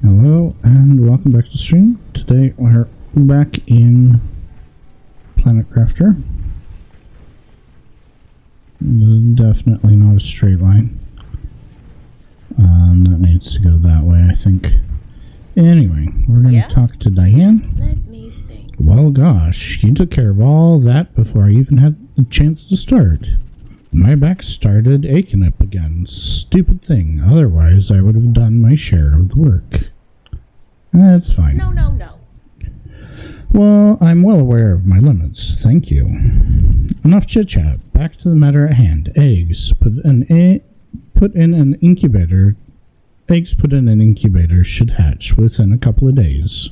Hello and welcome back to the stream. Today we're back in Planet Crafter. Definitely not a straight line. That needs to go that way, I think. Anyway, we're going to talk to Diane. Let me think. Well, gosh, you took care of all that before I even had the chance to start. My back started aching up again. Stupid thing. Otherwise, I would have done my share of the work. That's fine. No. Well, I'm well aware of my limits. Thank you. Enough chit-chat. Back to the matter at hand. Eggs. Put in an incubator. Eggs put in an incubator should hatch within a couple of days.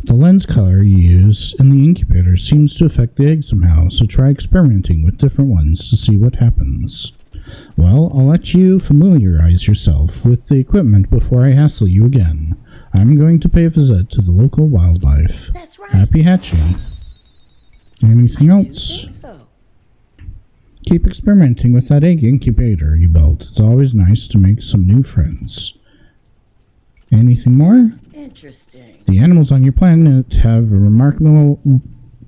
The lens color you use in the incubator seems to affect the egg somehow, so try experimenting with different ones to see what happens. Well, I'll let you familiarize yourself with the equipment before I hassle you again. I'm going to pay a visit to the local wildlife. That's right. Happy hatching. Anything else? Think so. Keep experimenting with that egg incubator you built. It's always nice to make some new friends. Anything more? Interesting. The animals on your planet have a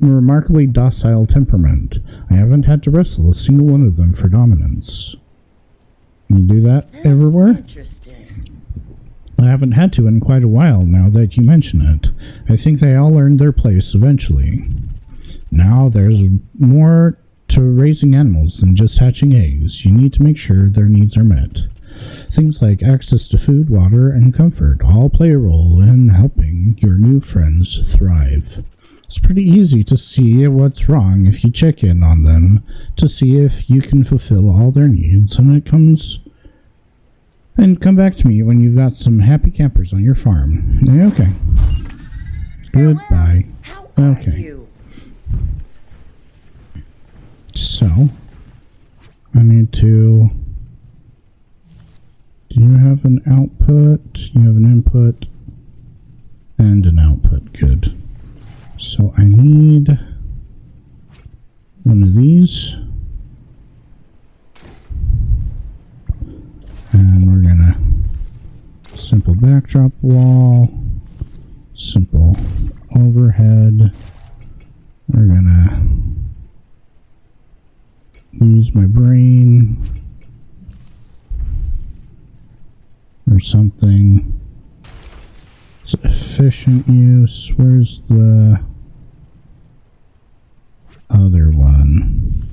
remarkably docile temperament. I haven't had to wrestle a single one of them for dominance. You do that everywhere? Interesting. I haven't had to in quite a while now that you mention it. I think they all learned their place eventually. Now there's more to raising animals than just hatching eggs. You need to make sure their needs are met. Things like access to food, water, and comfort all play a role in helping your new friends thrive. It's pretty easy to see what's wrong if you check in on them to see if you can fulfill all their needs, and come back to me when you've got some happy campers on your farm. Okay. Goodbye. How are Okay. you? So, I need to... Do you have an output? You have an input and an output. Good. So I need one of these. And we're gonna simple backdrop wall, simple overhead. We're gonna use my brain or something. It's efficient use. Where's the other one?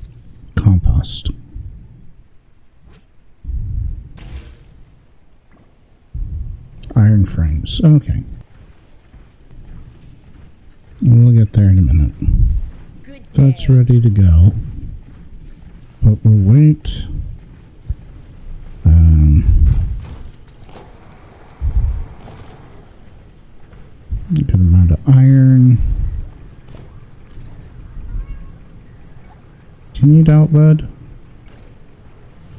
Compost. Iron frames. Okay. We'll get there in a minute. Good That's day. ready to go. But we'll wait. Good amount of iron. Do you need out, bud?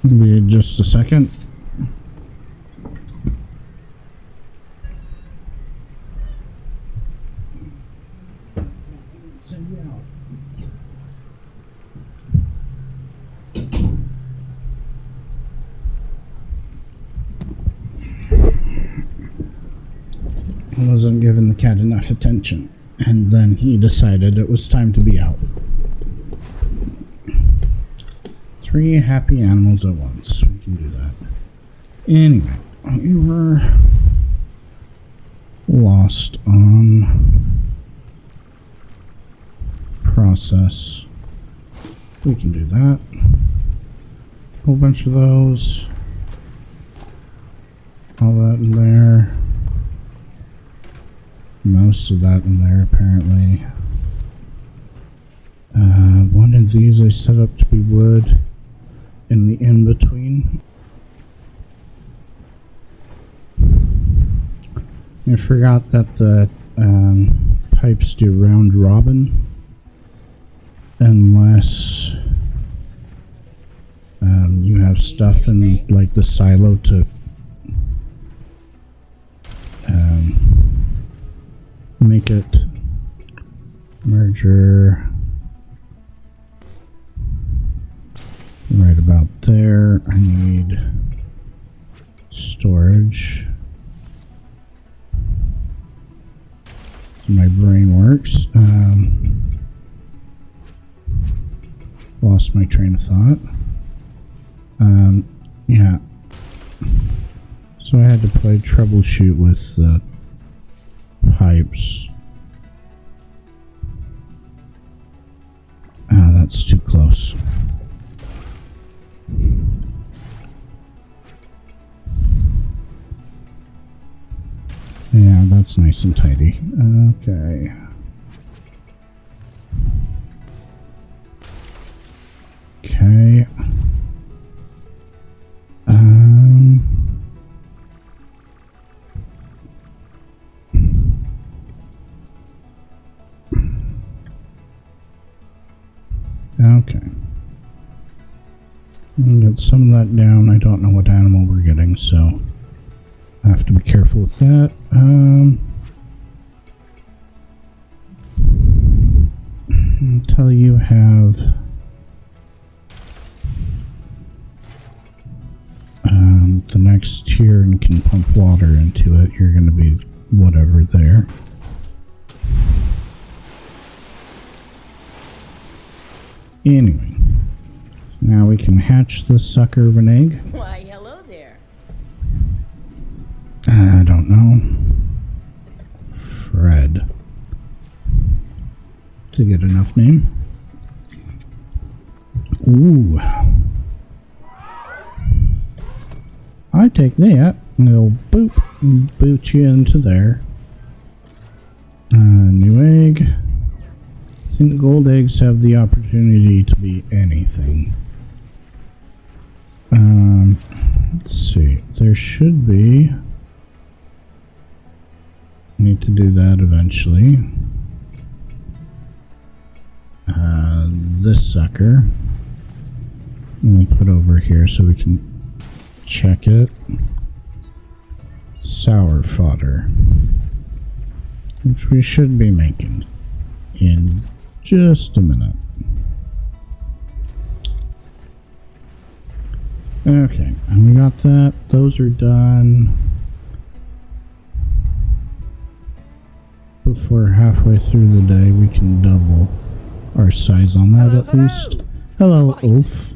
It'll be just a second. I wasn't giving the cat enough attention, and then he decided it was time to be out. 3 happy animals at once. We can do that. Anyway, we were lost on process. We can do that. A whole bunch of those. All that in there. Most of that in there, apparently. One of these I set up to be wood in the in-between. I forgot that the pipes do round robin unless you have stuff in like the silo to make it merger right about there. I need storage. My brain works. Lost my train of thought. Yeah. So I had to play troubleshoot with the pipes. Ah, that's too close. Yeah, that's nice and tidy. Okay. Okay. Okay. We'll get some of that down. I don't know what animal we're getting, so I have to be careful with that. Until you have the next tier and can pump water into it, you're going to be whatever there. Anyway, now we can hatch this sucker of an egg. Why, hello there. I don't know. Fred. It's a good enough name. Ooh. I take that, and it'll boop, and boot you into there. New egg. I think gold eggs have the opportunity to be anything. Let's see. There should be. Need to do that eventually. This sucker. We'll put over here so we can check it. Sour fodder. Which we should be making in just a minute. Okay, and we got that. Those are done. Before halfway through the day, we can double our size on that at least. Hello, Ulf.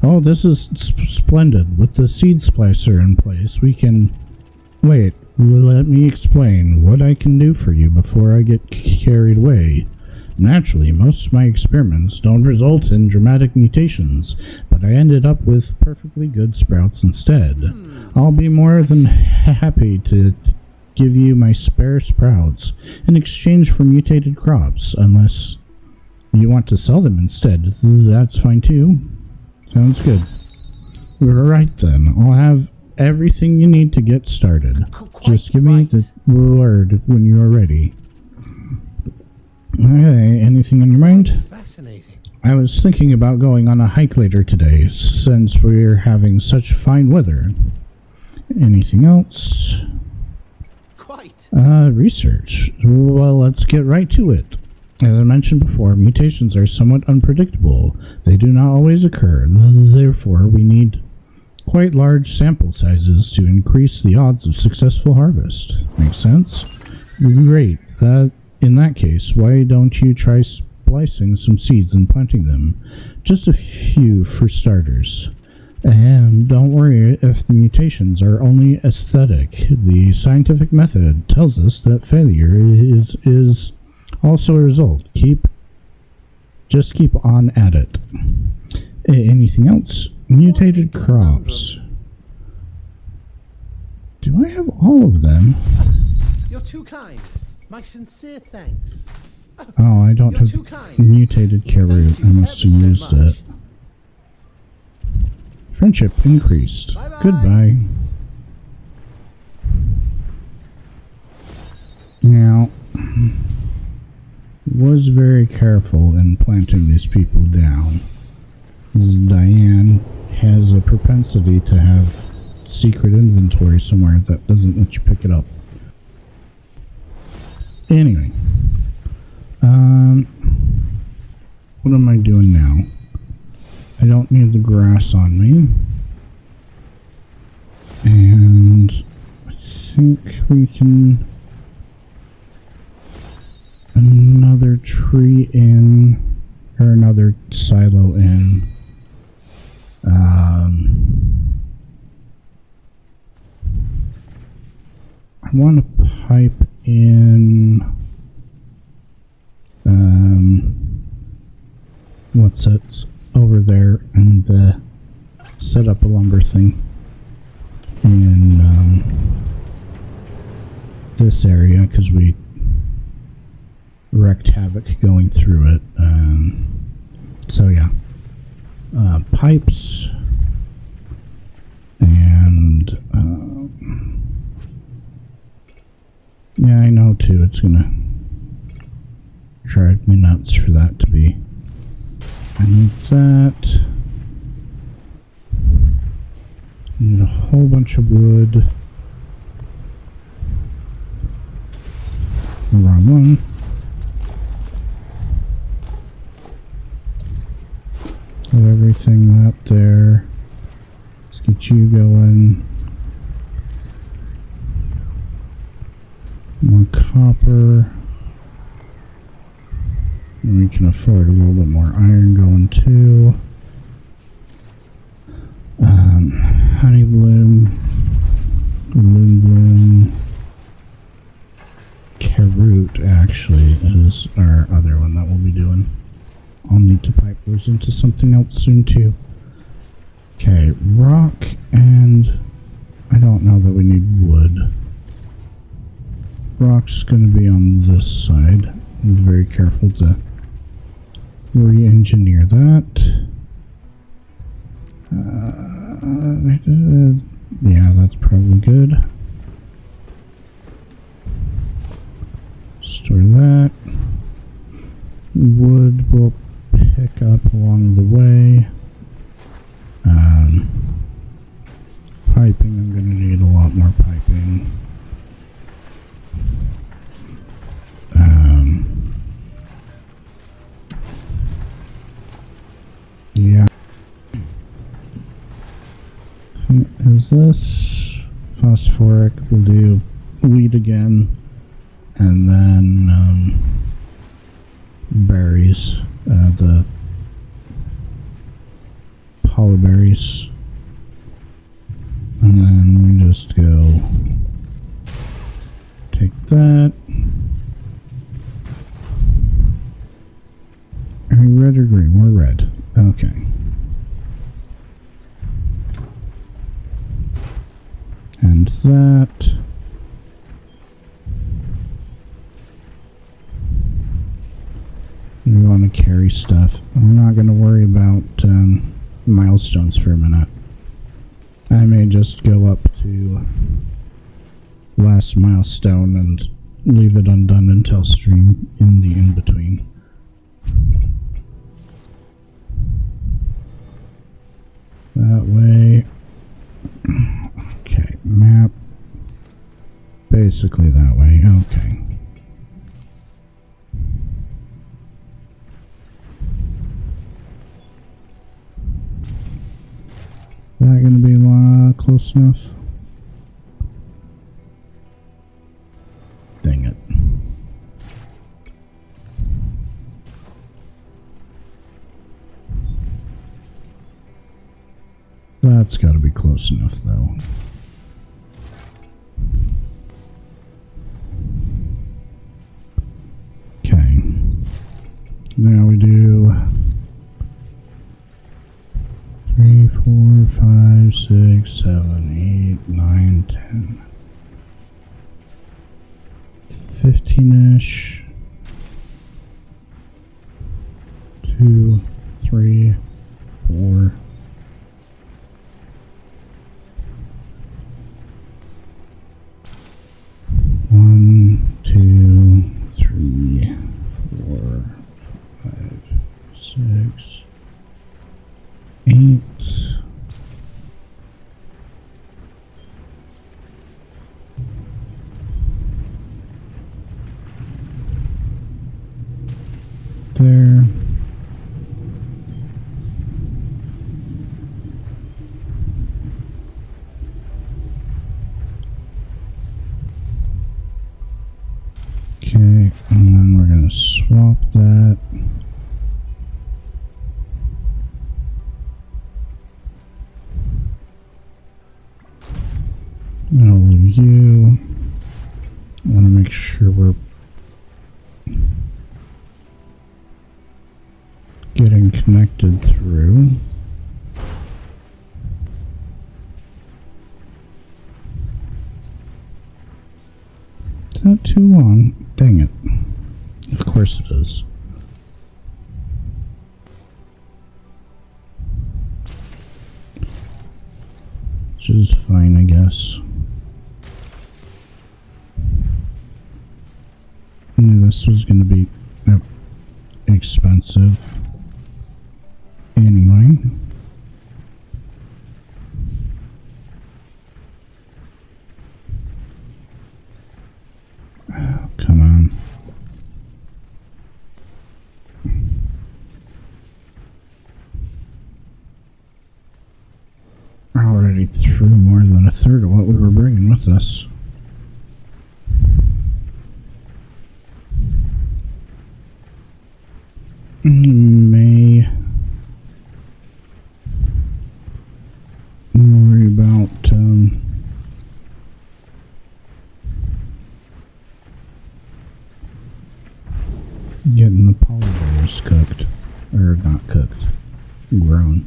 Oh, this is splendid. With the seed splicer in place, we can... Wait, let me explain what I can do for you before I get carried away. Naturally, most of my experiments don't result in dramatic mutations, but I ended up with perfectly good sprouts instead. I'll be more than happy to give you my spare sprouts in exchange for mutated crops, unless you want to sell them instead. That's fine too. Sounds good. Right then, I'll have everything you need to get started. Just give me the word when you are ready. Okay, anything on your mind? Fascinating. I was thinking about going on a hike later today, since we're having such fine weather. Anything else? Quite. Research. Well, let's get right to it. As I mentioned before, mutations are somewhat unpredictable. They do not always occur. Therefore, we need quite large sample sizes to increase the odds of successful harvest. Makes sense? Great. In that case, why don't you try splicing some seeds and planting them? Just a few for starters. And don't worry if the mutations are only aesthetic. The scientific method tells us that failure is also a result. Just keep on at it. Anything else? Mutated crops. Do I have all of them? You're too kind. My sincere thanks. Oh, I don't You're have too kind. mutated carrot. I must have ever so used much. it. Friendship increased. Bye-bye. Goodbye. Now, was very careful in planting these people down. Diane has a propensity to have secret inventory somewhere that doesn't let you pick it up. Anyway, what am I doing now? I don't need the grass on me. And I think we can another tree in, or another silo in. I want to pipe in, what's it, over there, and set up a lumber thing in this area, because we wreaked havoc going through it. So yeah, pipes and yeah, I know too, it's gonna drive me nuts for that to be. I need that. I need a whole bunch of wood. Wrong one. Have everything up there. Let's get you going. More copper. And we can afford a little bit more iron going too. Honey bloom. Bloom. Carrot actually is our other one that we'll be doing. I'll need to pipe those into something else soon too. Okay, rock, and I don't know that we need wood. Rock's going to be on this side. I'm very careful to re-engineer that. Yeah, that's probably good. Store that. Wood will pick up along the way. Piping, I'm going to need a lot more piping. Yeah. Is this phosphoric? We'll do wheat again, and then berries, the polyberries, and then we just go take that. Are we red or green? We're red. Okay. And that. We want to carry stuff. We're not going to worry about milestones for a minute. I may just go up to last milestone and leave it undone until stream in the in-between. That way. Okay, map. Basically that way, okay. That gonna be close enough? Dang it. That's gotta be close enough though. Okay. Now we do 3, 4, 5, 6, 7, 8, 9, 10, 15-ish. 2, 3, 4. One, 2, 3, 4, 5, 6, 8. There. Okay, and then we're going to I want to make sure we're getting connected through. Is that too long? Dang it. Of course it is. Which is fine, I guess. I knew this was going to be expensive. Anyway. Oh, come on. We're already through more than a third of what we were bringing with us. May worry about getting the polar bears cooked, or not cooked, grown.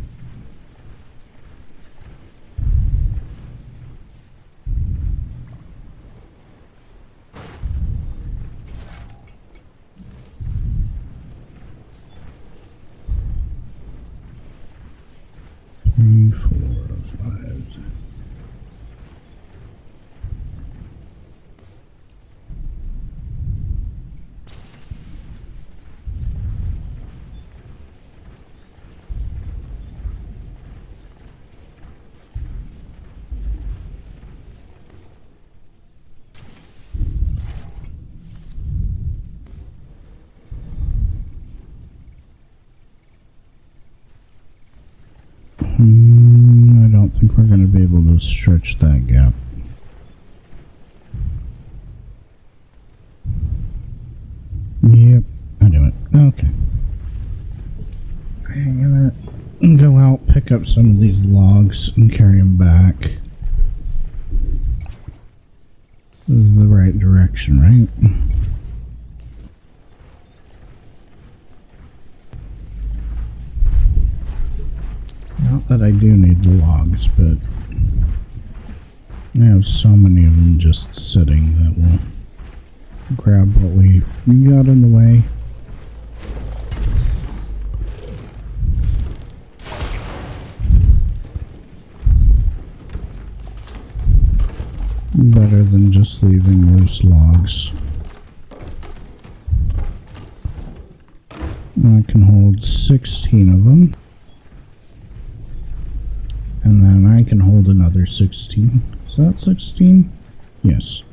Three, 4, 5. I don't think we're going to be able to stretch that gap. Yep, I do it. Okay. I'm gonna go out, pick up some of these logs, and carry them back. This is the right direction, right? Not that I do need the logs, but I have so many of them just sitting that we'll grab what we've got in the way. Better than just leaving loose logs. I can hold 16 of them. And then I can hold another 16. Is that 16? Yes.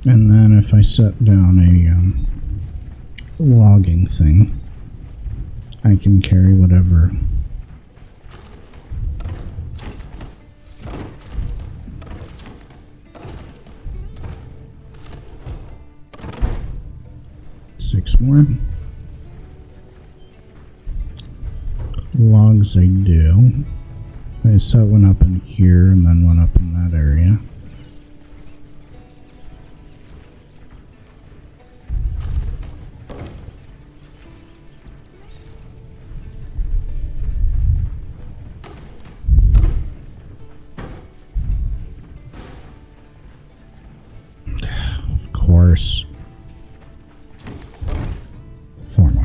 And then if I set down a logging thing, I can carry whatever. Six more. Logs I do. I set one up in here and then one up in that area. Of course. 4 more.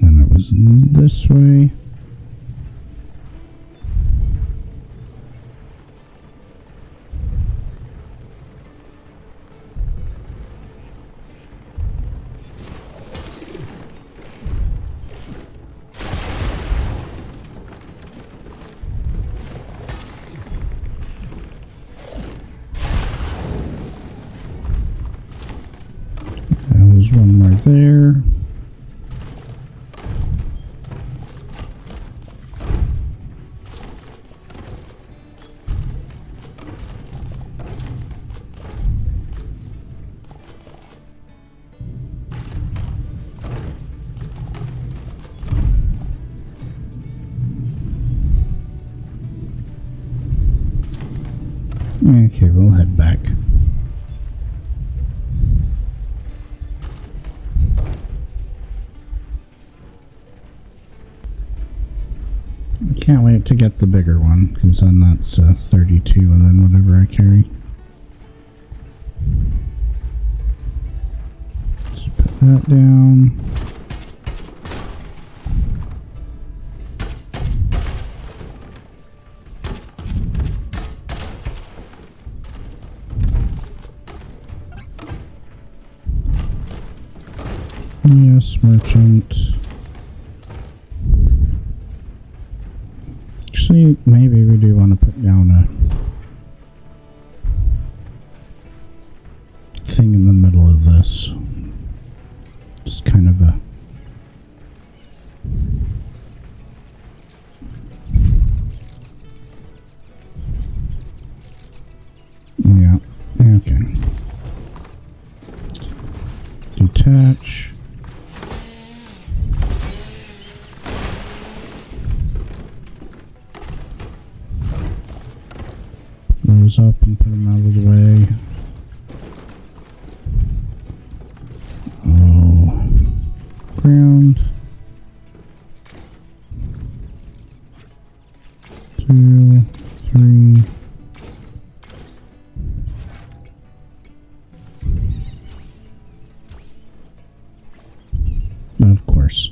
And it was this way. There's one more there. Okay, we'll head back. Can't wait to get the bigger one, because then that's 32 and then whatever I carry. Let's put that down. Yes, merchant. Actually, maybe we do want to put down a thing in the middle of this. Just kind of a... Yeah, okay. Detach. Those up and put them out of the way. Oh, ground. 2, 3. Of course.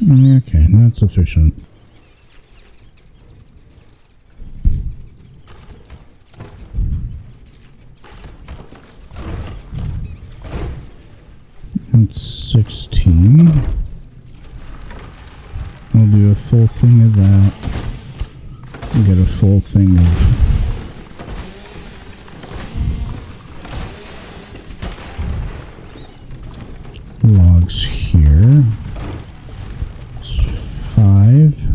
Okay, that's sufficient. That's 16. We'll do a full thing of that. We'll get a full thing of logs here. 5.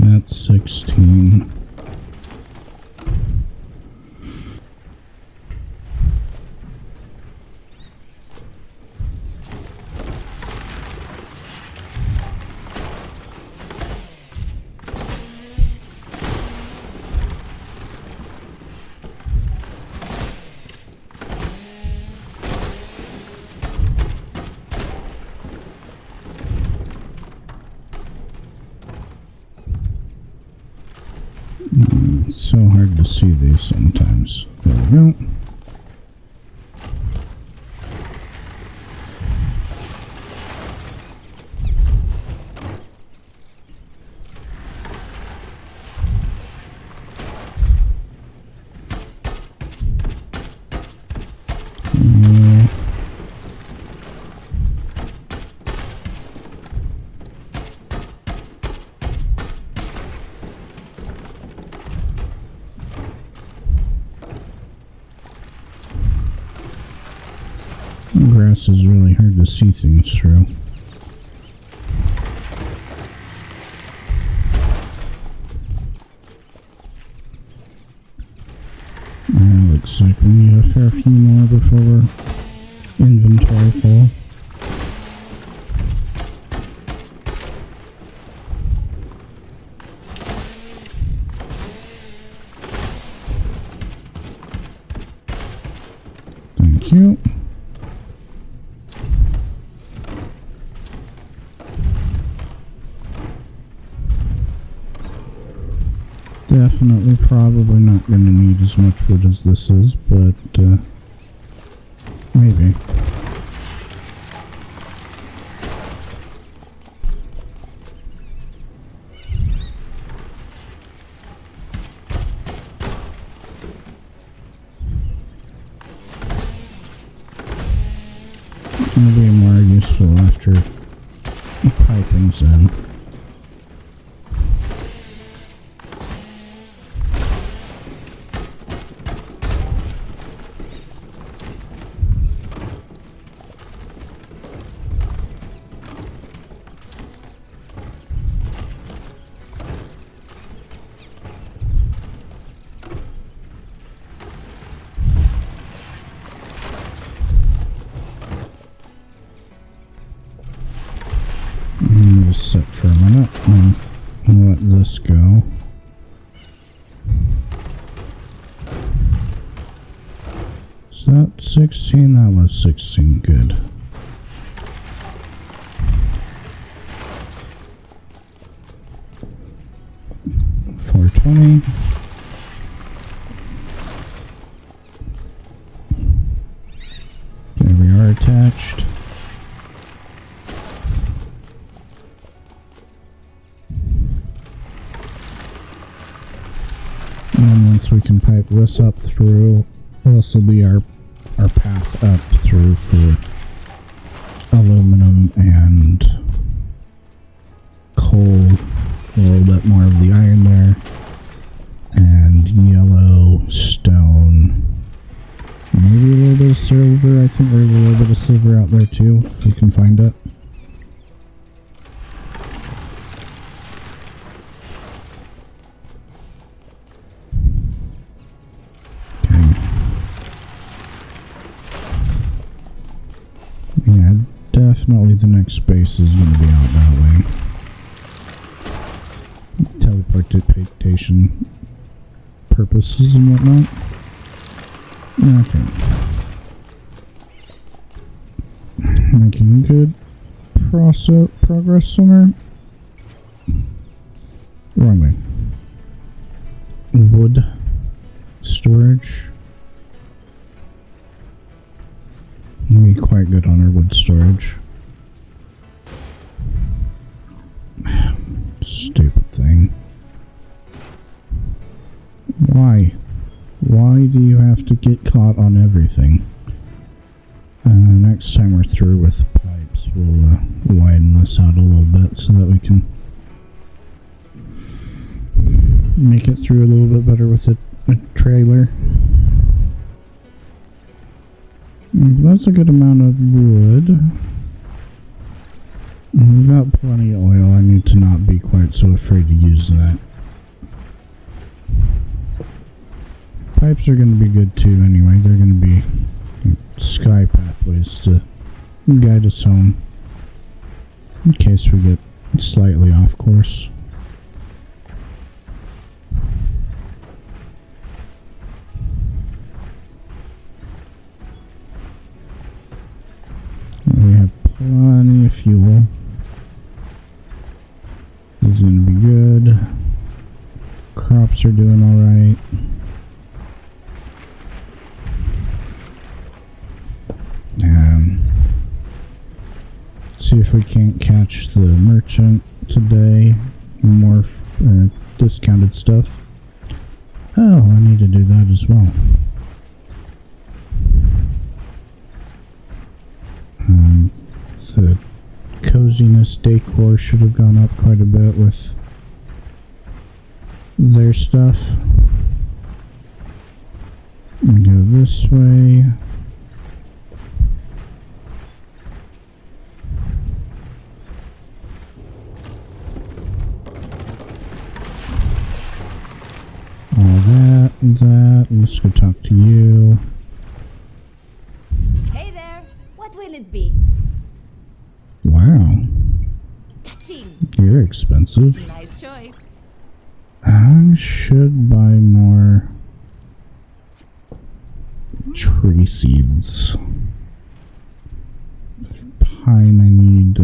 That's 16. It's so hard to see these sometimes. There we go. grass is really hard to see things through. Looks like we need a fair few more before we're inventory full. Thank you. Definitely probably not going to need as much wood as this is, but maybe. It'll be more useful after piping's in. Just sit for a minute and let this go. Is that 16? That was 16. Good. $4.20. There we are attached. And once we can pipe this up through, this will be our path up through for aluminum and coal, a little bit more of the iron there, and yellow stone, maybe a little bit of silver. I think there's a little bit of silver out there too, if we can find it. Yeah, definitely the next base is going to be out that way. Teleportation purposes and whatnot. Okay. Making good progress somewhere. Wrong way. Wood storage. Be quite good on our wood storage. Stupid thing. Why? Why do you have to get caught on everything? Next time we're through with pipes, we'll widen this out a little bit so that we can make it through a little bit better with a trailer. That's a good amount of wood. We've got plenty of oil. I need to not be quite so afraid to use that. Pipes are going to be good too anyway. They're going to be sky pathways to guide us home in case we get slightly off course. We have plenty of fuel. This is going to be good. Crops are doing alright. See if we can't catch the merchant today. More discounted stuff. Oh, I need to do that as well. The coziness decor should have gone up quite a bit with their stuff. We go this way. that. Let's go talk to you. Hey there. What will it be? Wow, Ching. you're expensive. Nice choice. I should buy more tree seeds. Pine, I need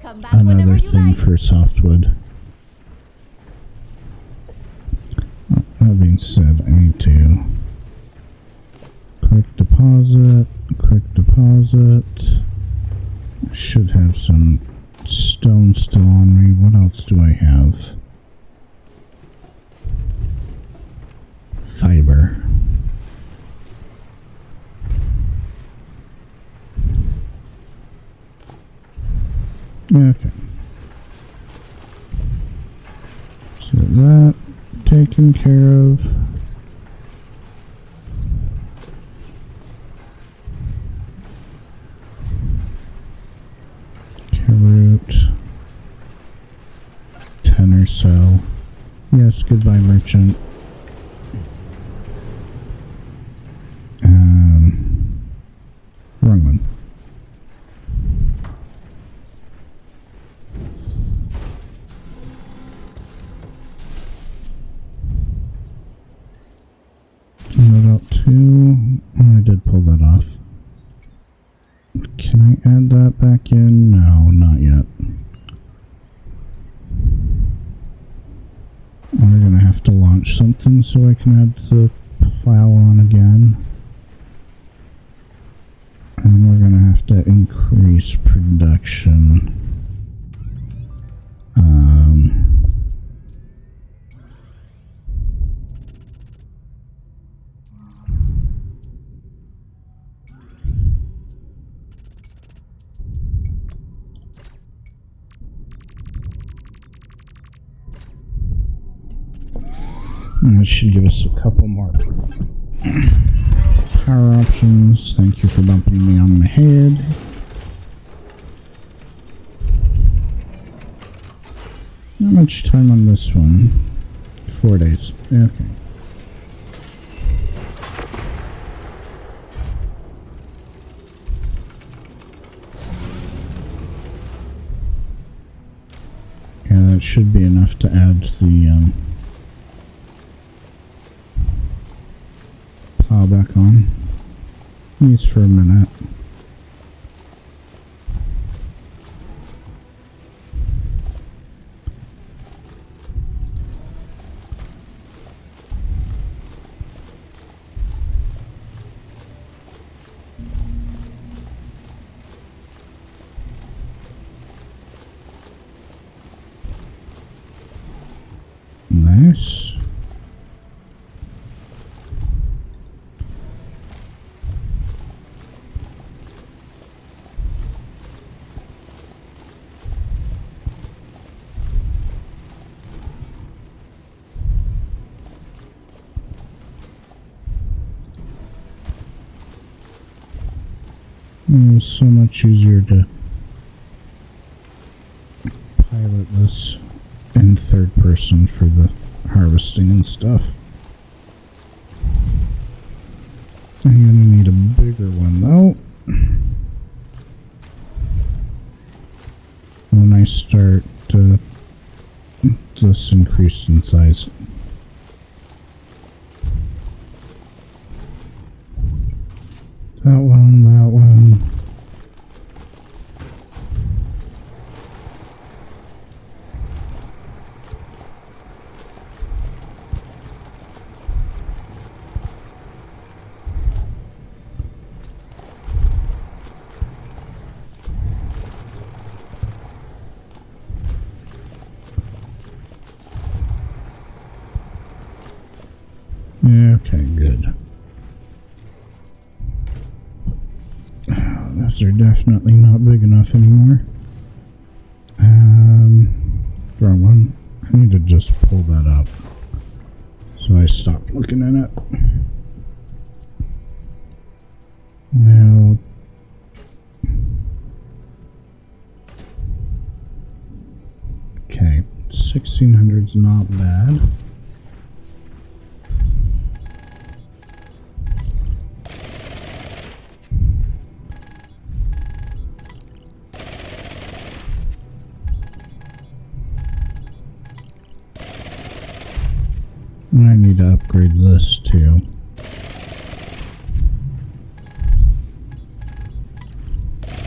Come back whenever another you thing like. for softwood. That being said, I need to quick deposit. Should have some stone still on me. What else do I have? Fiber. Okay. So that taken care of. Carrot. 10 or so. Yes, goodbye, merchant. Wrong one. That out too. Oh, I did pull that off. Can I add that back in? No, not yet. We're gonna have to launch something so I can add the plow on again. And we're gonna have to increase production. And it should give us a couple more power options. Thank you for bumping me on my head. How much time on this one? 4 days. Okay. Yeah, that should be enough to add the plow back on. Needs for a minute. Nice. It's so much easier to pilot this in third person for the harvesting and stuff. I'm gonna need a bigger one though when I start this increased in size. That one. Okay, good. Those are definitely not big enough anymore. Wrong one. I need to just pull that up. So I stopped looking at it. Now, okay, 1600's not bad. And I need to upgrade this too.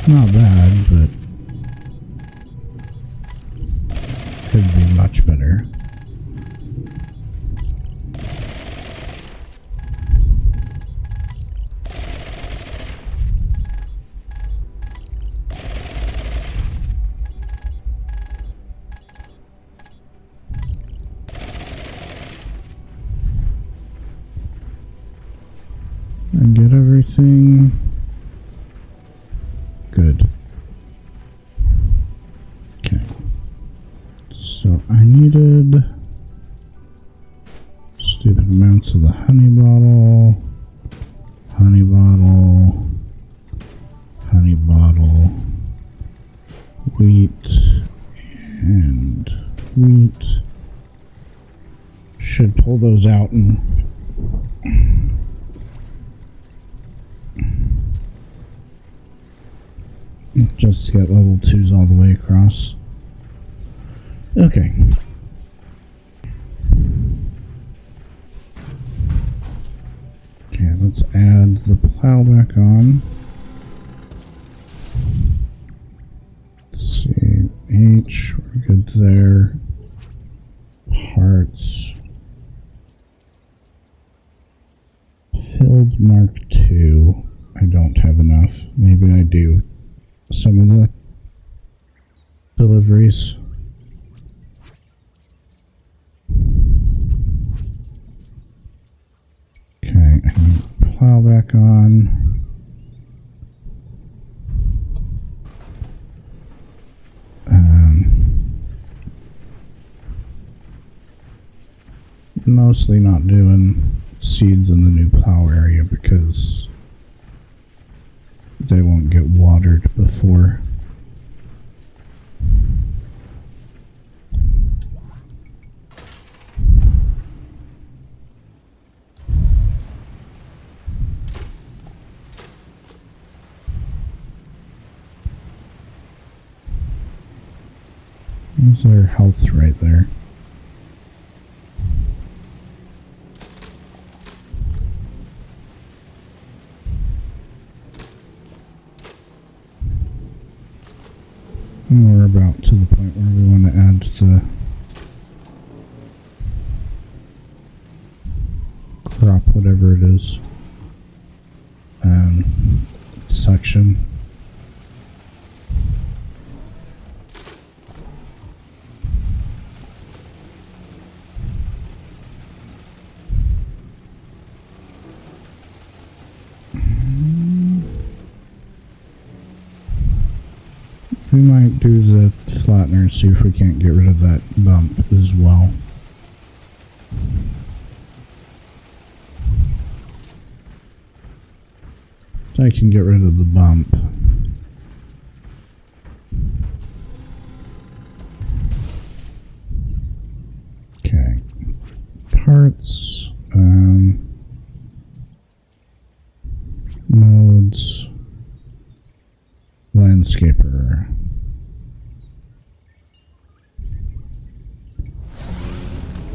Not bad, but could be much better. And get everything good. Okay. So I needed stupid amounts of the honey bottle, honey bottle, honey bottle, wheat, and wheat. Should pull those out and just get level 2s all the way across. Okay. Okay, let's add the plow back on. Let's see. H, we're good there. Parts. Filled Mark II. I don't have enough. Maybe I do. Some of the deliveries. Okay, I need plow back on. Mostly not doing seeds in the new plow area because they won't get watered before. There's their health right there. And we're about to the point where we want to add the crop, whatever it is, section. We might do the flattener and see if we can't get rid of that bump as well. I can get rid of the bump. Okay. Parts. Modes. Landscaper.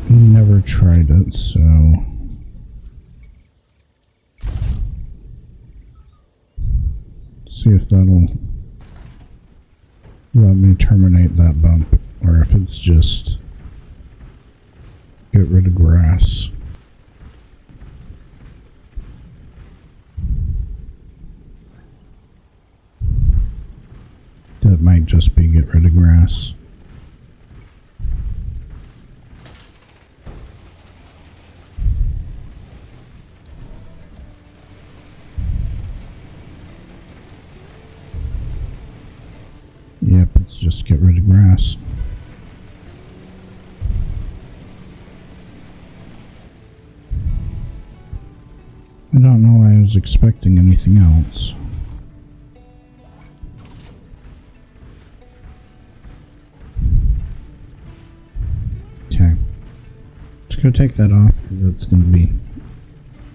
Never tried it, so see if that'll let me terminate that bump, or if it's just get rid of grass. That might just be get rid of grass. Yep, it's just get rid of grass. I don't know why I was expecting anything else. Go take that off because it's going to be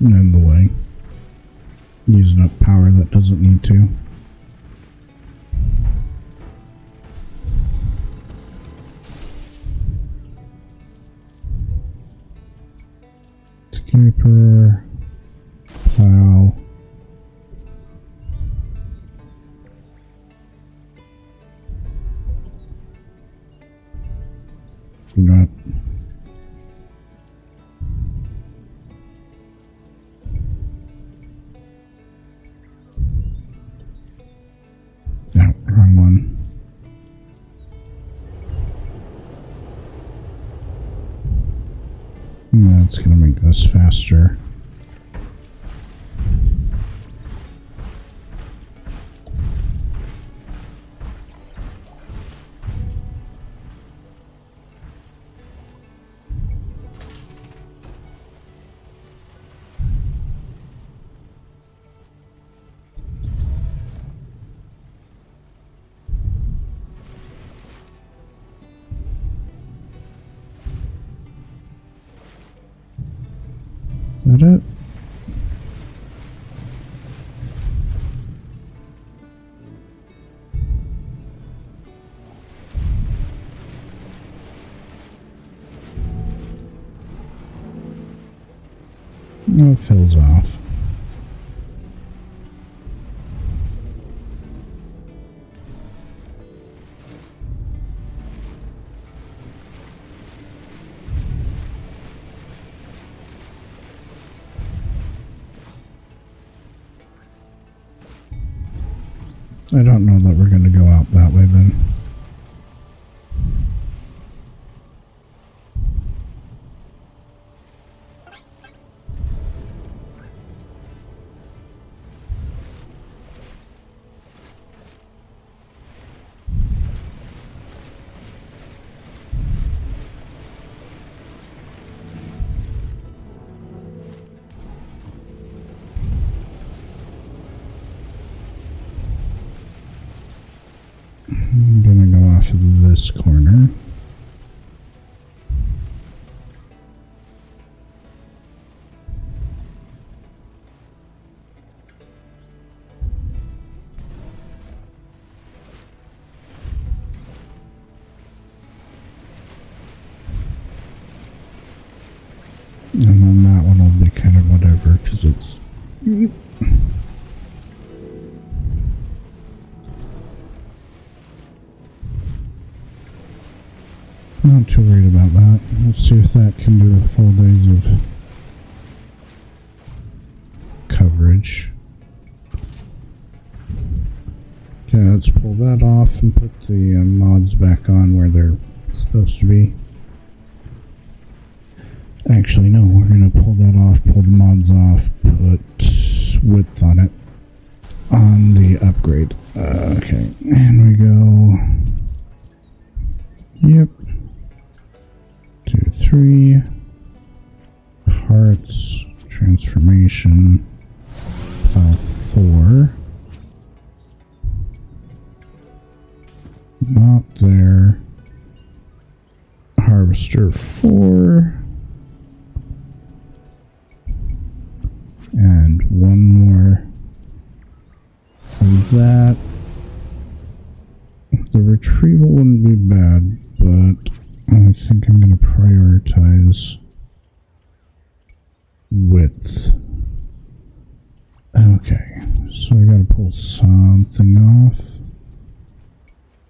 in the way. Using up power that doesn't need to. Skipper, plow. Do not. No, wrong one. That's going to make this faster. Is that it? No, it fills off. I don't know that we're going to go out that way then. I'm gonna go off of this corner. And then that one will be kind of whatever, because it's... Not too worried about that. Let's see if that can do 4 days of coverage. Okay, let's pull that off and put the mods back on where they're supposed to be. Actually, no, we're going to pull that off, pull the mods off, put width on it on the upgrade. Okay, and we go... Yep. 2, 3 parts, transformation, plow 4, not there, harvester 4, and one more of that. The retrieval wouldn't be bad, but I think I'm going to prioritize width. Okay, so I got to pull something off.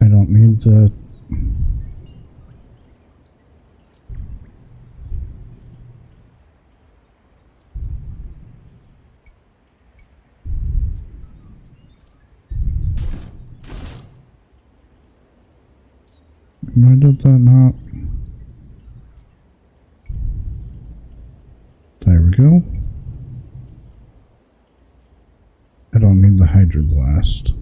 I don't need the... Why did that not? There we go. I don't need the hydroblast.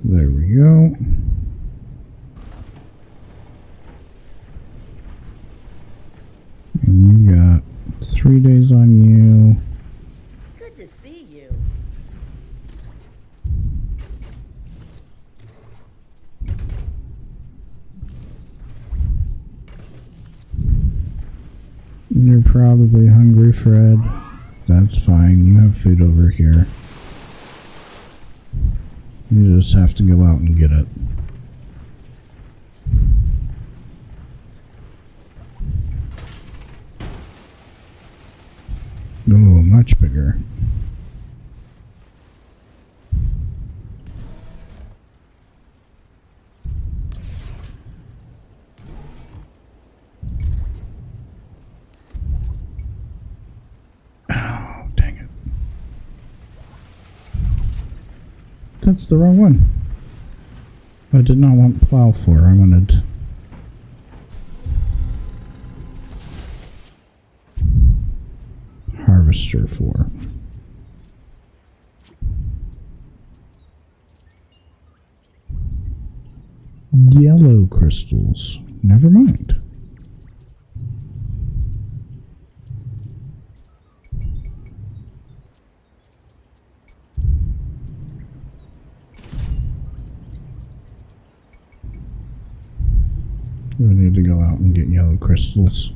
There we go. And you got 3 days on you. Good to see you. probably hungry, Fred. That's fine. You have food over here. You just have to go out and get it. Oh, much bigger. Oh, dang it. That's the wrong one. I did not want plow 4. I wanted... Harvester 4. Yellow crystals. Never mind. I need to go out and get yellow crystals.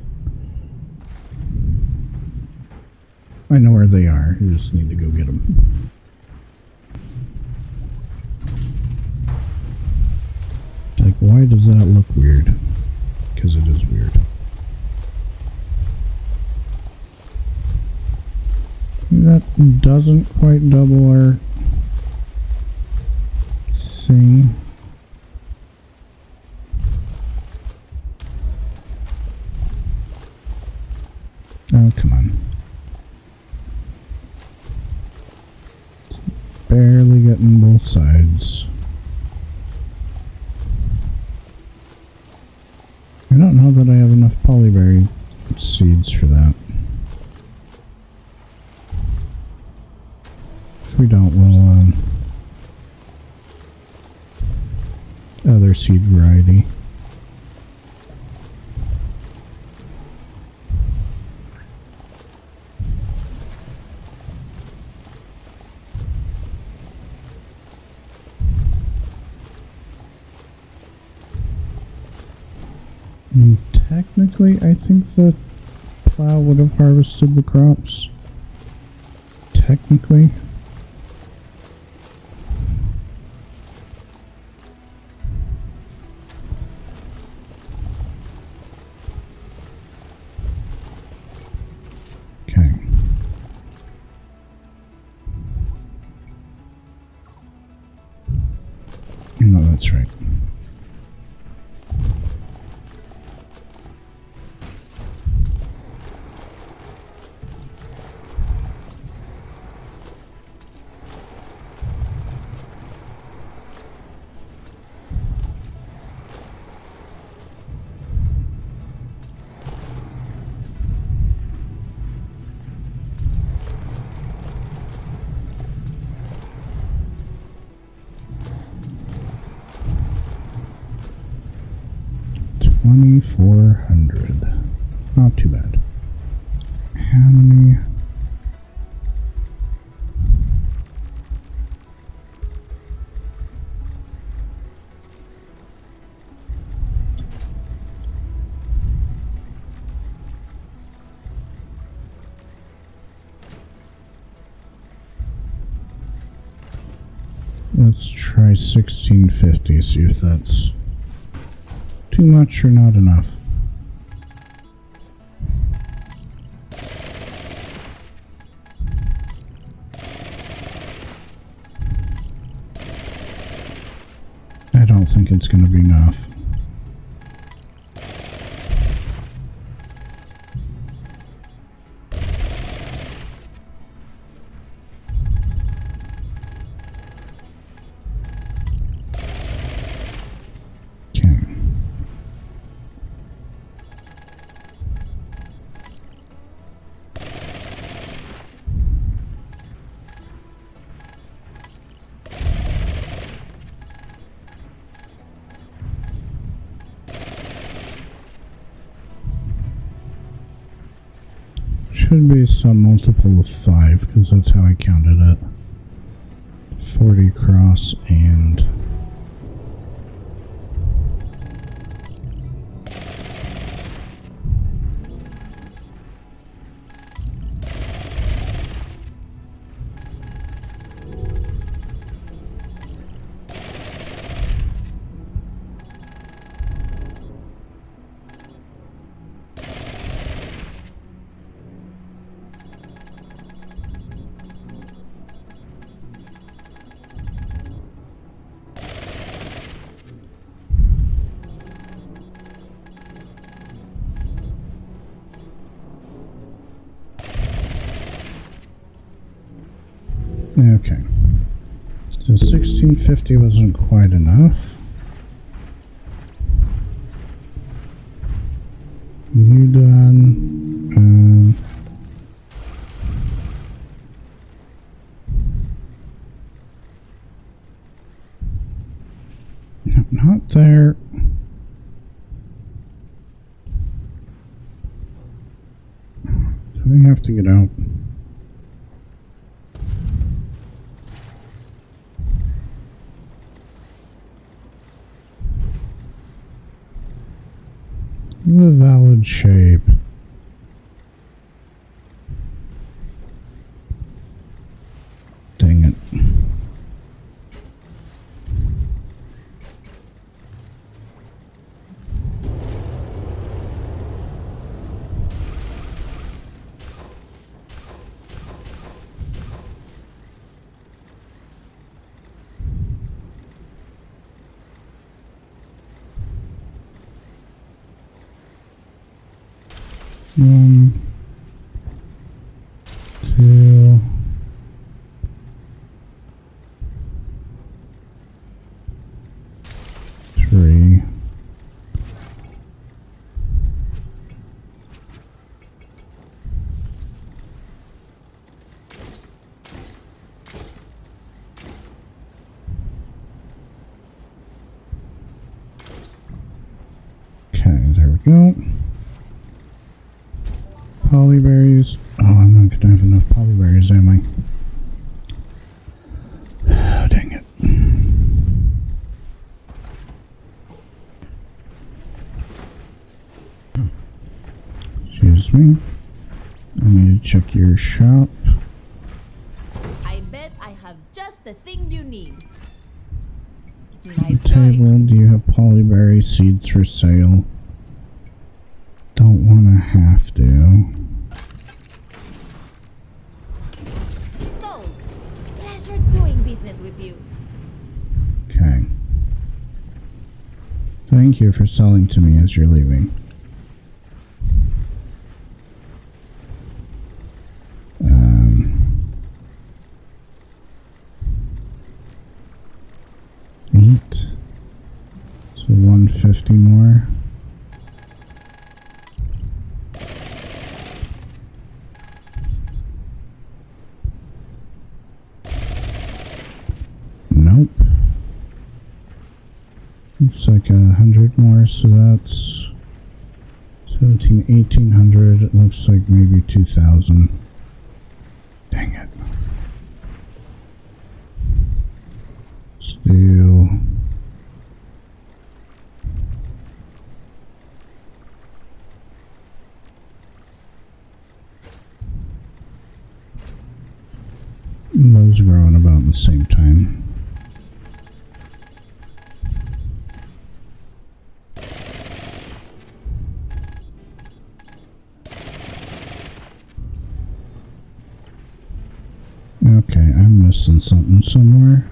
I know where they are. You just need to go get them. Like, why does that look weird? Because it is weird. That doesn't quite double our thing. Oh, come on. Barely getting both sides. I don't know that I have enough polyberry seeds for that. If we don't, we'll other seed variety. And technically, I think the plow would have harvested the crops. Technically. Okay. No, that's right. $2,400. Not too bad. How many? Let's try 1650, see if that's too much or not enough. I don't think it's going to be enough. Should be some multiple of 5, because that's how I counted it. 40 across and... Okay. So 1650 wasn't quite enough. You done. No, not there. Do we have to get out? The valid shape. Dang it. One, two, three, okay, there we go. Polyberries. Oh, I'm not gonna have enough polyberries, am I? Oh, dang it. Excuse me. I need to check your shop. I bet I have just the thing you need. Nice Table, drawing. do you have polyberry seeds for sale? Don't want to have to. Sold. Pleasure doing business with you. Okay. Thank you for selling to me as you're leaving. Eight. So 150 more. Nope. Looks like 100 more, so that's 1800. It looks like maybe 2000. Dang it. Let's do those growing about the same time. Okay, I'm missing something somewhere.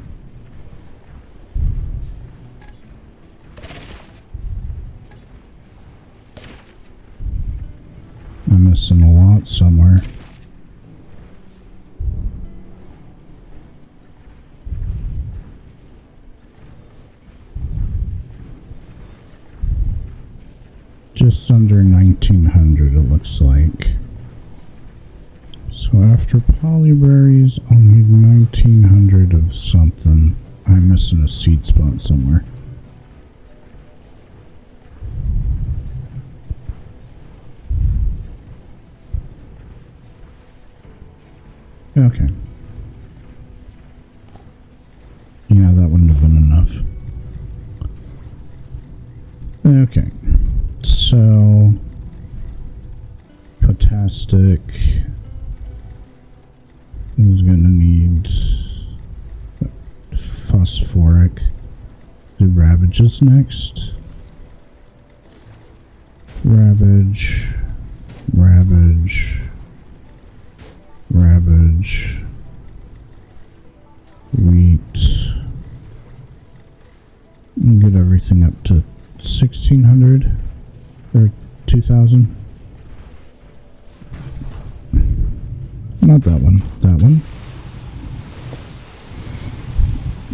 I'm missing a lot somewhere. Just under 1900 it looks like. So after polyberries, I'll need 1900 of something. I'm missing a seed spot somewhere. Okay. Yeah, that wouldn't have been enough. Okay. So, potastic is gonna need phosphoric. Do rabbages next. Rabbage, rabbage, rabbage, wheat. And get everything up to 1600 or 2000. Not that one, that one.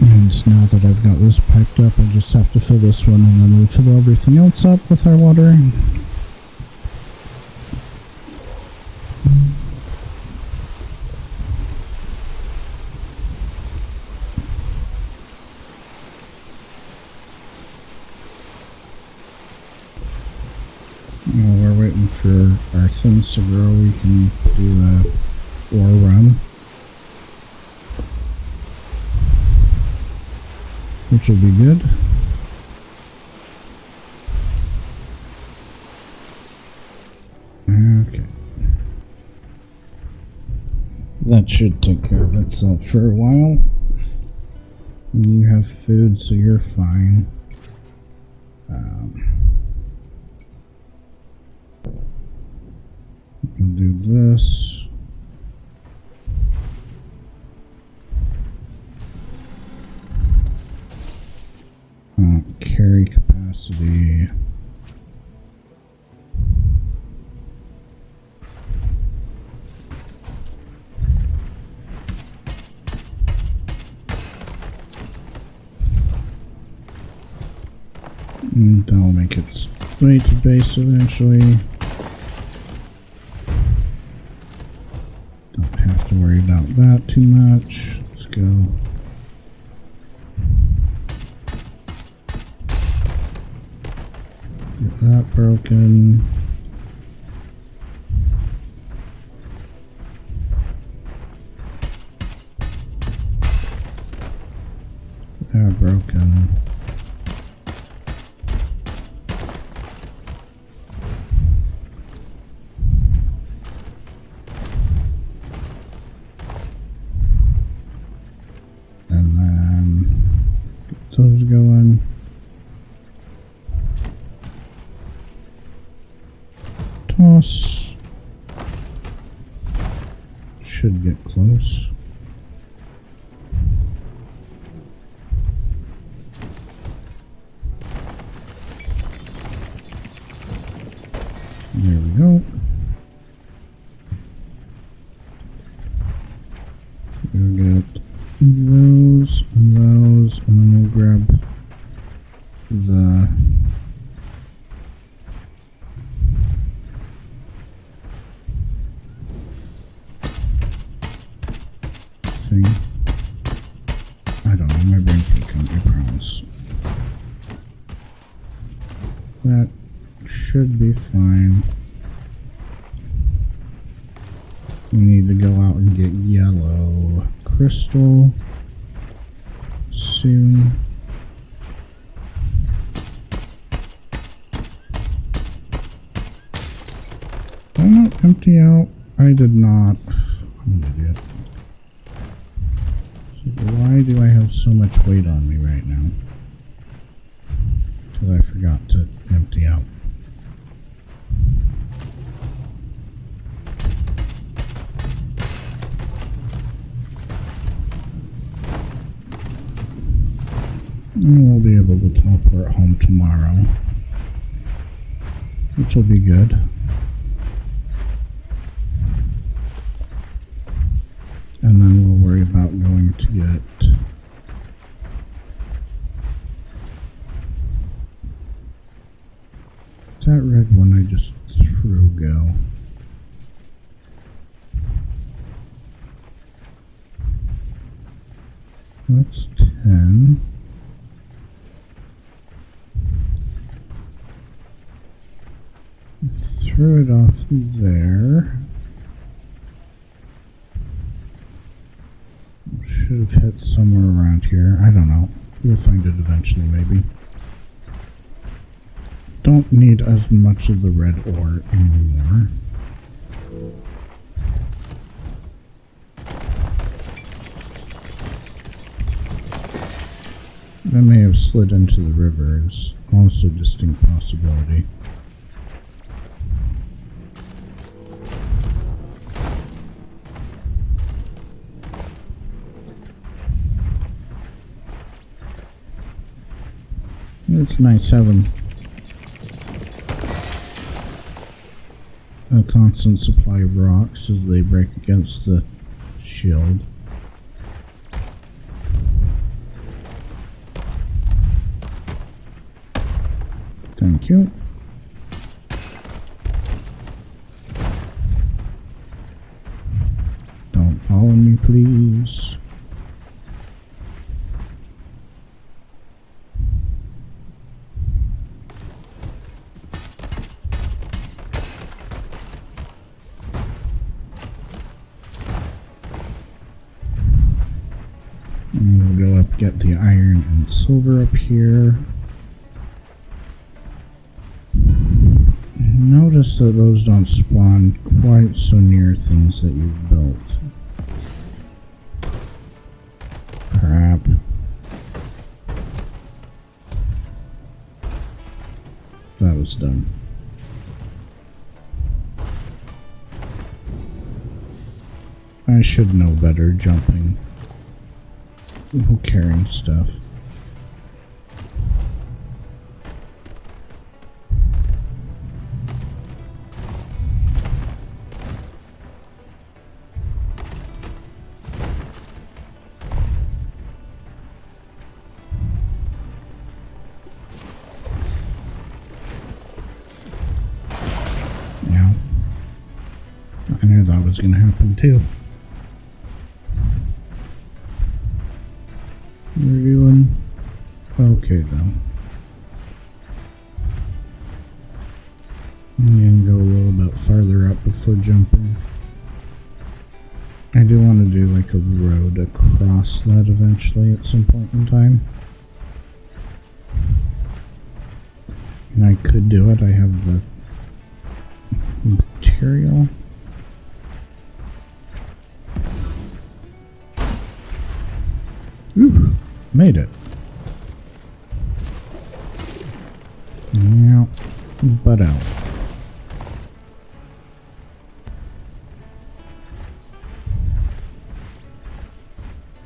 And now that I've got this piped up, I just have to fill this one and then we fill everything else up with our water. While we're waiting for our things to grow, we can do a ore run, which will be good. Okay. That should take care of itself for a while. You have food, so you're fine. We'll do this. Carry capacity. And that'll make its way to base eventually. Don't have to worry about that too much. Let's go. Get that broken. That broken. And then get those going. Toss. Should get close. There we go. We'll get those and those, and then we'll grab the thing. I don't know, my brain's become, I promise. That should be fine. We need to go out and get yellow crystal soon. Did I not empty out? I did not. I'm an idiot. So why do I have so much weight on me right now? Because I forgot to empty out. And we'll be able to teleport home tomorrow, which will be good. And then we'll worry about going to get that red one I just threw go. That's 10. Threw it off there. Should have hit somewhere around here. I don't know. We'll find it eventually, maybe. Don't need as much of the red ore anymore. I may have slid into the river. It's also a distinct possibility. It's nice having a constant supply of rocks as they break against the shield. Thank you. Don't follow me, please. And we'll go up, get the iron and silver up here. Notice that those don't spawn quite so near things that you've built. Crap. That was done. I should know better jumping. Who carrying stuff? Yeah. I knew that was gonna happen too. We're doing okay though. I'm gonna go a little bit farther up before jumping. I do want to do like a road across that eventually at some point in time. And I could do it. I have the material. Ooh, made it. Yeah, butt out.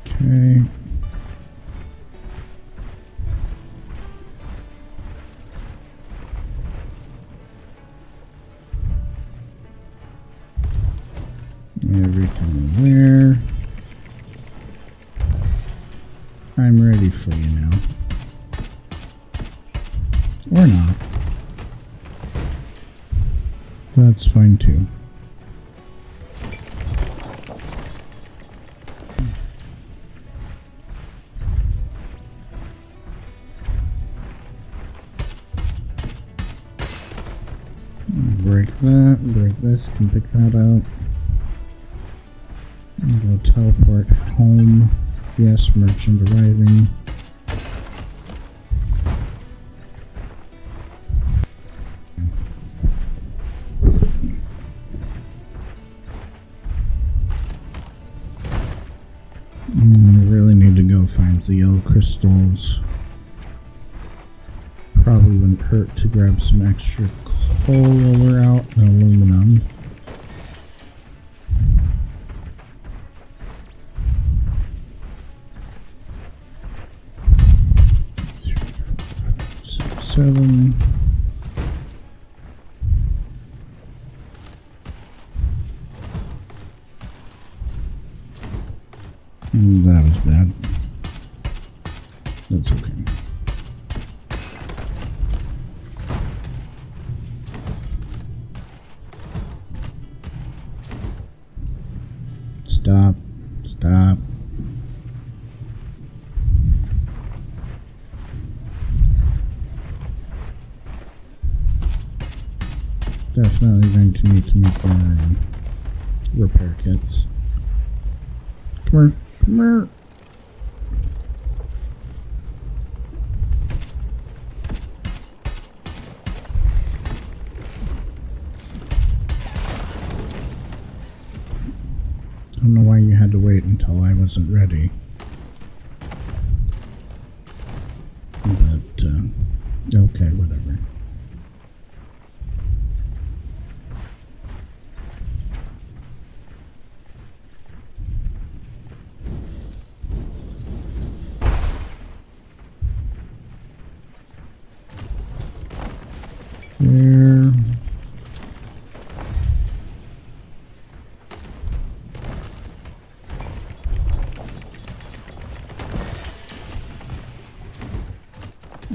Okay. Everything there. I'm ready for you now. Or not. That's fine too. Break that, break this, can pick that up. Go teleport home. Yes, merchant arriving. I really need to go find the yellow crystals. Probably wouldn't hurt to grab some extra coal while we're out, and aluminum. Seven. That was bad. That's okay. Stop. Stop. Definitely going to need to make more repair kits. Come here. Come here. I don't know why you had to wait until I wasn't ready. But, okay, whatever. There.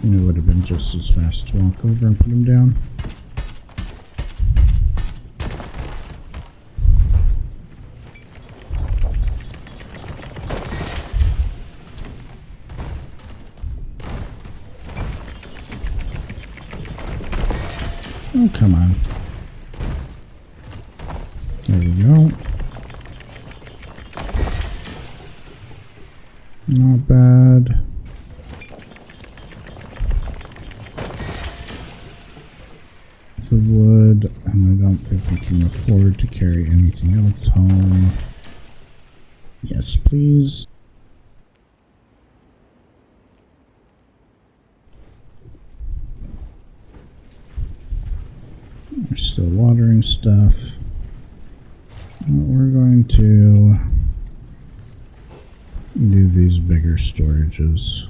It would have been been just as fast to walk over and put him down. Oh, come on. There we go. Not bad. The wood, and I don't think we can afford to carry anything else home. Yes, please. We're still watering stuff. We're going to do these bigger storages.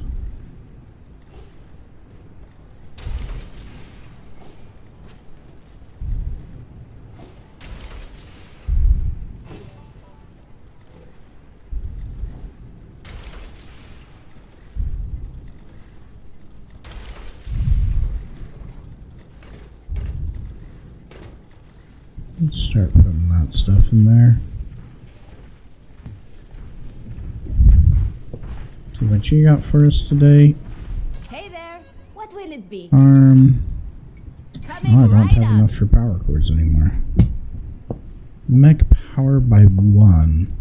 Let's start putting that stuff in there. So what you got for us today? Hey there. What will it be? Oh, Coming I don't right have up. enough for power cords anymore. Mech power by 1.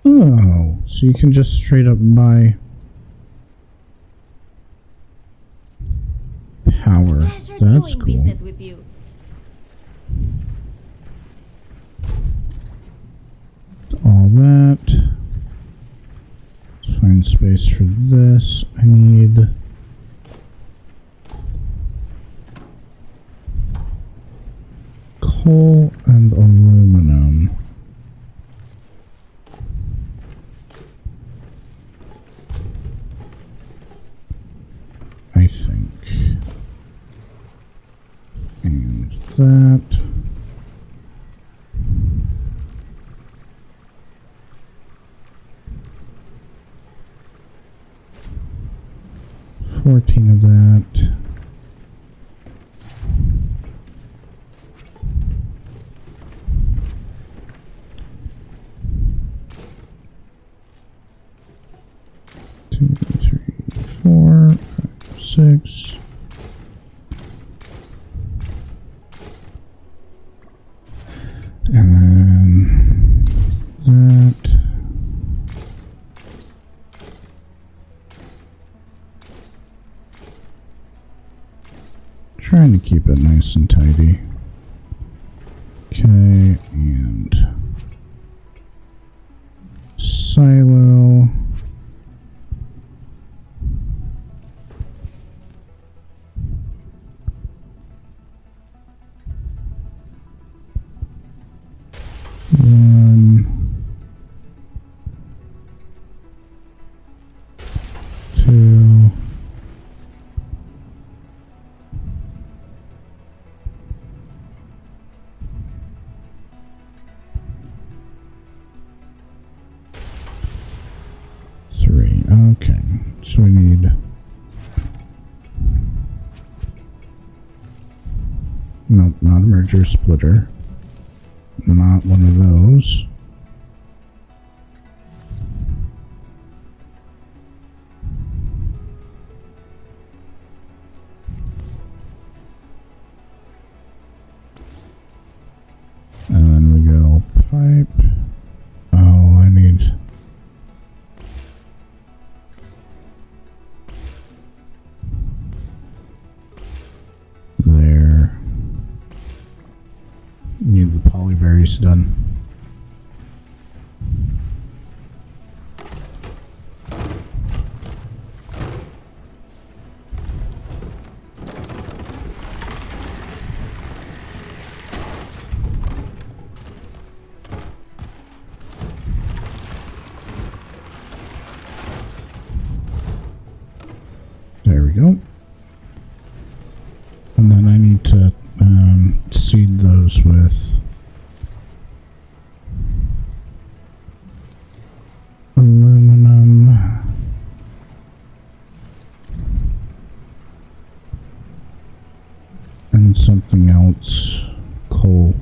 Oh, so you can just straight up buy power. Pleasure That's doing cool. business with you. All that. Let's find space for this. I need coal and aluminum. I think. And that. $14 of that. Two, three, 4, 5, 6. And then that. Trying to keep it nice and tidy. Okay, and silo. One, 2. Okay, so we need nope, not a merger splitter. Not one of those. And then we go pipe. Oh, I need there. Need the polyberries done. There we go. And then I need to seed those with and something else. Coal.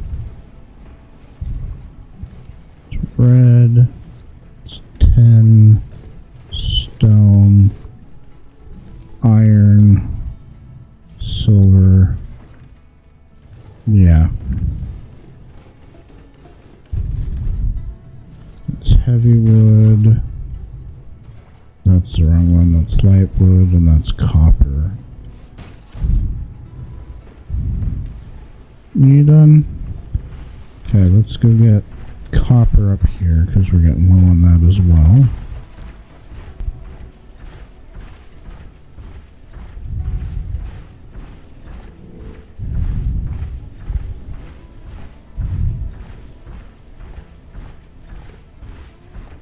It's red. It's 10. Stone. Iron. Silver. Yeah. It's heavy wood. That's the wrong one. That's light wood, and that's copper. You done? Okay, let's go get copper up here because we're getting low on that as well.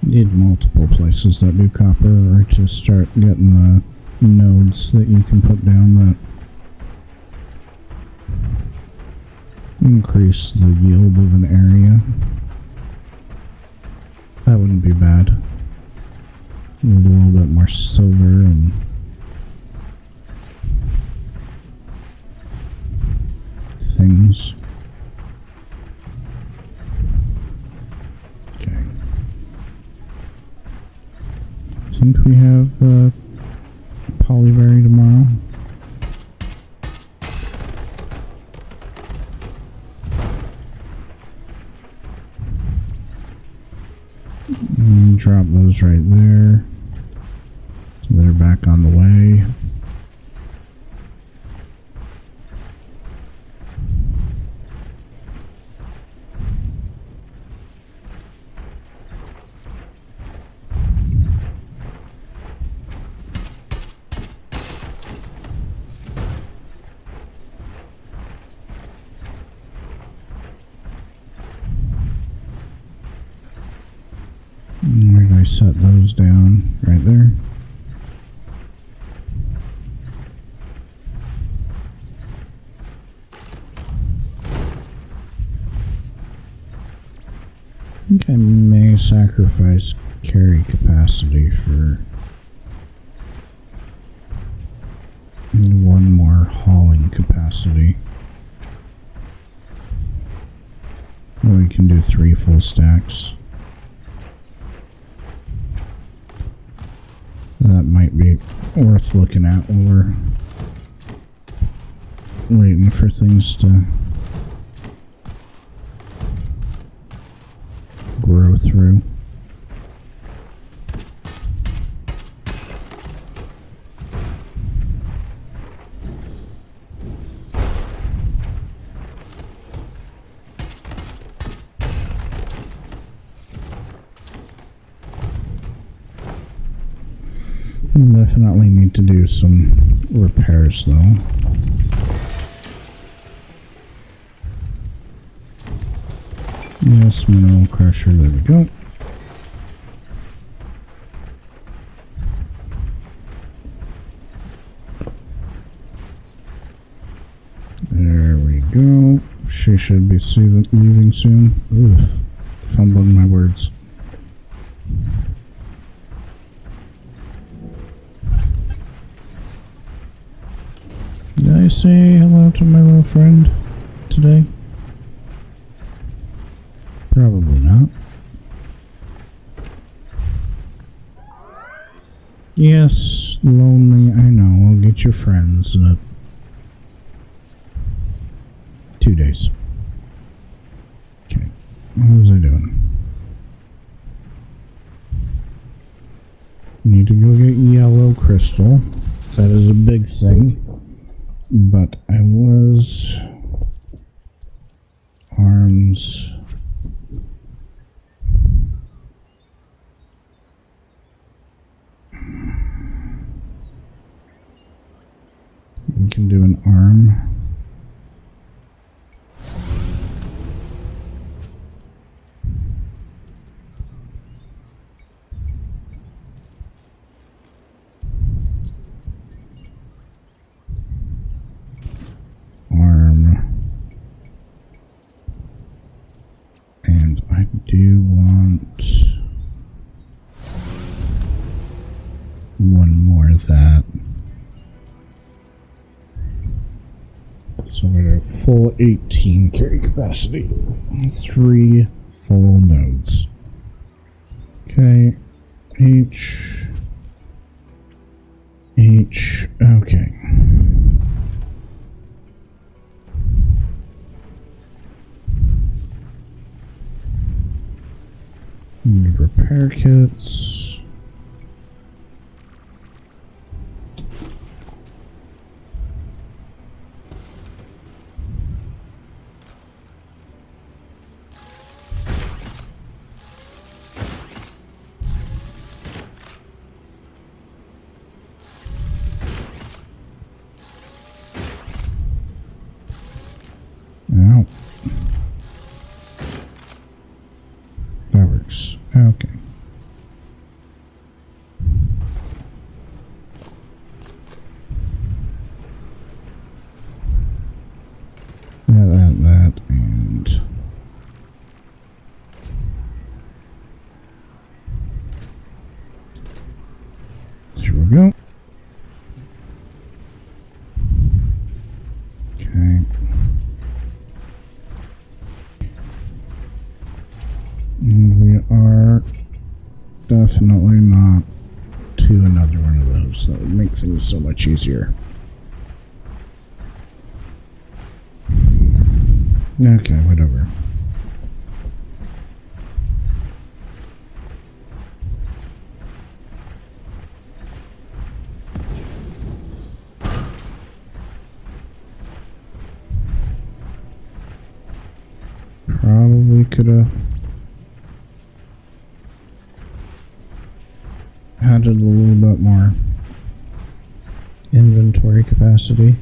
Need multiple places that do copper, or to start getting the nodes that you can put down that increase the yield of an area. That wouldn't be bad. Need a little bit more silver and things. Okay. I think we have Polyberry tomorrow. And drop those right there. So they're back on the way. Where did I set those down? Right there. I think I may sacrifice carry capacity for one more hauling capacity. Or we can do 3 full stacks. That might be worth looking at while we're waiting for things to grow through. Definitely need to do some repairs though. Yes, mineral crusher, there we go. There we go. She should be leaving soon. Oof. Fumbling my words. Did I say hello to my little friend today? Probably not. Yes, lonely, I know. I'll get your friends in 2 days. Okay, what was I doing? Need to go get yellow crystal. That is a big thing. But I was... arms... We can do an arm. And I do want one more of that. So we're at a full 18 carry capacity. 3 full nodes. Okay. H. Okay. Need repair kits. Ow. That works. Okay. That, and there we go. Okay. And we are definitely not to another one of those. That would make things so much easier. Okay, whatever. Probably could have added a little bit more inventory capacity.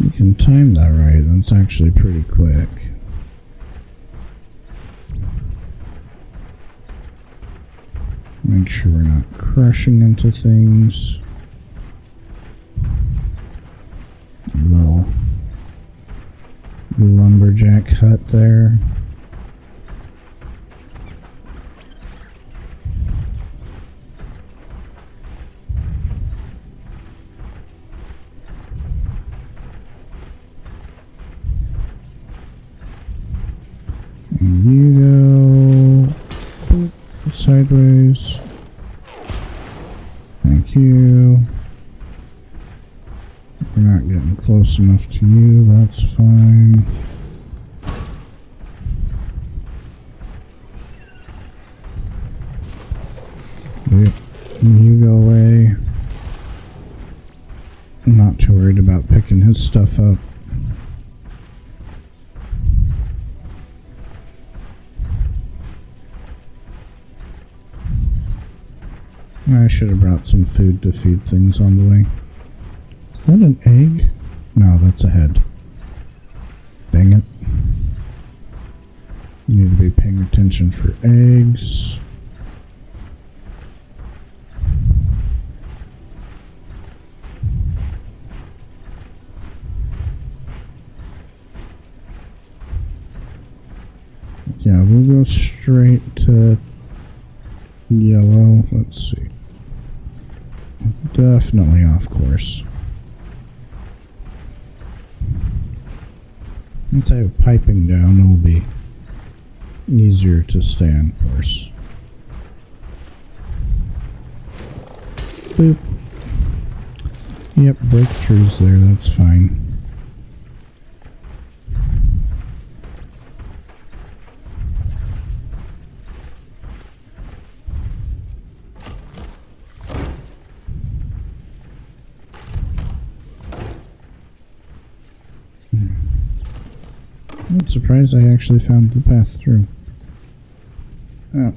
You can time that right, that's actually pretty quick. Make sure we're not crushing into things. Little lumberjack hut there. And you go boop, sideways. Thank you. We're not getting close enough to you, that's fine. Yep. You go away. I'm not too worried about picking his stuff up. I should have brought some food to feed things on the way. Is that an egg? No, that's a head. Dang it. You need to be paying attention for eggs. Yeah, we'll go straight to yellow. Let's see. Definitely off course. Once I have piping down, it'll be easier to stay on course. Boop. Yep, breakthroughs there, that's fine. I'm surprised I actually found the path through. Oh,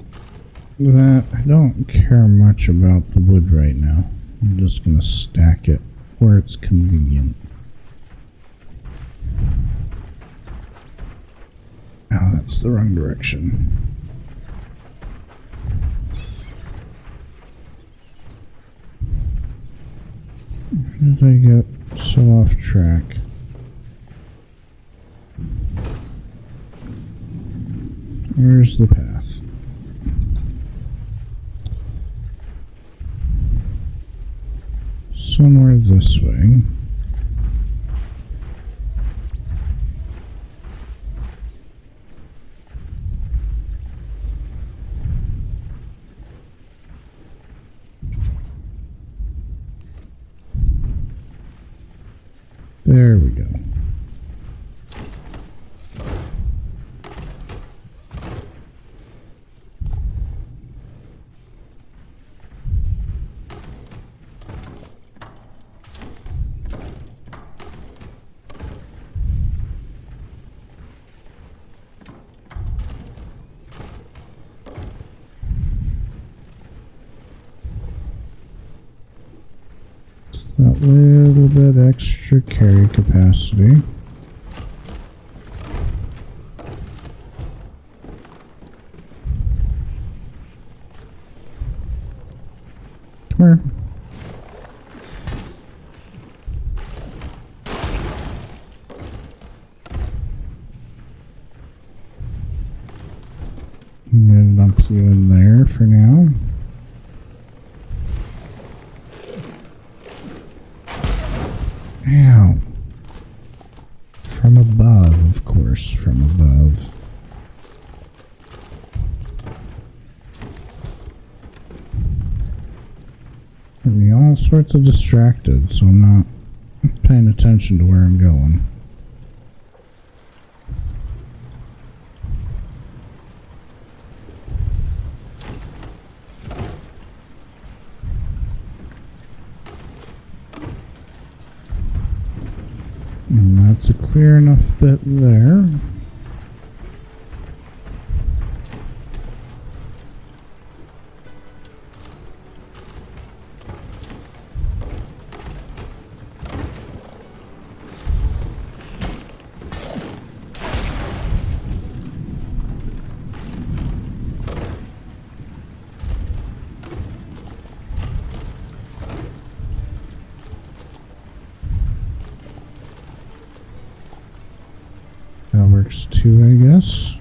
that, I don't care much about the wood right now. I'm just gonna stack it where it's convenient. Oh, that's the wrong direction. Where did I get So off track. Where's the path? Somewhere this way. There we go. That little bit extra carry capacity. Come here. I'm gonna dump you in there for now. Ow. From above, of course, from above. Got me all sorts of distracted, so I'm not paying attention to where I'm going. And that's a clear enough bit there. That works too, I guess.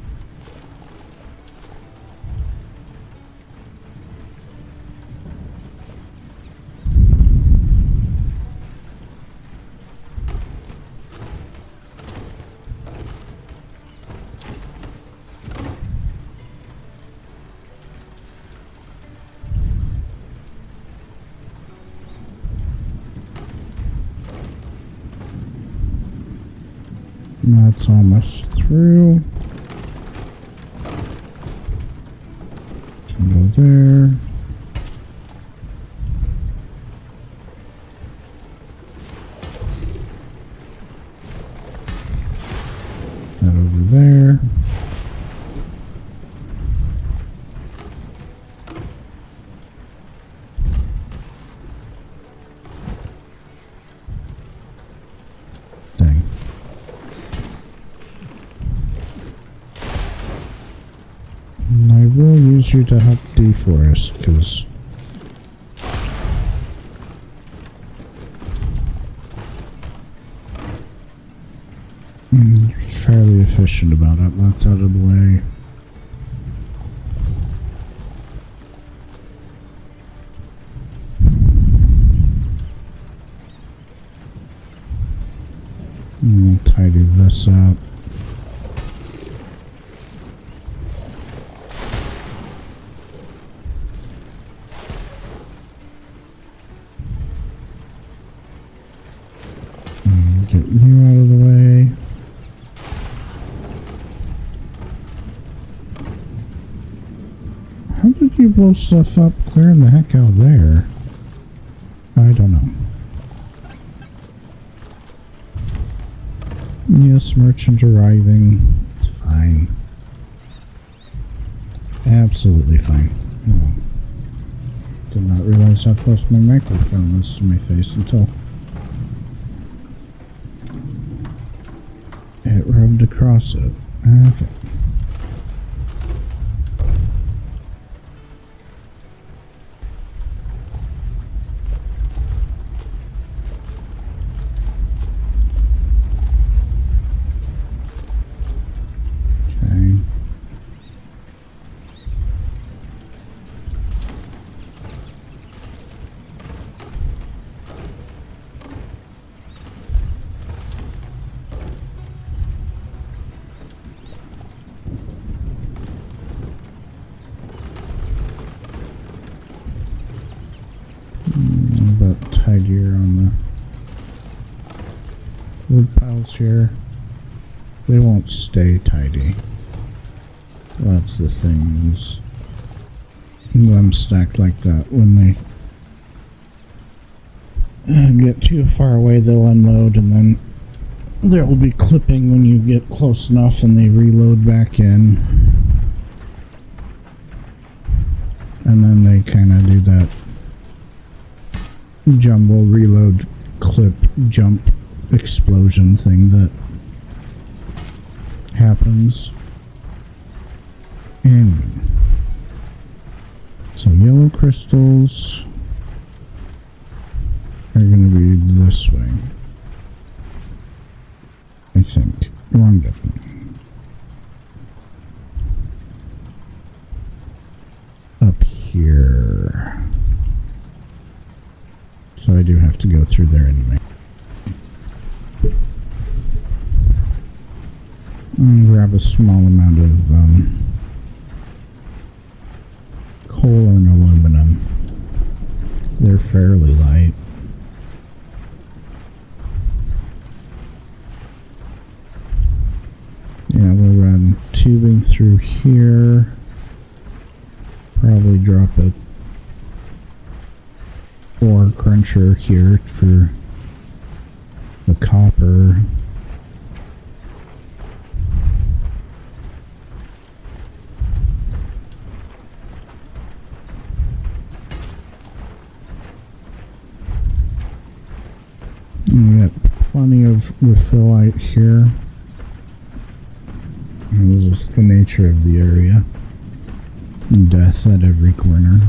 That's almost through. Can go there. That over there. Dang. And I will use you to help deforest, because you're fairly efficient about it. That's out of the way. And we'll tidy this up. Get you out of the way. How did you blow stuff up clearing the heck out there? I don't know. Yes, merchant arriving. It's fine. Absolutely fine. Oh. Did not realize how close my microphone was to my face until it rubbed across it. Okay. bit tidier on the wood piles here. They won't stay tidy. That's the thing, is them stacked like that. When they get too far away, they'll unload, and then there will be clipping when you get close enough and they reload back in. And then they kind of do that jumble, reload, clip, jump, explosion thing that happens. Anyway. So yellow crystals are going to be this way. I think. Wrong button. Up here. So I do have to go through there anyway. And grab a small amount of coal and aluminum. They're fairly light. Yeah, we'll run tubing through here. Probably drop a ore cruncher here for the copper. And we got plenty of refillite here. It was just the nature of the area. Death at every corner.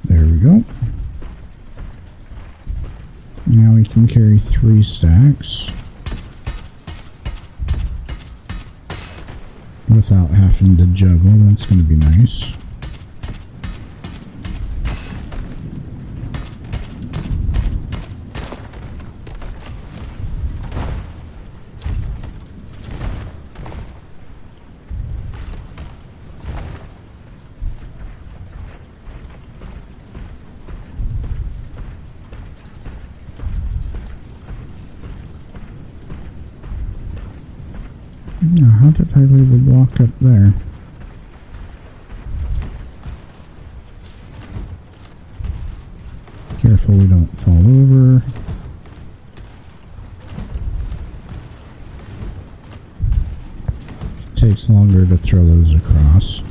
There we go. Now we can carry 3 stacks without having to juggle. That's going to be nice. Now, how did I leave a block up there? Careful we don't fall over. It takes longer to throw those across.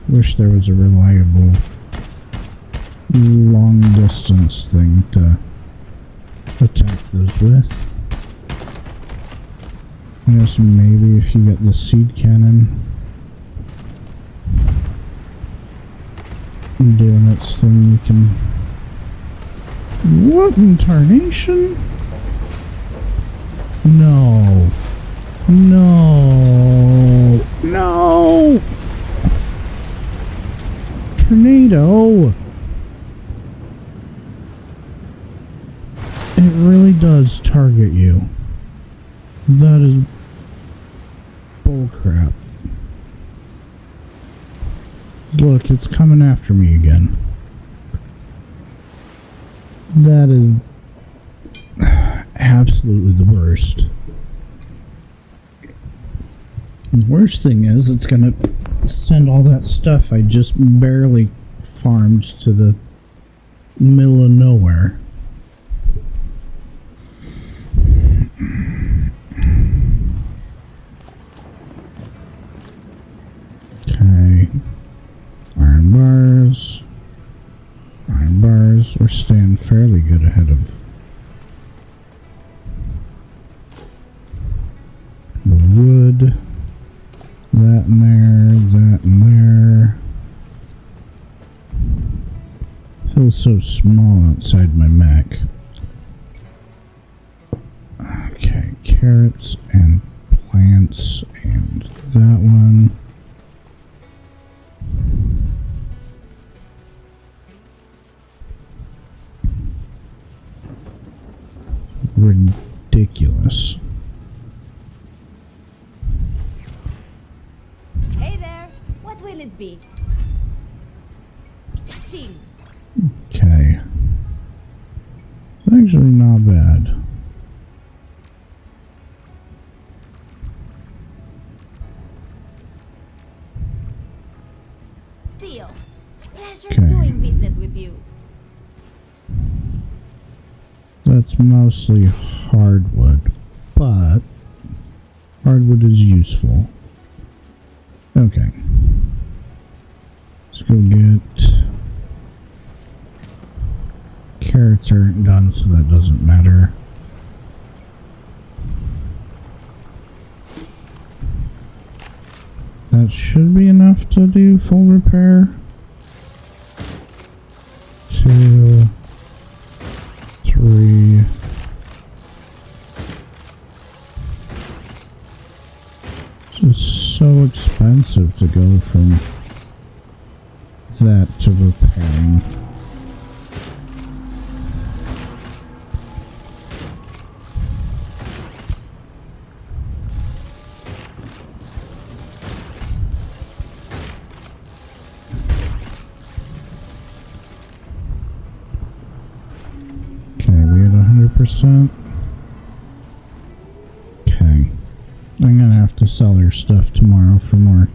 Wish there was a reliable long distance thing to attack those with. I guess maybe if you get the seed cannon doing its thing, you can... What in tarnation? No. No. No! Tornado! It really does target you. That is bullcrap. Look, it's coming after me again. That is absolutely the worst. The worst thing is it's gonna send all that stuff I just barely farmed to the middle of nowhere. Okay. Iron bars. Iron bars. We're staying fairly good ahead of the wood. That in there. That in there. Feels so small outside my mech. carrots and plants and that one. Ridiculous. Hey there. What will it be? Ching. Okay. It's actually not bad. Theo. Pleasure Okay. doing business with you. That's mostly hardwood, but hardwood is useful. Okay. Let's go get... Carrots aren't done, so that doesn't matter. That should be enough to do full repair. 2, 3. It's just so expensive to go from that to repairing. Okay, we had 100%. Okay. I'm gonna have to sell her stuff tomorrow for more.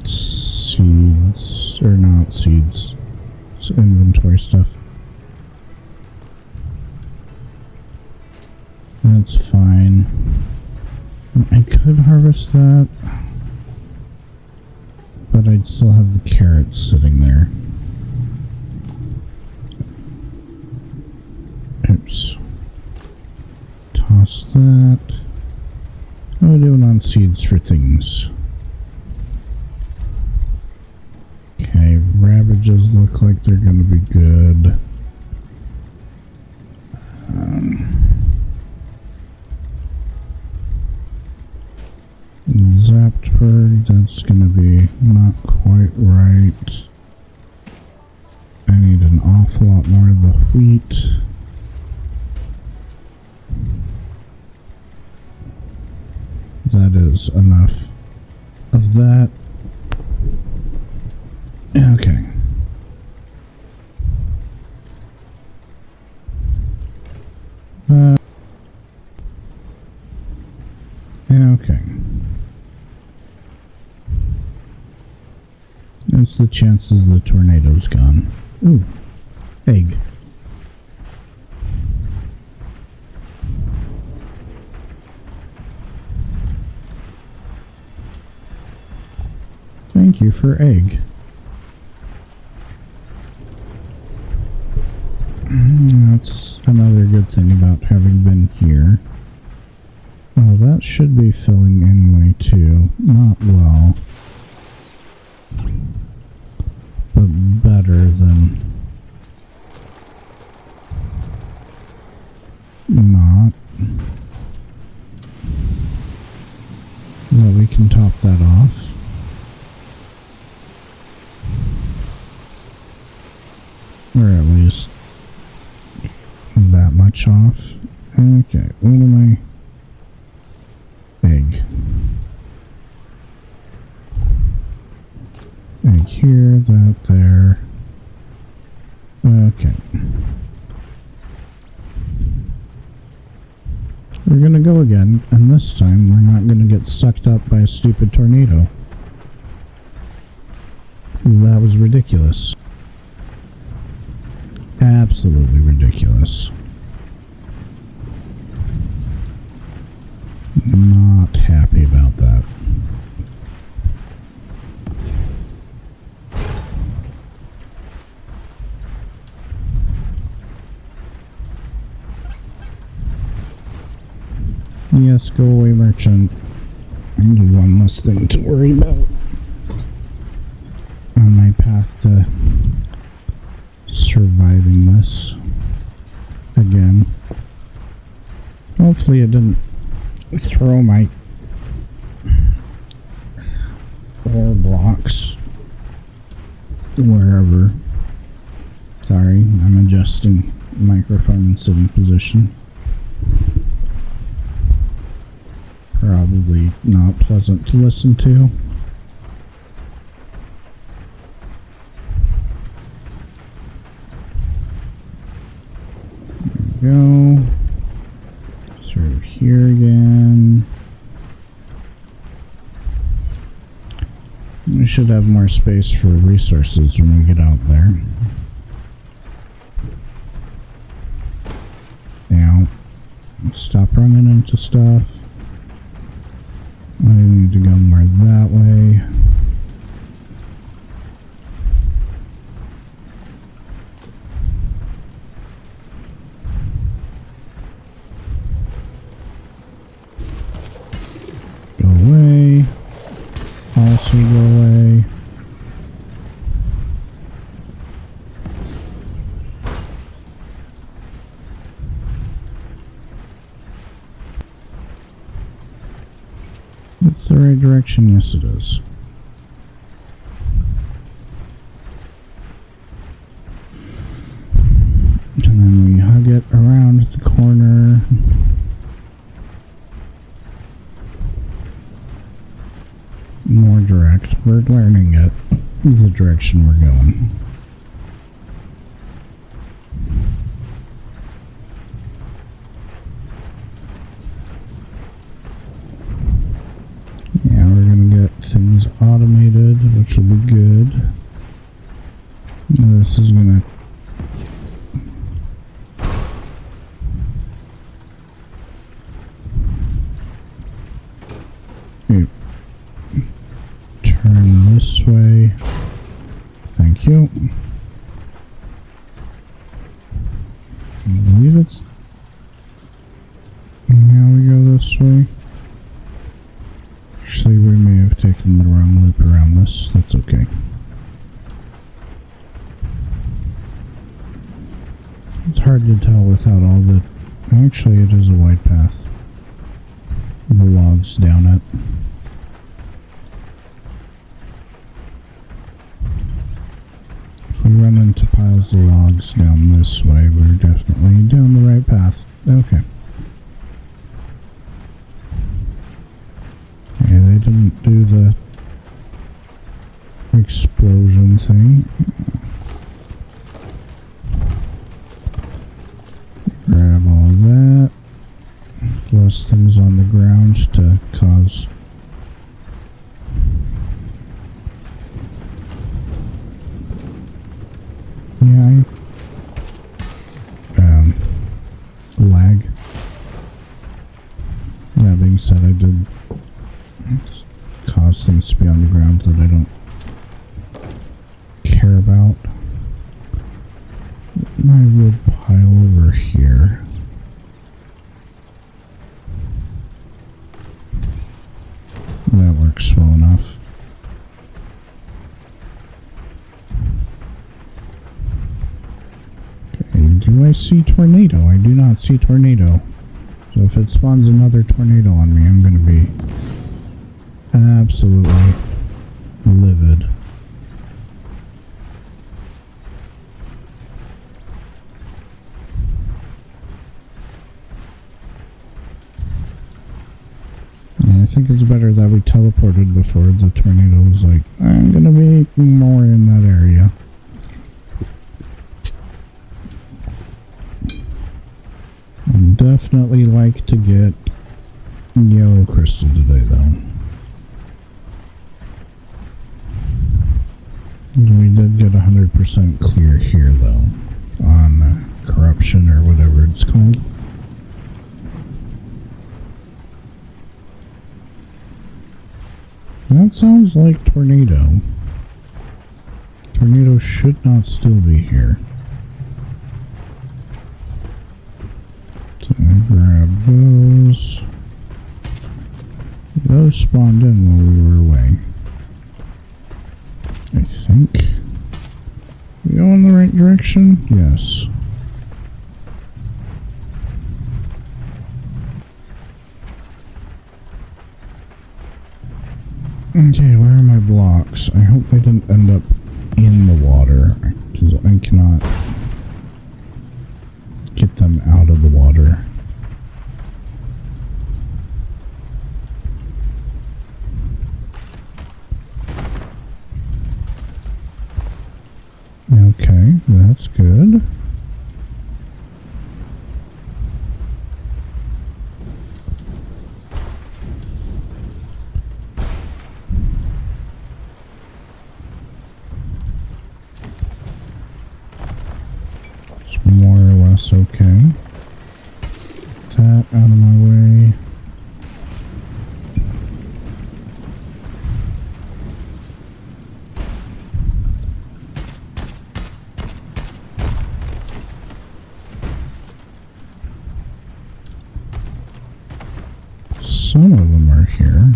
Seeds, or not seeds. It's inventory stuff. That's fine. I could harvest that, but I'd still have the carrots sitting there. Oops. Toss that. How are we doing on seeds for things? Okay, rabbages look like they're going to be good. Zaptberg, that's going to be not quite right. I need an awful lot more of the wheat. That is enough of that. Okay. Okay. What's the chances the tornado's gone? Ooh. Egg. Thank you for egg. That's another good thing about having been here. Oh, that should be filling anyway too. Not well. But better than not. Well, we can top that off. Or at least that much off. Okay, what am I? Egg. Egg here, that there. Okay. We're gonna go again, and this time we're not gonna get sucked up by a stupid tornado. That was ridiculous. Absolutely ridiculous. Not happy about that. Yes, go away, merchant. I'm one less thing to worry about on my path to this again. Hopefully it didn't throw my ore blocks wherever. Sorry, I'm adjusting microphone and sitting position. Probably not pleasant to listen to. There we go. Through here again. We should have more space for resources when we get out there. Now, stop running into stuff. I need to go more that way. Go away. Also go away. It's the right direction, yes it is. And then we hug it around the corner. More direct. We're learning it. The direction we're going. Yeah, we're gonna get things automated, which will be good. This is gonna turn this way. Thank you. I believe it's. Now we go this way. Actually, we may have taken the wrong loop around this. That's okay. It's hard to tell without all the. Actually, it is a wide path. The logs down it. If we run into piles of logs down this way, we're definitely down the right path. Okay. Yeah, they didn't do the explosion thing. Grab all that. Less things on the ground to cause. Yeah, lag. That being said, I did cause things to be on the ground that I don't care about. My wood pile over here. That works well enough. Okay, do I see tornado? I do not see tornado. So if it spawns another tornado on me, I'm going to be absolutely livid. And I think it's better that we teleported before the tornado was like, I'm going to be more in that area. I'd definitely like to get yellow crystal today, though. We did get 100% clear here, though, on corruption or whatever it's called. That sounds like tornado. Tornado should not still be here. So I grab those. Those spawned in while we were away. I think. We go in the right direction? Yes. Okay, where are my blocks? I hope they didn't end up in the water, because I cannot get them out of the water. Okay, that's good. It's more or less okay. That out of my way. Some of them are here.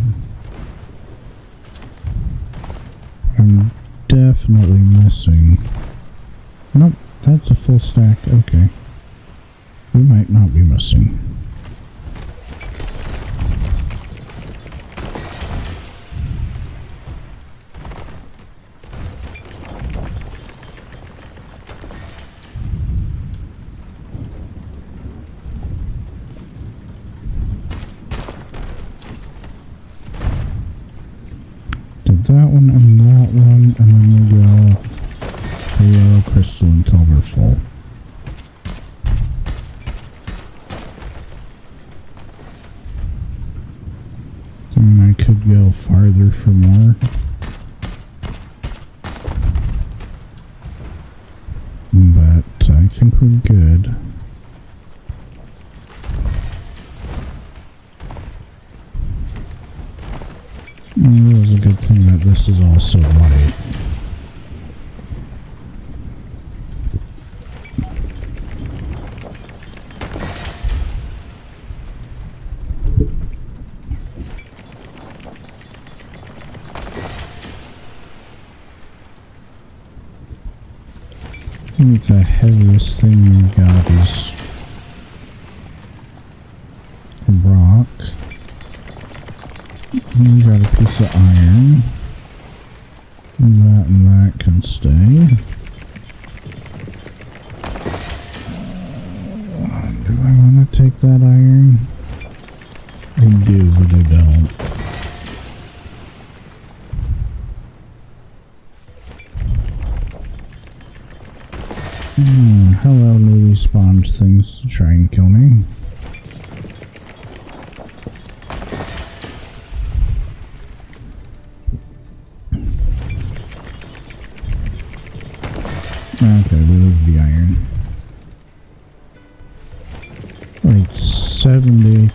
I'm definitely missing. Nope, that's a full stack. Okay. We might not be missing. That one and that one, and then we'll go for yellow crystal until we're full. And I could go farther for more. But I think we're good. It was a good thing that this is also light. I think the heaviest thing we've got is rock. We got a piece of iron. And that can stay. Do I want to take that iron? I do, but I don't. Hello, newly spawned things to try and kill me. Okay, we leave the iron. Like 70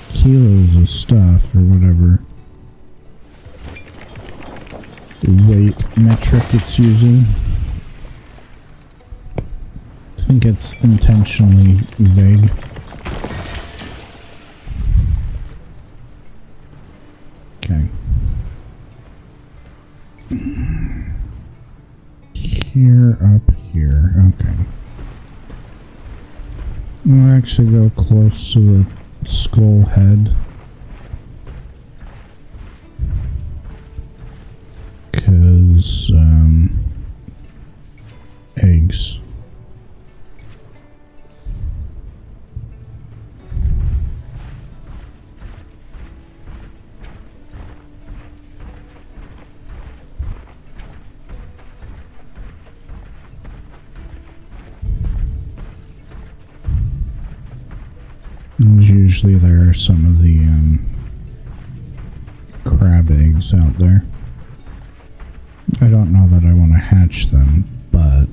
kilos of stuff or whatever weight metric it's using. I think it's intentionally vague. Okay. Here, up here. Okay. We'll actually go close to the skull head. Because, eggs. Usually there are some of the crab eggs out there. I don't know that I want to hatch them, but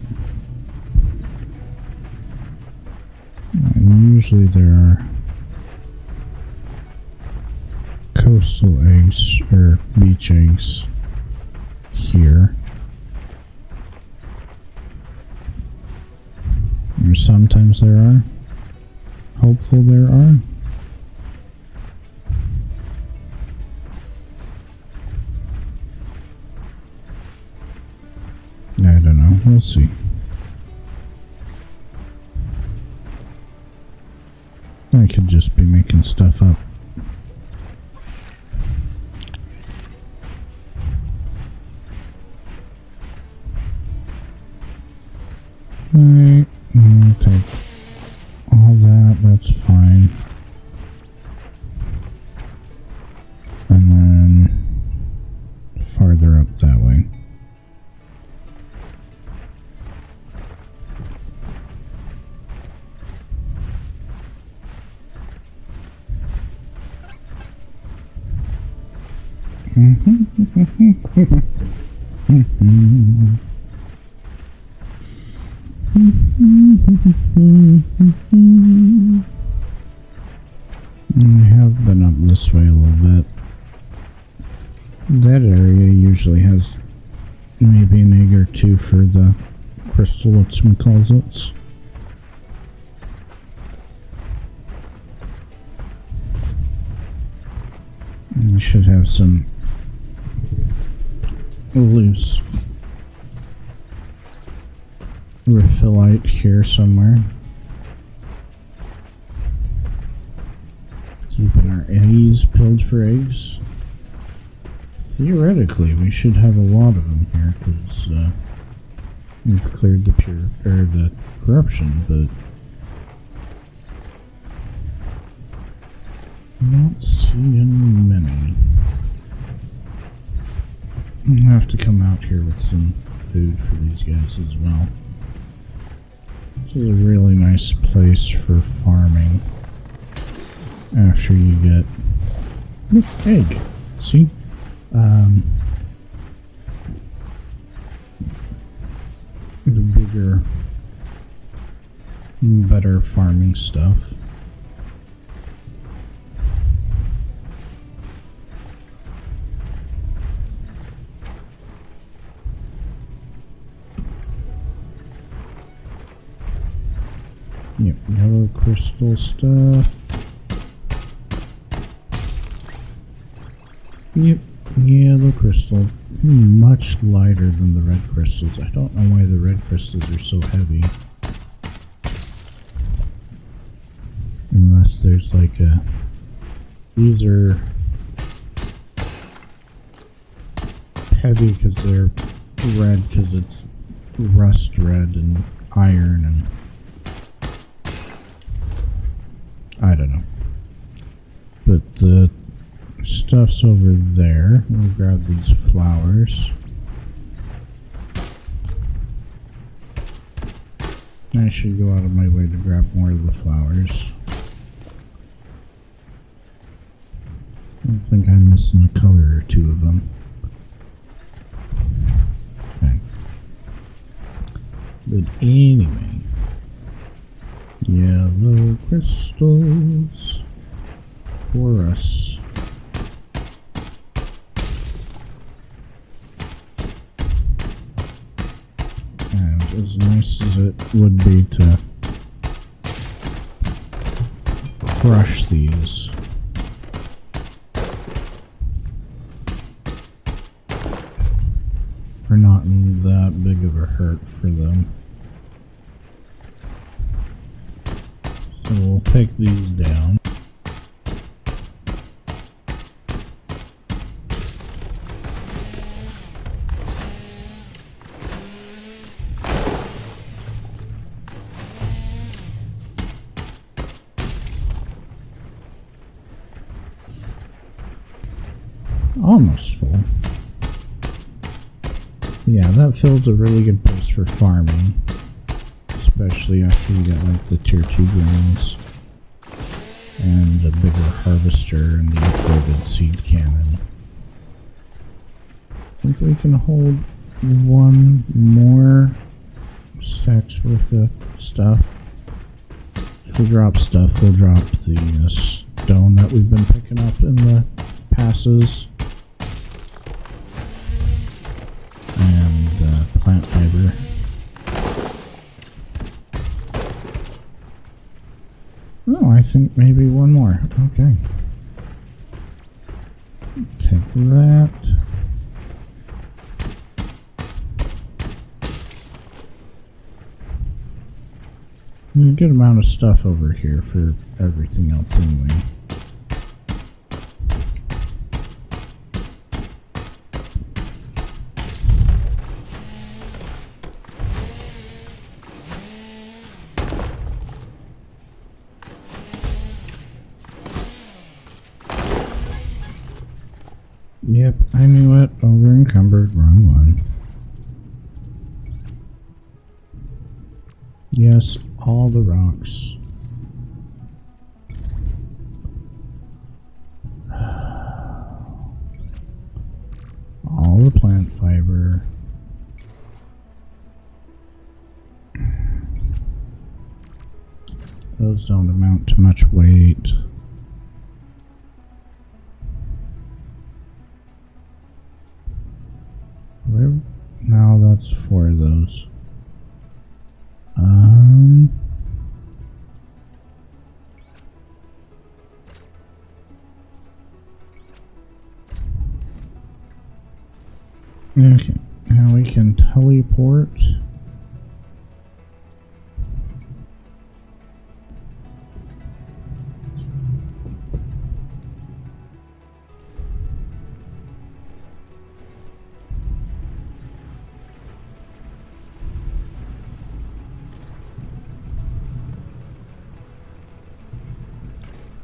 usually there are coastal eggs or beach eggs here. Or sometimes there are. Hopeful there are. I don't know. We'll see. I could just be making stuff up. Okay, I'll take all that, that's fine. And then farther up that way. I have been up this way a little bit. That area usually has maybe an egg or two for the crystal whatchamacallits. You should have some loose rephilite here somewhere. Keeping our eddies peeled for eggs. Theoretically, we should have a lot of them here because we've cleared the corruption, but not seeing many. I'll have to come out here with some food for these guys as well. This is a really nice place for farming. After you get look, egg, see, the bigger, better farming stuff. Yep, yellow crystal stuff. Yep, yellow crystal. Much lighter than the red crystals. I don't know why the red crystals are so heavy. Unless there's like a... These are heavy because they're red because it's rust red and iron and... I don't know. But the stuff's over there. We'll grab these flowers. I should go out of my way to grab more of the flowers. I think I'm missing a color or two of them. Okay. But anyway. Yellow crystals for us. And as nice as it would be to crush these, we're not in that big of a hurt for them. So we'll take these down. Almost full. Yeah, that fills a really good place for farming. Especially after you get like the tier 2 grains and a bigger harvester and the upgraded seed cannon. I think we can hold one more stack's worth of stuff. If we drop stuff, we'll drop the stone that we've been picking up in the passes and plant fiber. Oh, I think maybe one more. Okay. Take that. A good amount of stuff over here for everything else anyway. Yep, I knew it. Over encumbered. Wrong one. Yes, all the rocks. All the plant fiber. Those don't amount to much weight. Where? No, that's 4 of those. Okay, now we can teleport.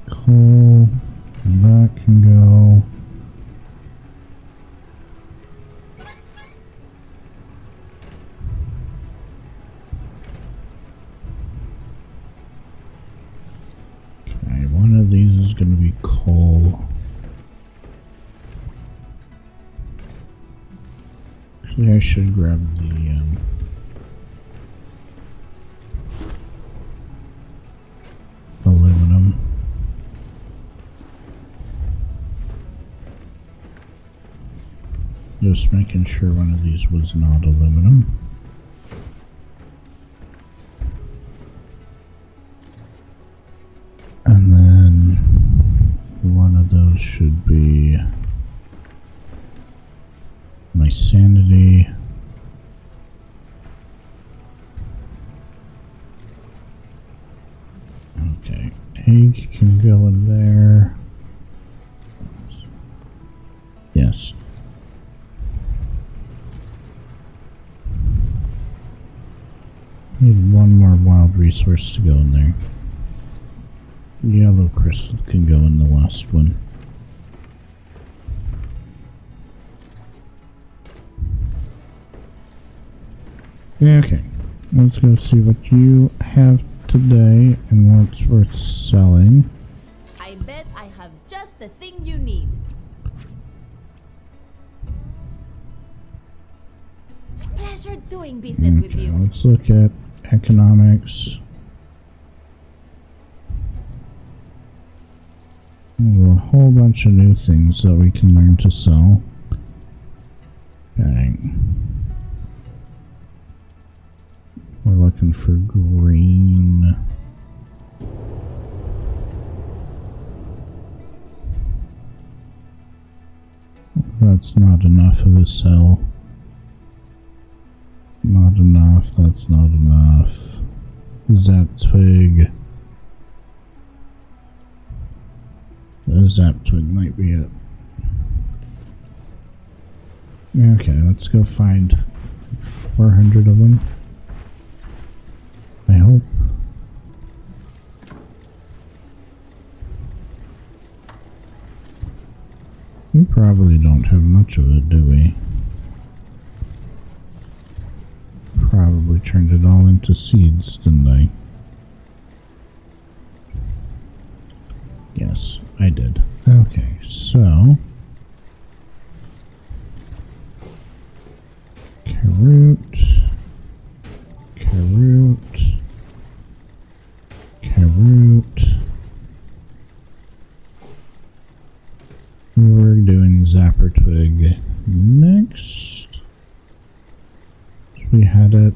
Cool. That can go. Okay, one of these is going to be coal. Actually, I should grab the aluminum. Just making sure one of these was not aluminum. And then one of those should be my sanity. Okay, egg can go in there. Yes. Need one more wild resource to go in there. Yellow crystal can go in the last one. Okay, let's go see what you have today and what's worth selling. I bet I have just the thing you need. Pleasure doing business with Okay, you. let's look at economics. A whole bunch of new things that we can learn to sell. Okay. We're looking for green. That's not enough of a sell. Not enough, that's not enough. Zap twig. The zap twig might be it. Okay, let's go find 400 of them. I hope. We probably don't have much of it, do we? Probably turned it all into seeds, didn't I? Yes, I did. Okay, so carrot, carrot, carrot. We're doing zapper twig next. We had it.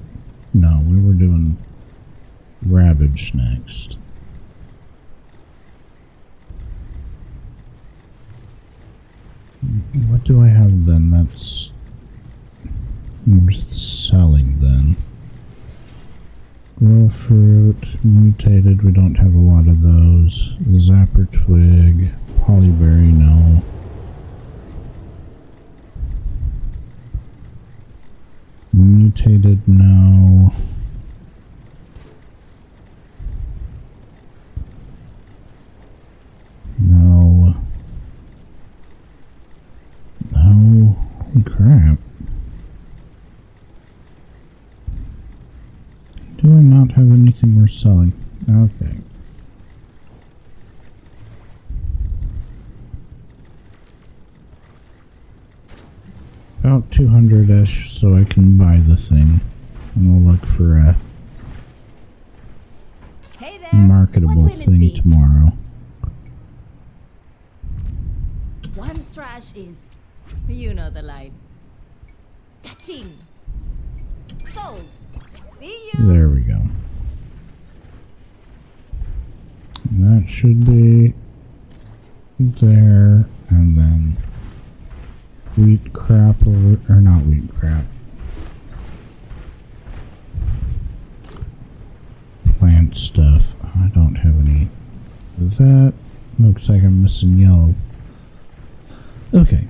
No, we were doing ravage next. What do I have then that's worth selling then? Grow fruit, mutated, we don't have a lot of those. Zapper twig, polyberry, no. Mutated, no. No. anything worth selling. Okay. About 200-ish, so I can buy the thing. And we'll look for a Hey there. marketable What will it thing be? tomorrow. One's trash is, you know the line. Ching. Sold. See you. There we go. And that should be there, and then wheat crap over, or not wheat crap. Plant stuff. I don't have any of that. Looks like I'm missing yellow. Okay,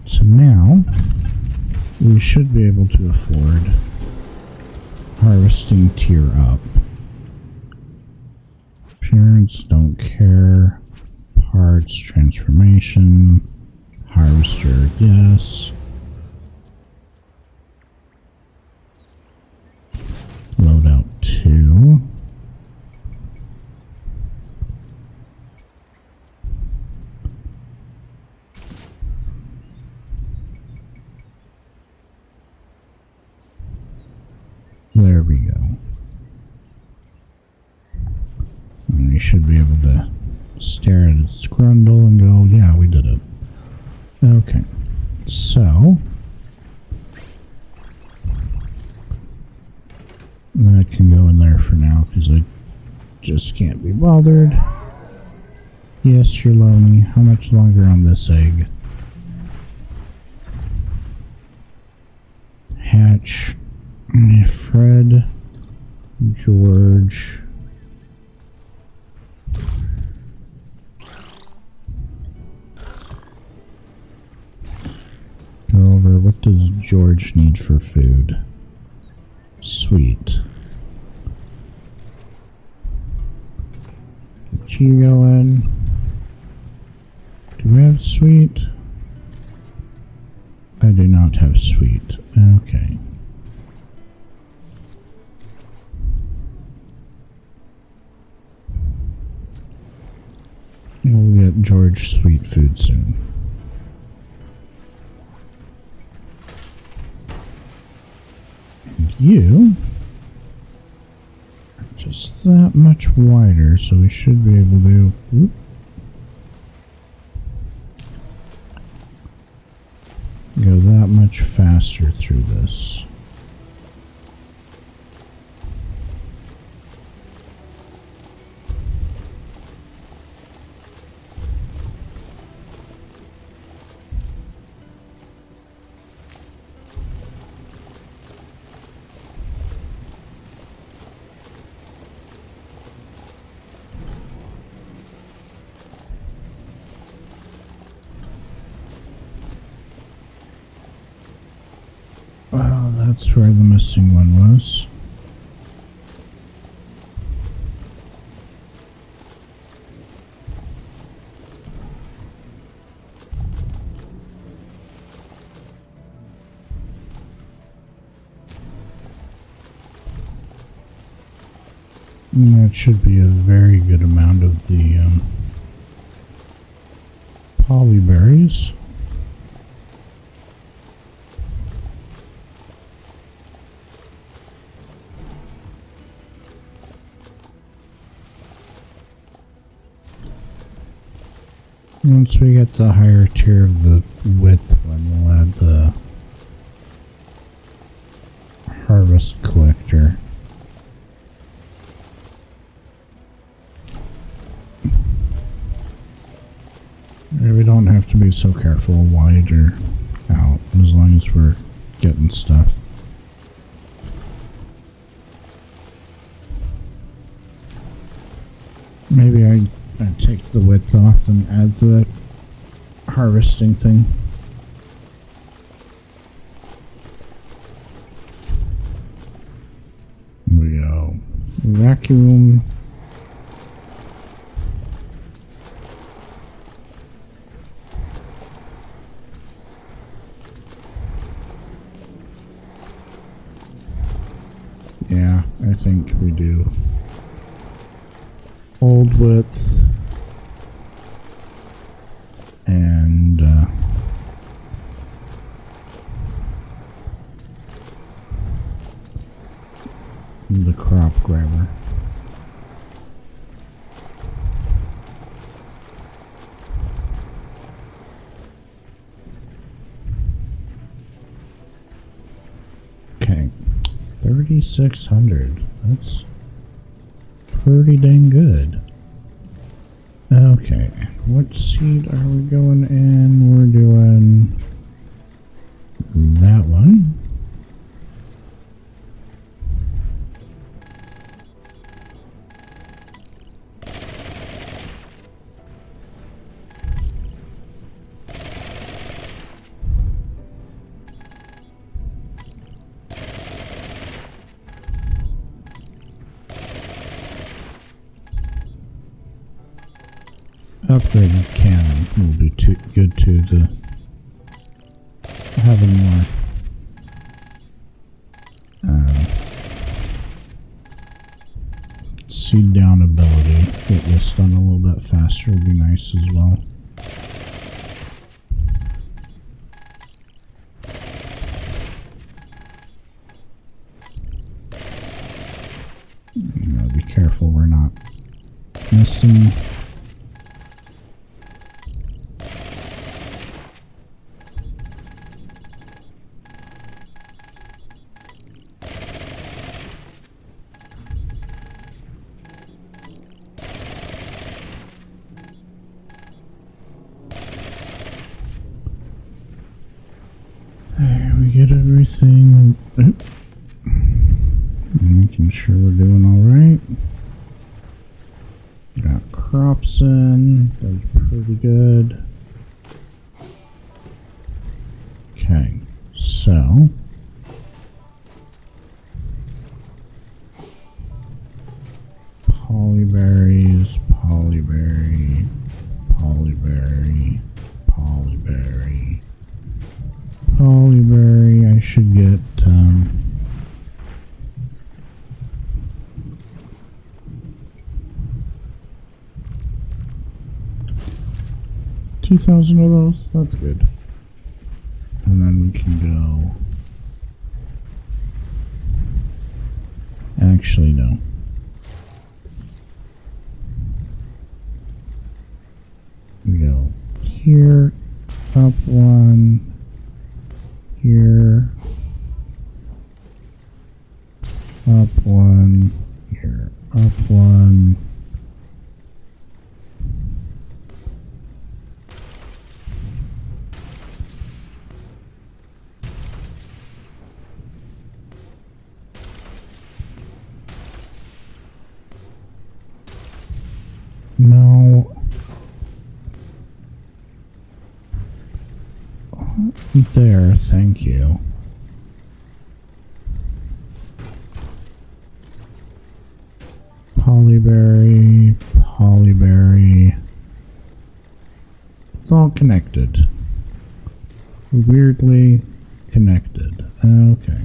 so now we should be able to afford harvesting tier up. Appearance, don't care. Parts, transformation. Harvester, yes. Loadout 2. There we go. And we should be able to stare at its grundle and go, yeah, we did it. Okay, so that can go in there for now because I just can't be bothered. Yes, you're lonely. How much longer on this egg? Hatch. Fred. George. Go over, what does George need for food? Sweet. Get you going. Do we have sweet? I do not have sweet. Okay. We'll get George sweet food soon. And you are just that much wider, so we should be able to... Whoop, go that much faster through this. Well, that's where the missing one was. And that should be a very good amount of the polyberries. Once we get the higher tier of the width one, we'll add the harvest collector. We don't have to be so careful wide or out, as long as we're getting stuff. Maybe I take the width off and add the harvesting thing. There we go. Vacuum. think we do old width and the crop grabber. Okay, 3,600. That's pretty dang good. Okay, what seed are we going in? We're doing that one. Upgraded cannon will be good to the having more seed down ability. Get this done a little bit faster would be nice as well. You gotta be careful we're not missing. There, we get everything. Making sure we're doing alright. Got crops in. That's pretty good. Okay, so polyberries, polyberry, polyberry, polyberry. Polyberry, I should get, 2,000 of those, that's good. And then we can go, actually no. We go here, up one, here, up one, here, up one. No. There, thank you. Polyberry, polyberry. It's all connected. Weirdly connected. Okay.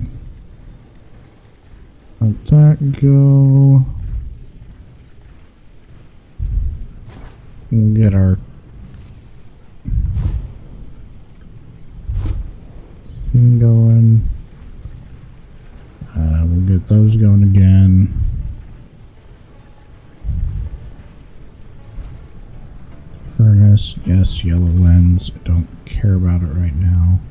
Let that go. We'll get our thing going. We'll get those going again. Furnace, yes, yellow lens. I don't care about it right now.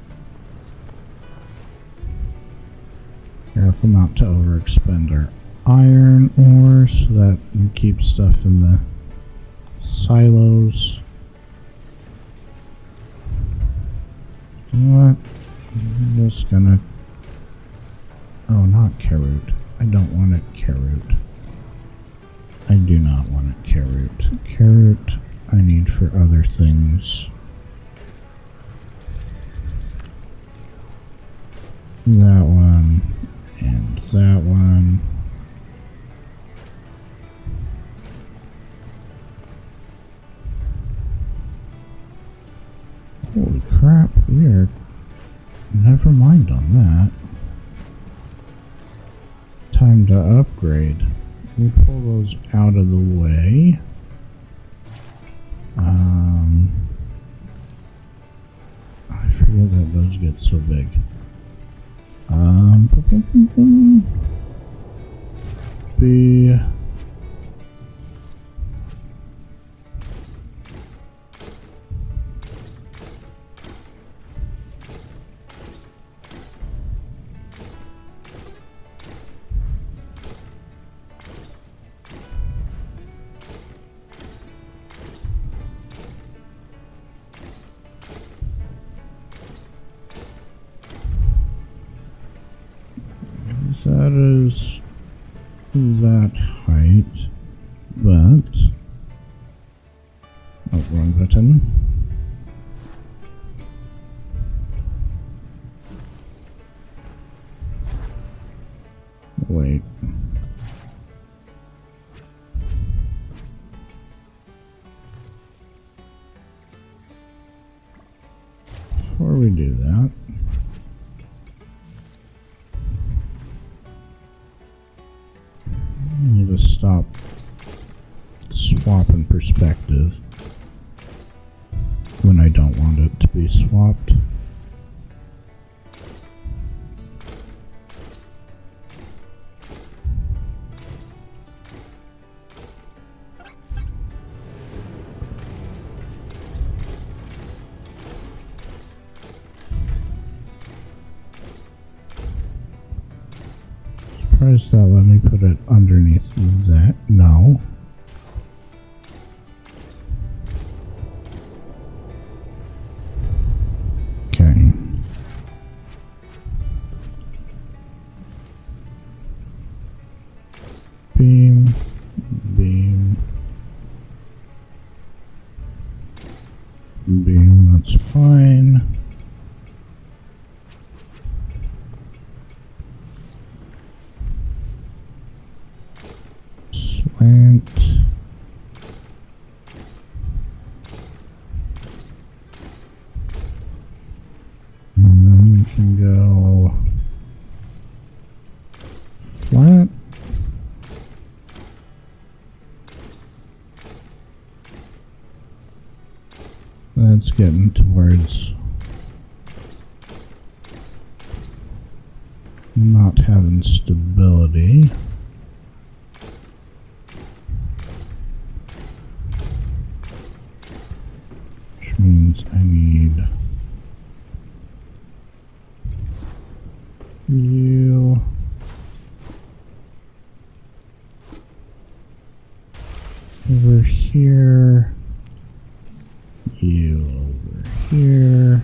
Careful not to overexpend our iron ore so that we keep stuff in the silos. You know what? I'm just gonna... Oh, not carrot. I don't want it carrot. I do not want it carrot. Carrot I need for other things. That one. And that one. Holy crap, weird. Never mind on that. Time to upgrade. upgrade. We pull those out of the way. I forget that those get so big. B. That is that height, but oh, wrong button. Wait. Before we do that, I need to stop swapping perspective when I don't want it to be swapped. Surprised that let me put it underneath that. No. Okay. Beam, beam, beam, that's fine. Slant. And then we can go flat. That's getting towards not having stability. Which means I need you over here, you over here,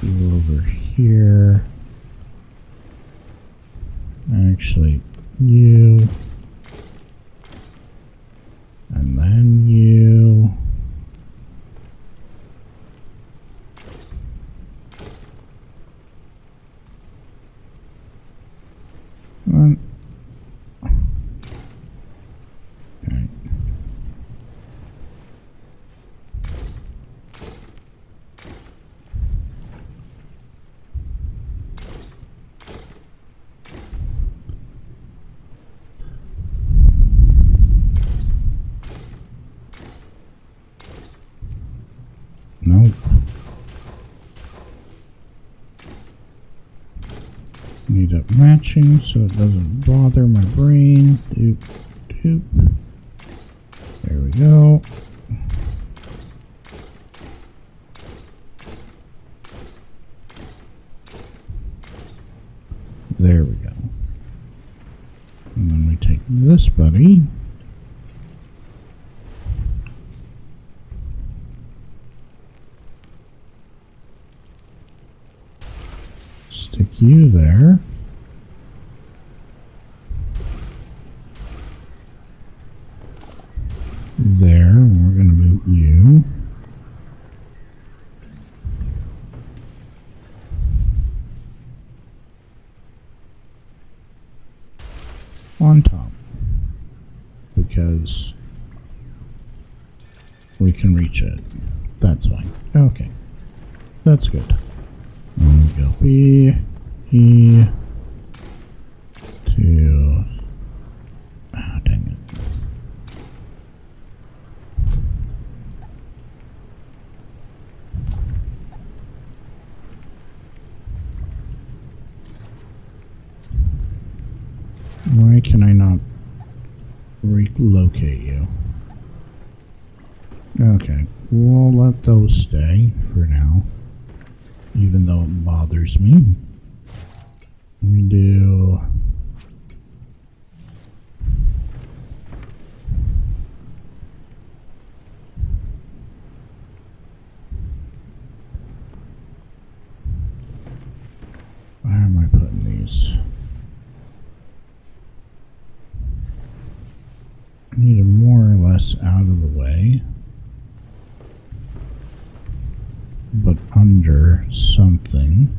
you over here, actually you, and then you. Okay. Nope. Need it matching so it doesn't bother my brain. Doop, doop. There we go. There we go. And then we take this buddy. Stick you there. There, and we're going to move you. On top. Because we can reach it. That's fine. Okay. That's good. And we go B, E, 2. Oh, dang it. Why can I not relocate you? Okay, we'll let those stay for now, even though it bothers me. We do... Where am I putting these? I need them more or less out of the way, but under something.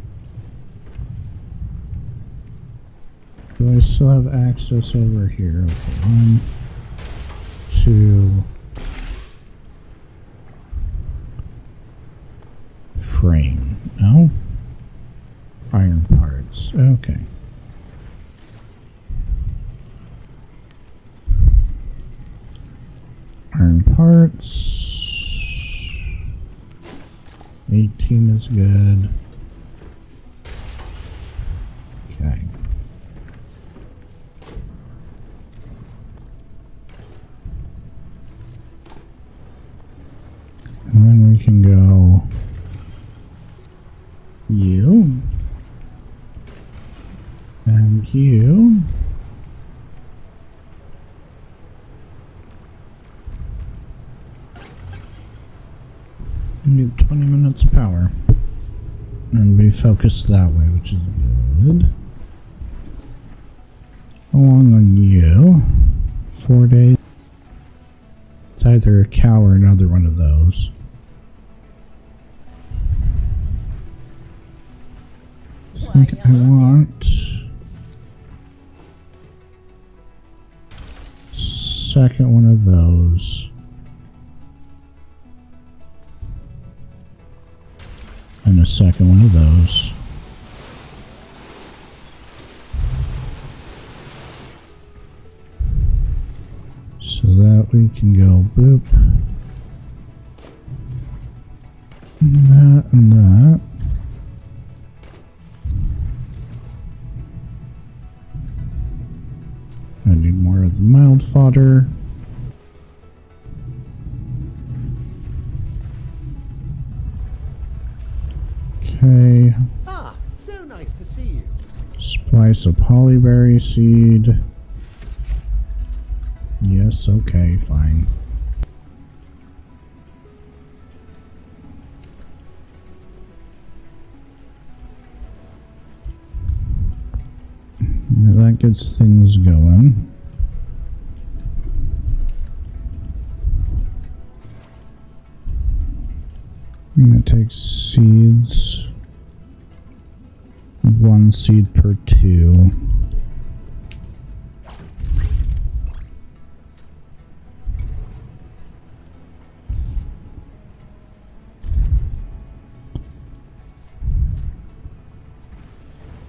Do I still have access over here? Okay, 1, 2. Frame. No? Iron parts. Okay. Iron parts. 18 is good. Okay. And then we can go you and you. Need 20 minutes of power. And be focused that way, which is good. Along on you. 4 days. It's either a cow or another one of those. I think I want second one of those. And a second one of those. So that we can go boop. And that and that. I need more of the mild fodder. Okay. Ah, so nice to see you. Splice a polyberry seed. Yes, okay, fine. Now that gets things going. I'm gonna take seeds. 1 seed per 2.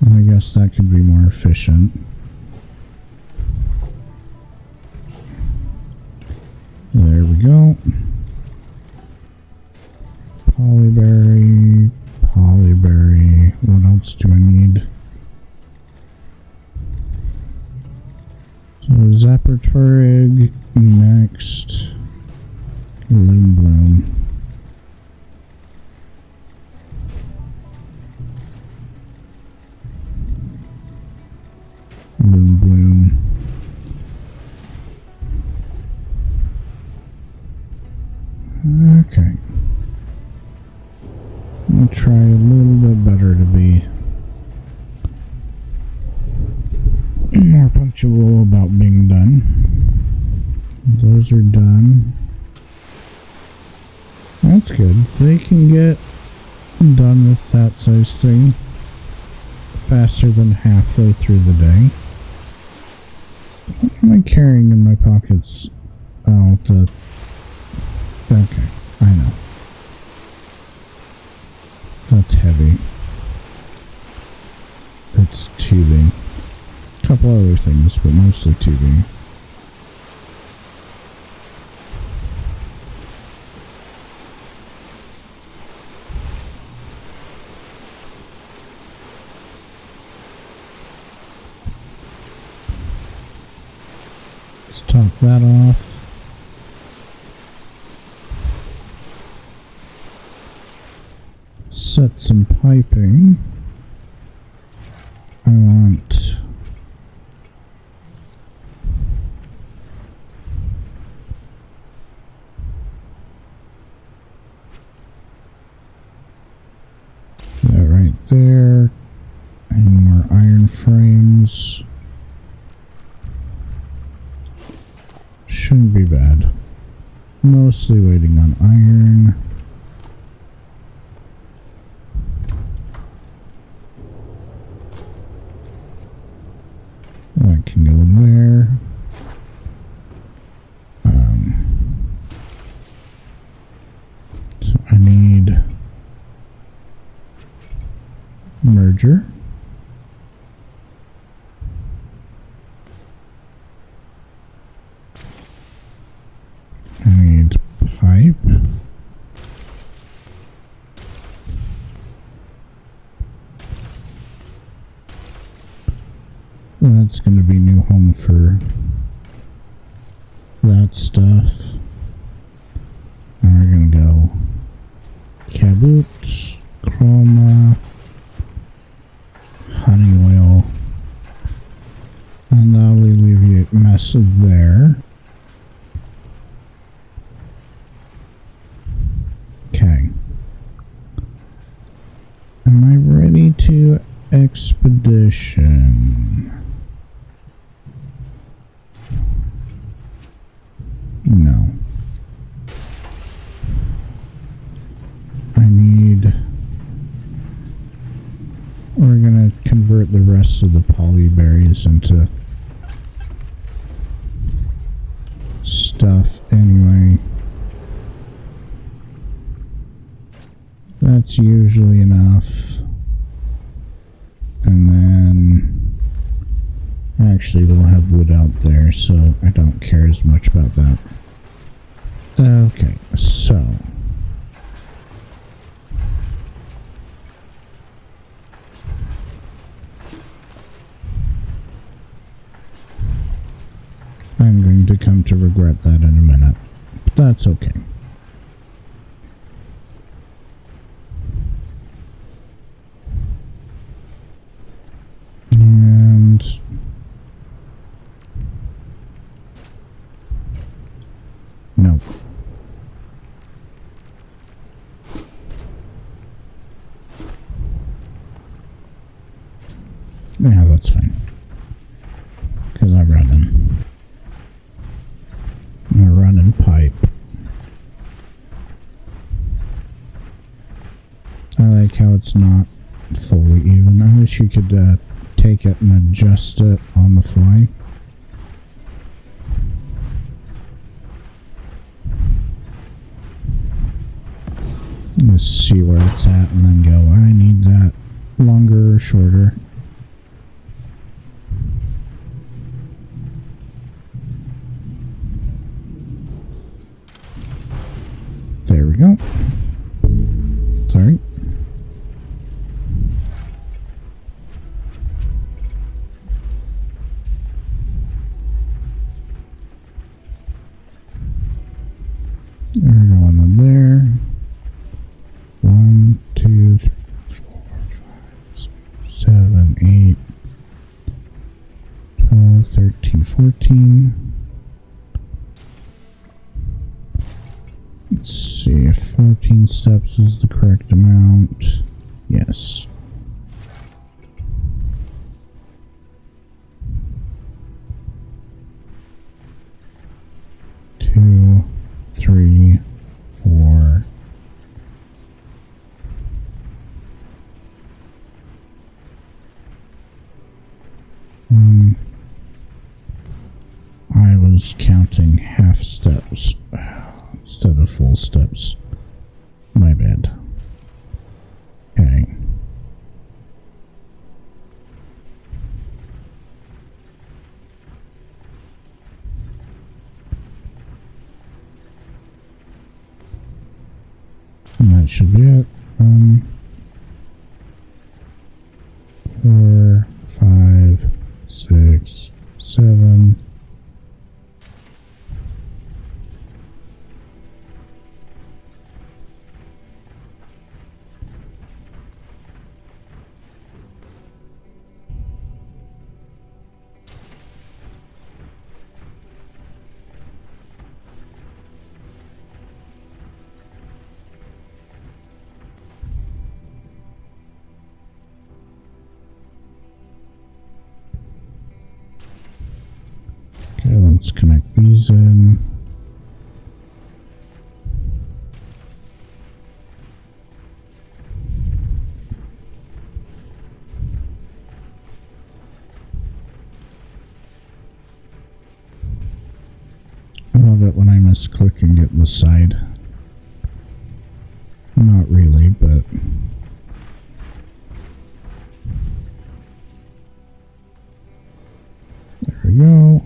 I guess that could be more efficient. There we go. Polyberry, polyberry. What else do I need? So Zappertorig next. Loom bloom. Loom bloom. Okay. I'll try a little bit better to be more punctual about being done. Those are done. That's good. They can get done with that size thing faster than halfway through the day. What am I carrying in my pockets? Oh, okay, I know. That's heavy. It's tubing. A couple other things, but mostly tubing. Let's top that off. Set some piping. I want that right there. And more iron frames. Shouldn't be bad. Mostly waiting on iron. That can go in there. So I need merger. I need pipe. That's going to be new home for that stuff. And we're going to go Kaboot, Chroma, honey oil, and that'll alleviate mess there. Okay. Am I ready to expedition? No. We're gonna convert the rest of the polyberries into stuff anyway. That's usually enough. And then actually we'll have wood out there, so I don't care as much about that. Okay, so I'm going to come to regret that in a minute, but that's okay. And no. Yeah, that's fine. Because I run in. I run in pipe. I like how it's not fully even. I wish you could take it and adjust it on the fly. Just see where it's at and then go, I need that longer or shorter. There we go. Sorry. There we go, on there. 1, 2, 3, 4, 5, 6, 7, 8, 12, 13, 14. Let's see if 14 steps is the correct amount. Yes. Two, 3, 4. I was counting half steps instead of full steps. My bad. Okay. should be it. 4, 5, 6, 7. Okay, let's connect these in. I love it when I misclick and get the side. Not really, but there we go.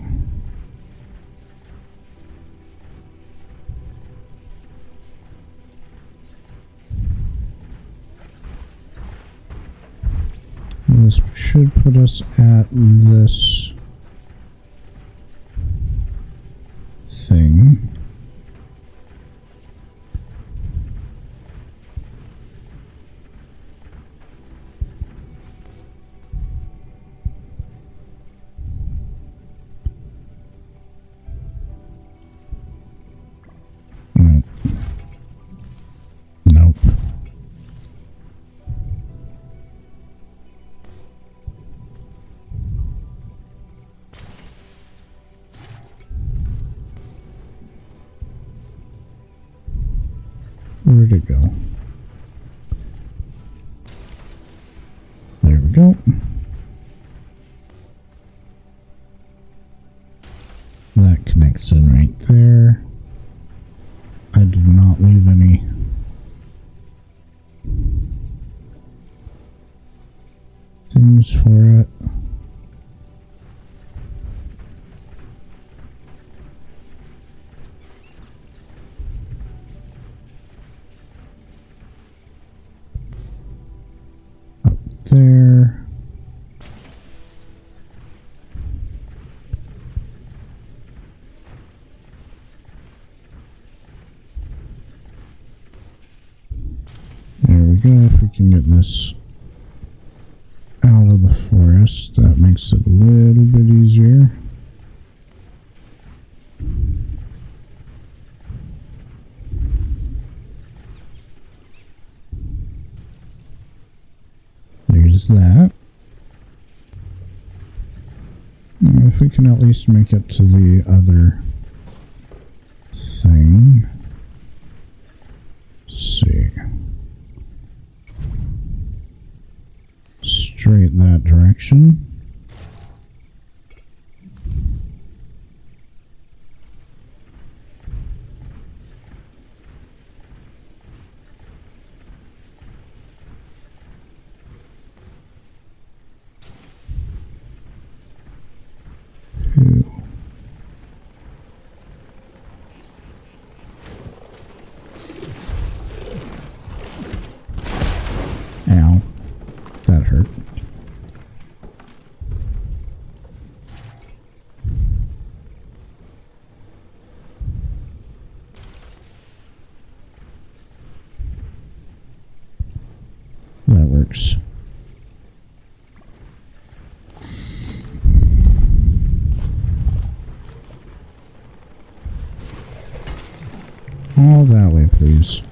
This should put us at this thing. Nope. Nope. Where'd it go? There we go. That connects in right there. I did not leave any things for it. Up there. There we go. If we can get this out of the forest, that makes it a little bit easier. There's that. If we can at least make it to the other thing. Let's see. Straight that direction. Two. Ow. That hurt. That works. All that way, please.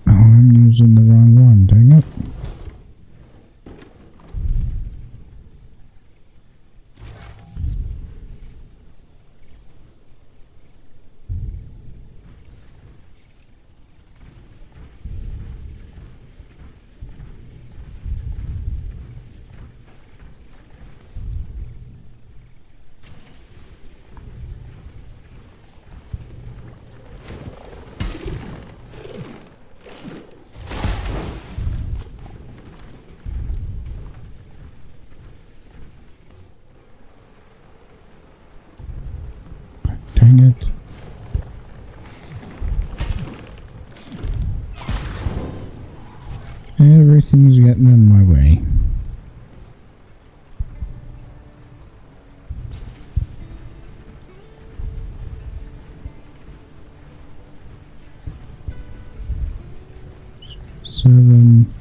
Oh, I'm using the wrong one, dang it. Dang it. Everything's getting in my way. Seven.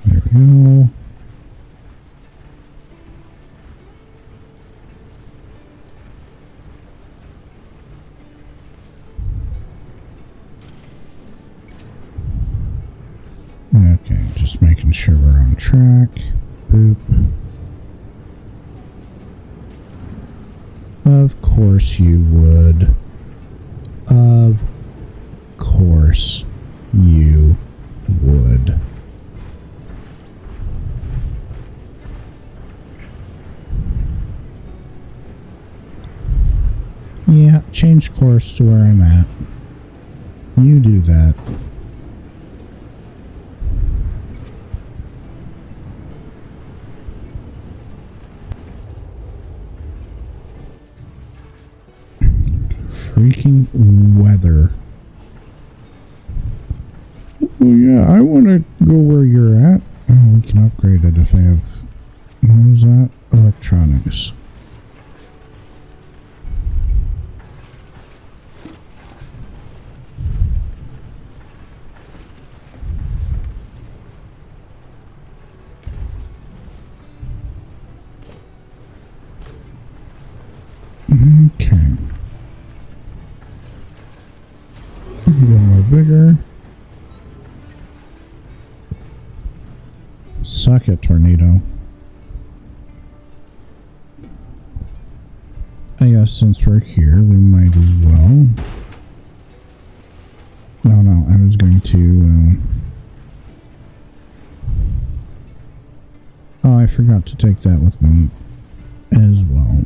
There we go. Okay, just making sure we're on track. Boop. Of course you would. Of course you would. Yeah, change course to where I'm at. You do that. Freaking weather. Oh yeah, I want to go where you're at. Oh, we can upgrade it if I have... What was that? Electronics. Okay. One more bigger. Suck it, tornado. I guess since we're here, we might as well. No, I was going to... Oh, I forgot to take that with me as well.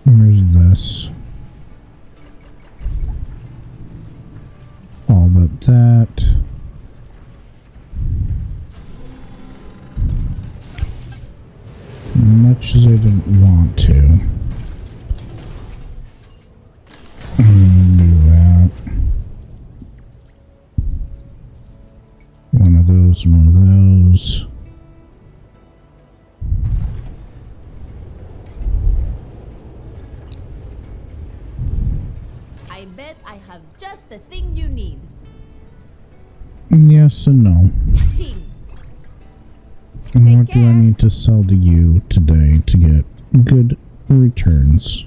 Where's this? All but that. Much as I didn't want to. Do that. One of those and one of those. I bet I have just the thing you need. Yes and no. Ching. And what Take do I care. need to sell to you today to get good returns?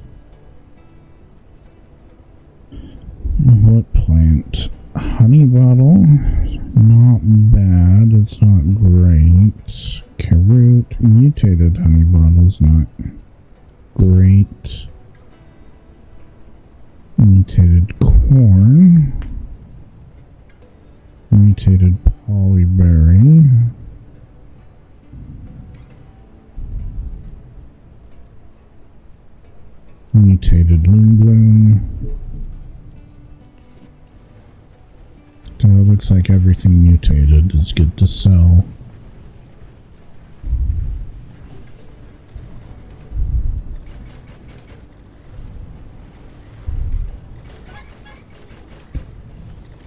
What plant? Honey bottle. Not bad. It's not great. Carrot. Mutated honey bottle's not great. Mutated corn. Mutated polyberry. Mutated loom bloom. So it looks like everything mutated is good to sell.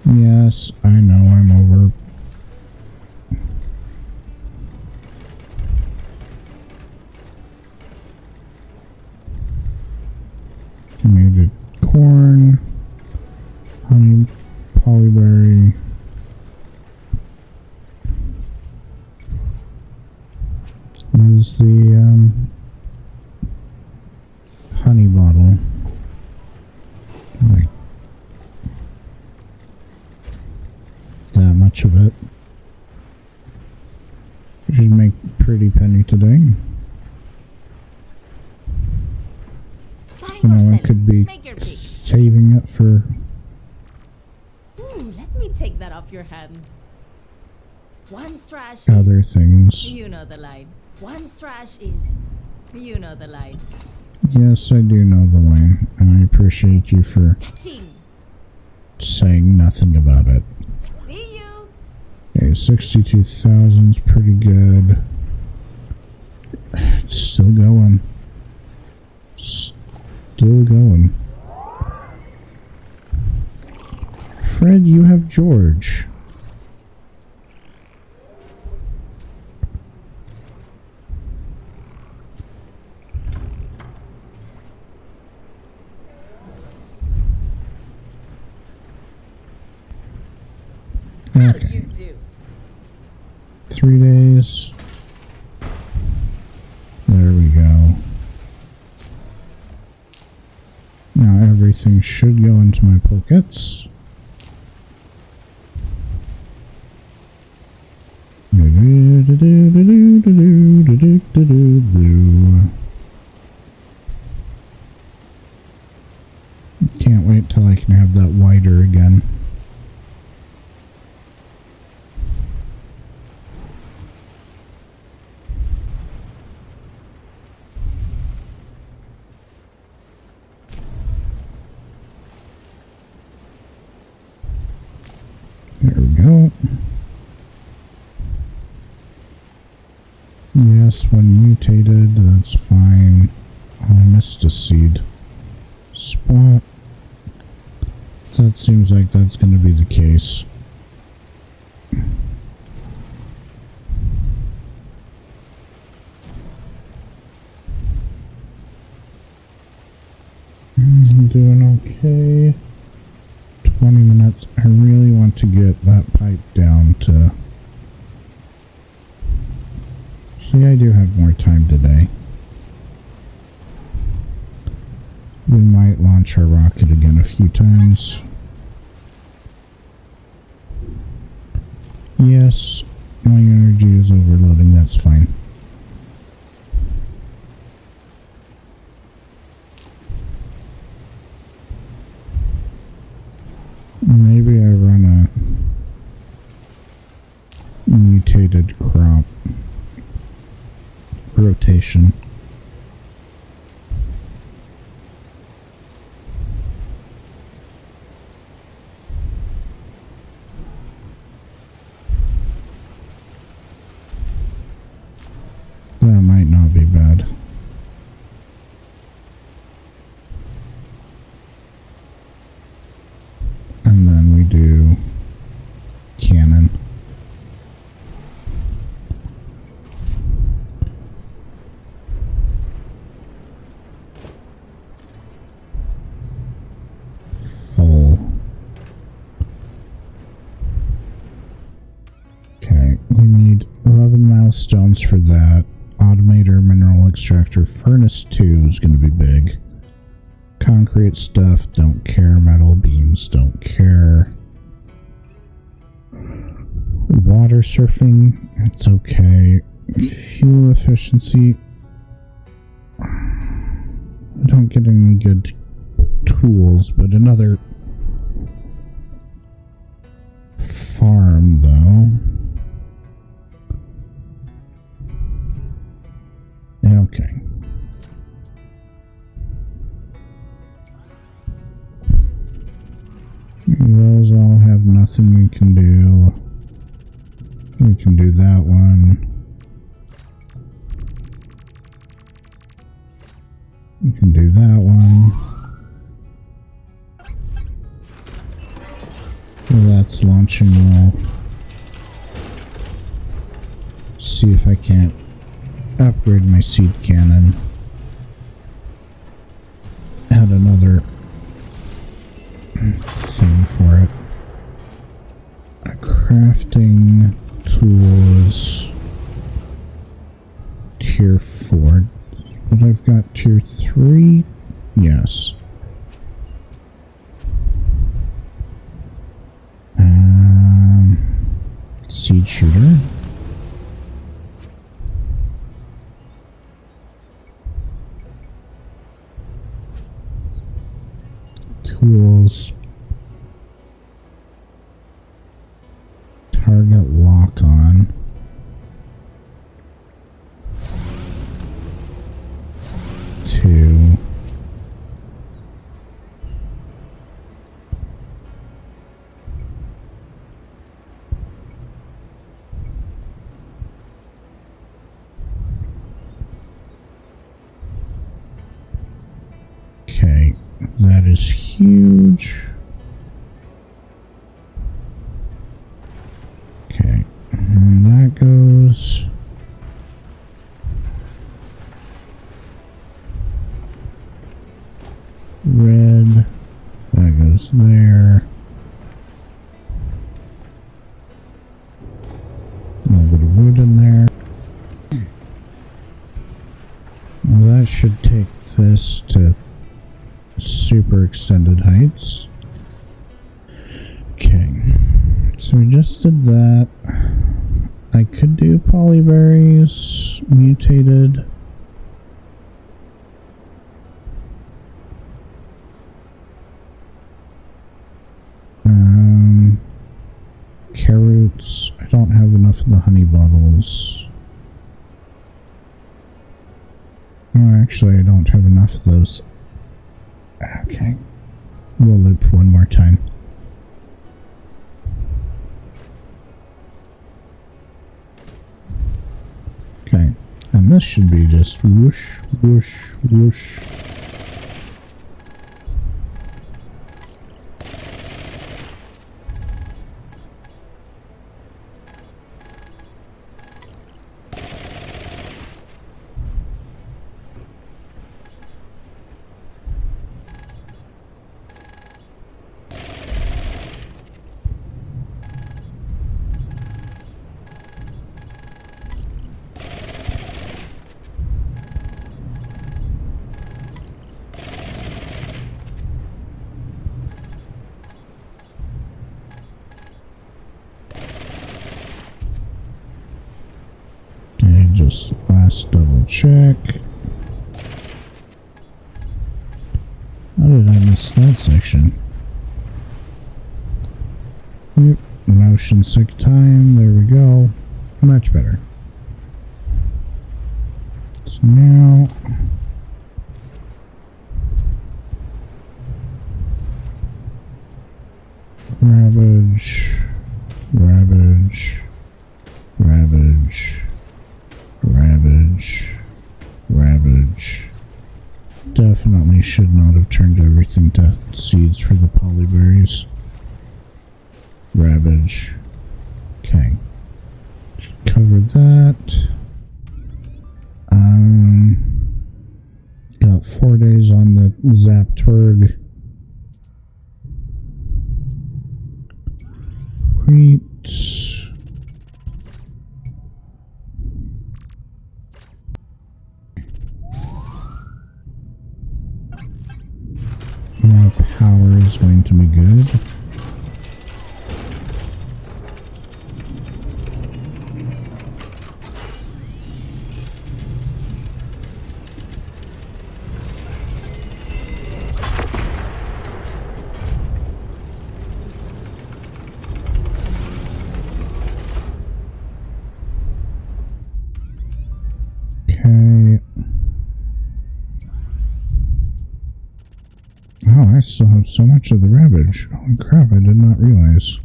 Yes, I know I'm over. Mutated corn. Honey polyberry. Is the honey bottle. Like that much of it. We should make a pretty penny today. Buying You or know, I selling? could be Make your pick. saving it for... Ooh, let me take that off your hands. One trash other is... things. You know the line. One trash is... You know the line. Yes, I do know the line, and I appreciate you for Ching. saying nothing about it. See you. Okay, 62,000's pretty good. It's still going. Still going. Fred, you have George. How do you do? 3 days. There we go. Now everything should go into my pockets. Can't wait till I can have that wider again. There we go. Yes, when mutated, that's fine. Oh, I missed a seed spot. That seems like that's going to be the case. I'm doing okay. 20 minutes. I really want to get that pipe down to... See, I do have more time today. We might launch our rocket again a few times. Yes, my energy is overloading, that's fine. Maybe I run a mutated crop rotation. That might not be bad. And then we do cannon. Full. Okay, we need 11 milestones for that. Automator, mineral extractor, furnace 2 is going to be big. Concrete stuff, don't care. Metal beams, don't care. Water surfing, it's okay. Fuel efficiency, I don't get any good tools, but another farm though. Okay. Those all have nothing we can do. We can do that one. We can do that one. Well, that's launching. We'll see if I can't upgrade my seed cannon. Add another thing for it. Crafting tools tier 4, but I've got tier 3. Yes. Seed shooter. Tools. Target lock on. Two. huge. Okay, and that goes. Red. That goes there. A little bit of wood in there. Well, that should take this to super extended heights. Okay, so we just did that. I could do polyberries mutated. Carrots. I don't have enough of the honey bottles. Oh, actually, I don't have enough of those. Okay. We'll loop one more time. Okay. And this should be just whoosh, whoosh, whoosh. Just last double check. How did I miss that section? Yep, motion sick time, there we go. Much better. So now ravage, ravage, ravage. Ravage. Ravage. Definitely should not have turned everything to seeds for the polyberries. Ravage. Okay. Cover that. Got 4 days on the Zapturg. Wheat. More power is going to be good. Okay. Oh, I still have so much of the ravage. Holy crap, I did not realize.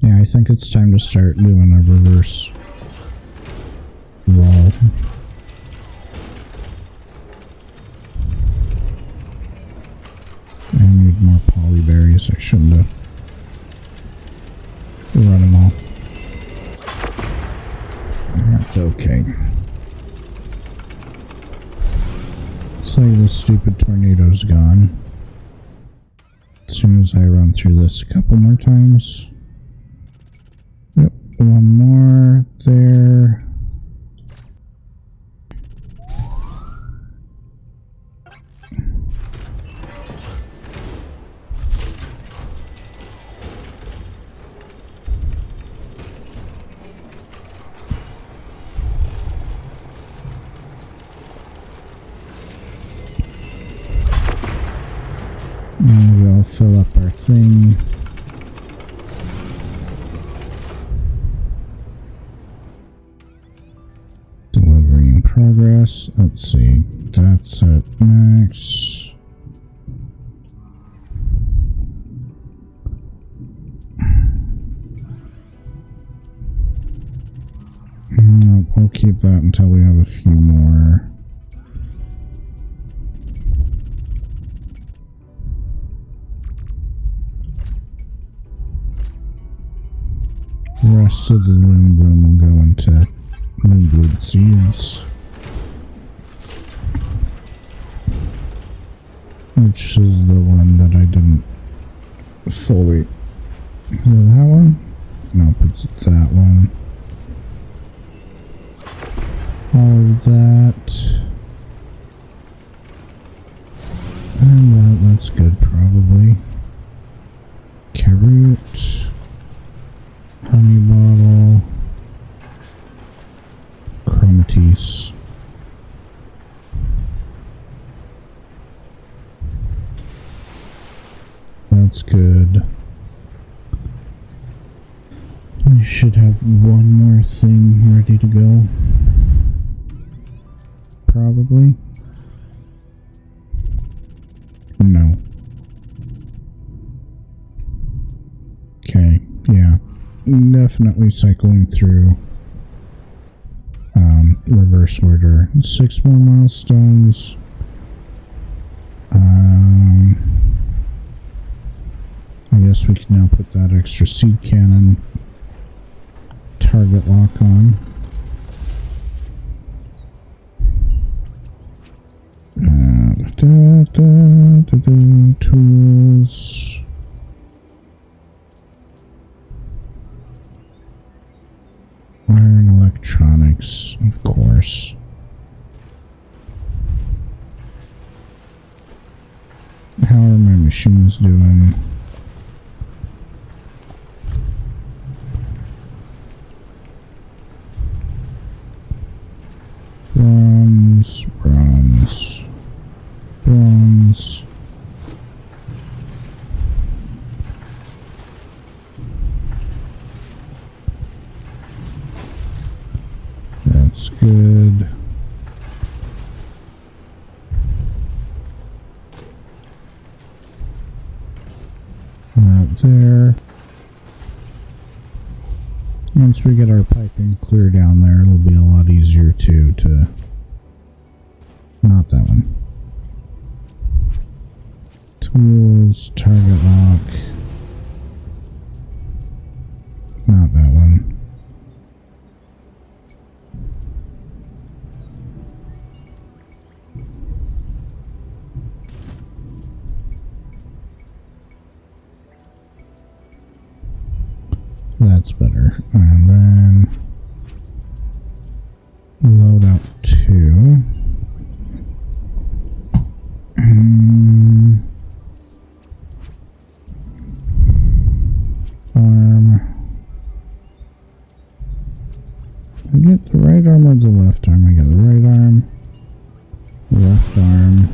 Yeah, I think it's time to start doing a reverse roll. I need more polyberries. I shouldn't have run them all. That's okay. Looks like the stupid tornado's gone. As soon as I run through this a couple more times. Yep, one more there. And we'll fill up our thing. Delivery in progress. Let's see. That's at max. I'll We'll keep that until we have a few more. The rest of the Loom Bloom will go into Loom Bloom seeds. Which is the one that I didn't fully... Is it that one? Nope, it's that one. All of that. And that's good, probably. Carrot. Honey bottle. Chromatis. That's good. We should have one more thing ready to go. Probably. No. Okay, yeah. Definitely cycling through reverse order. 6 more milestones. I guess we can now put that extra seed cannon target lock on. Tools. Iron electronics, of course. How are my machines doing? Bronze, bronze, bronze. That's good. That there. Once we get our piping clear down there, it'll be a lot easier too to... Not that one. Tools, target lock. Not that one. That's better. And then load out 2. Arm. I get the right arm or the left arm? I get the right arm. Left arm.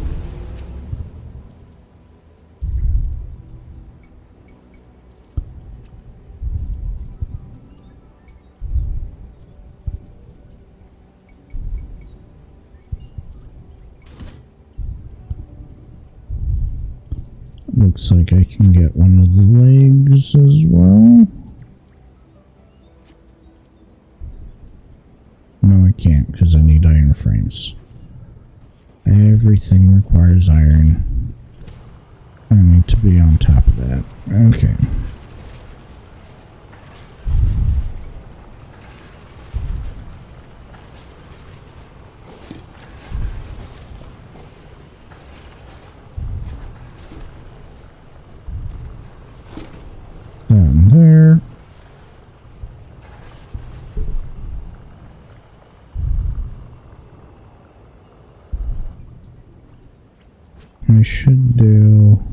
Looks like I can get one of the legs as well. No, I can't because I need iron frames. Everything requires iron. I need to be on top of that. Okay. Down there. I should do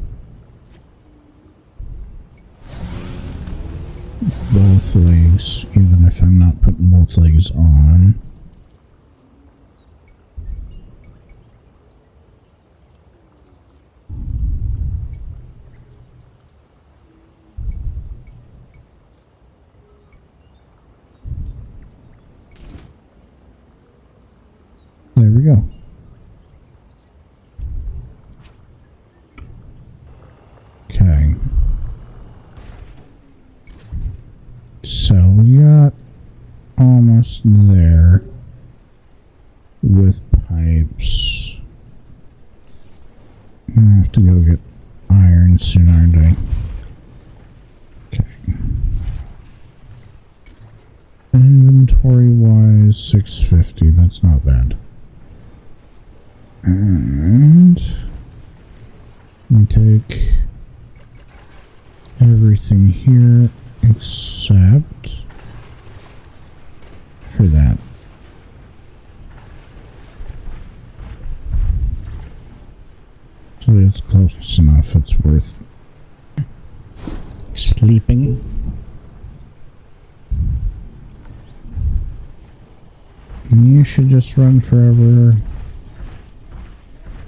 both legs, even if I'm not putting both legs on. There we go. Okay. So we got almost there. have to go get iron soon, aren't I? Okay. Inventory-wise, 650. That's not bad. And let me take everything here except for that. So it's close enough, it's worth sleeping. You should just run forever.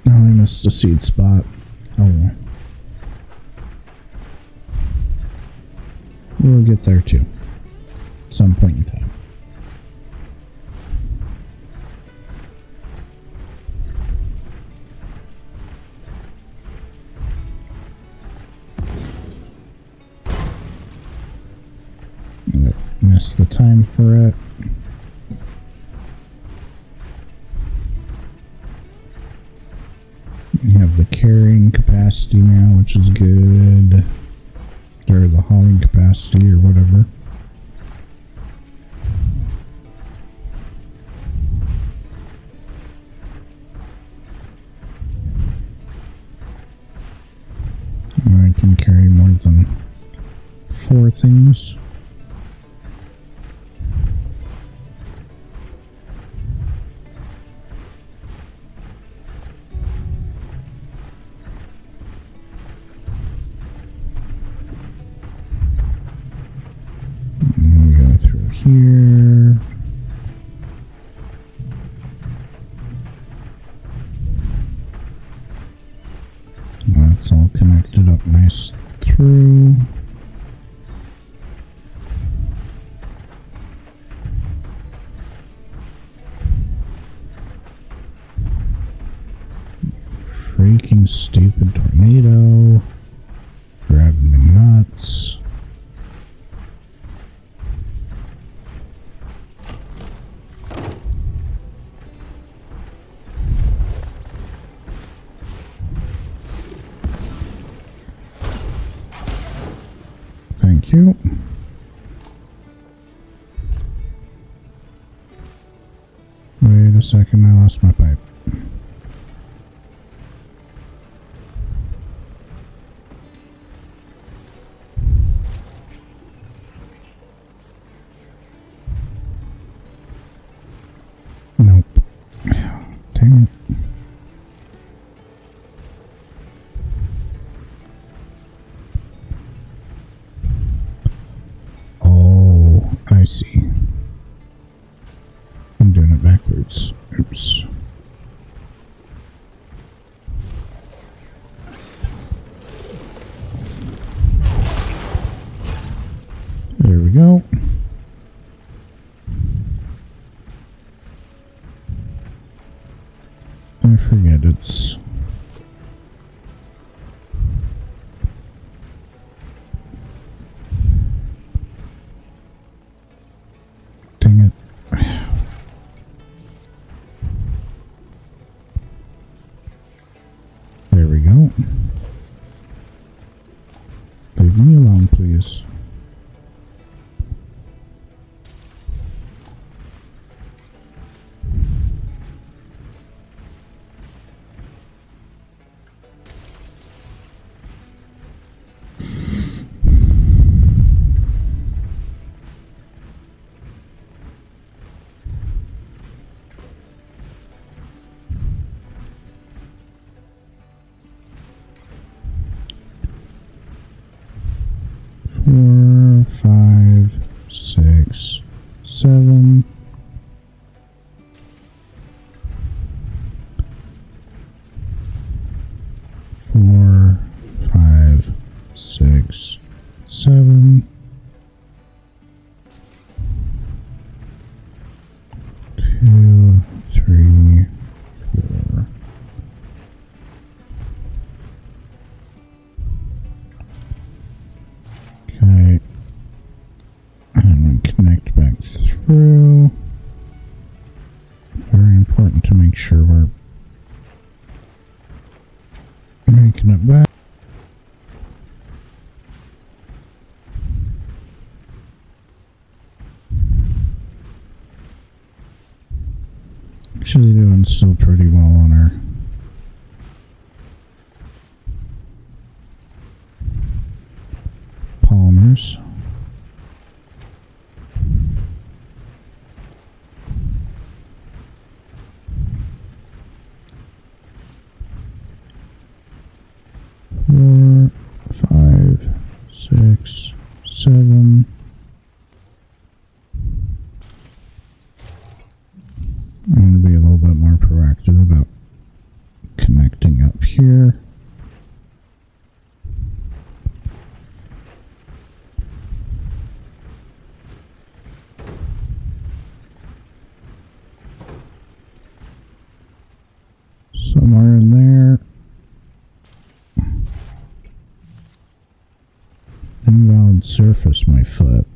Oh, I missed a seed spot. Oh well. We'll get there too. At some point in time. Missed the time for it. You have the carrying capacity now, which is good. Or the hauling capacity, or whatever. I can carry more than 4 things. Here. That's all connected up nice through. Freaking stupid tornado. Grabbing my nuts. Thank you. Wait a second, I lost my pipe. Nope. Dang it. I see. I'm doing it backwards. Oops. There we go. I forget it's... Dang it. There we go. Leave me alone, please. Four, 5, 6, 7. Four, 5, 6, 7. 2, 3, 4. Okay. And connect back through. Very important to make sure we're making it back. Actually doing still pretty well on her. Polymers. Four, 5, 6, 7. I'm going to be a little bit more proactive about connecting up here. Somewhere in there. Invalid surface my foot.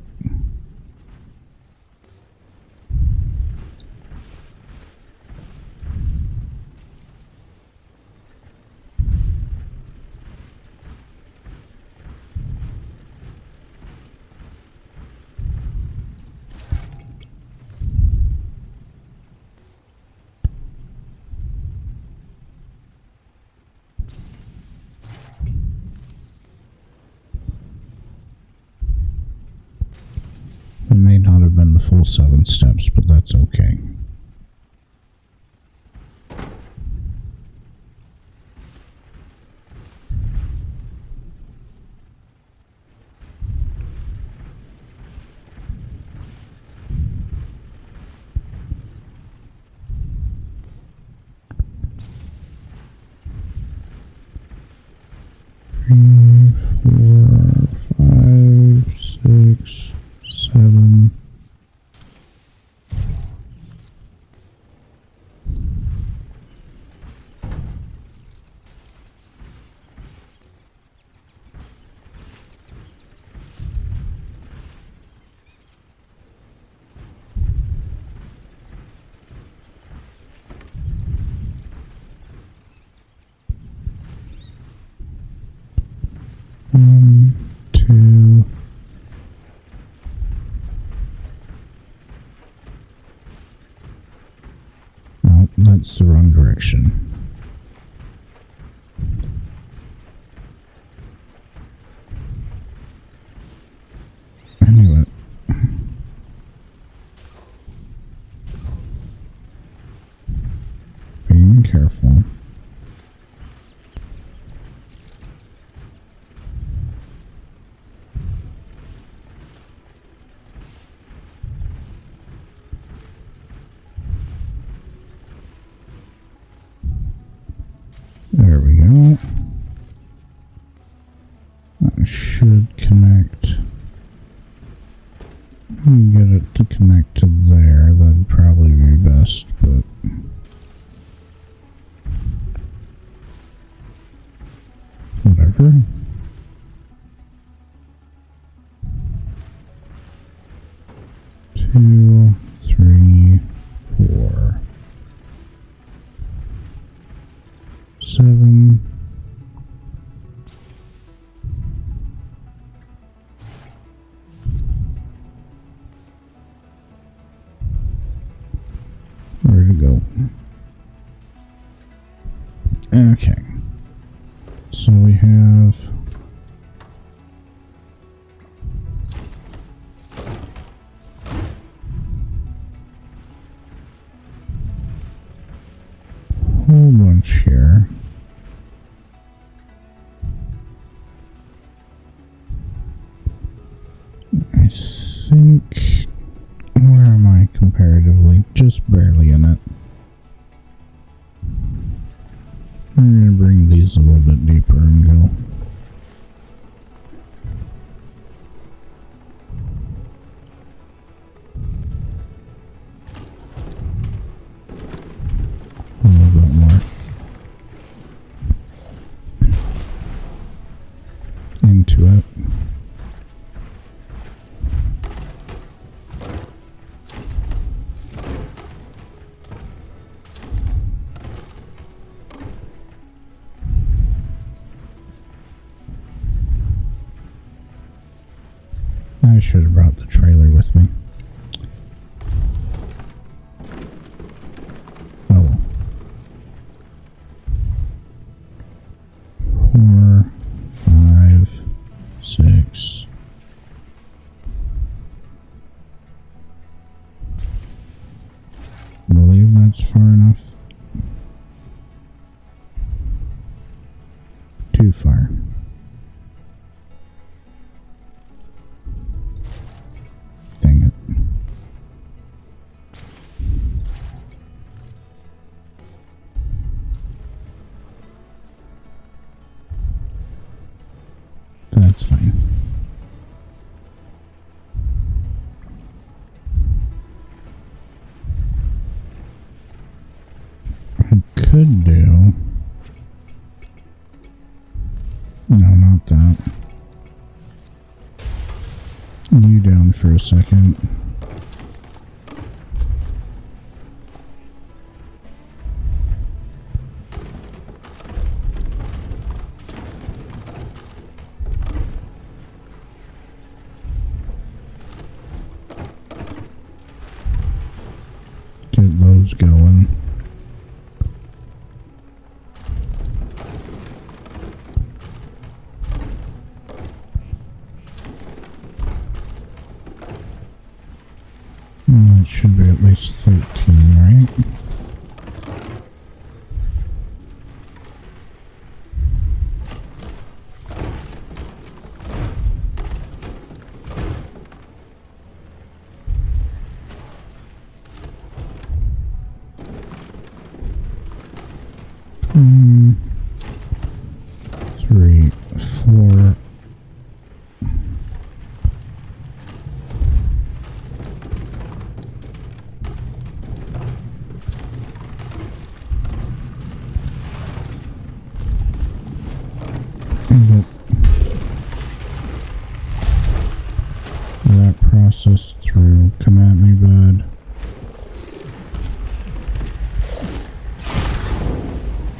It may not have been the full 7 steps, but that's okay. Three, 4, 5, 6, 7. One, 2. Oh, that's the wrong direction. I knew it. Being careful. There we go. That should connect. Get it to connect to there. That'd probably be best, but whatever. Two, 3, 4, 7. Where to go? Okay. So we have a whole bunch here. I think, where am I comparatively? Just barely in it. I'm going to bring these a little bit deeper and go. A little bit more. Into it. should have brought the trailer with me. Oh well. 4, 5, 6. I believe that's far enough. Too far. Dang it. That's fine. I could do... No, not that. You down for a second. Get those going. It should be at least 13, right? Three, 4. That process through. Come at me, bud.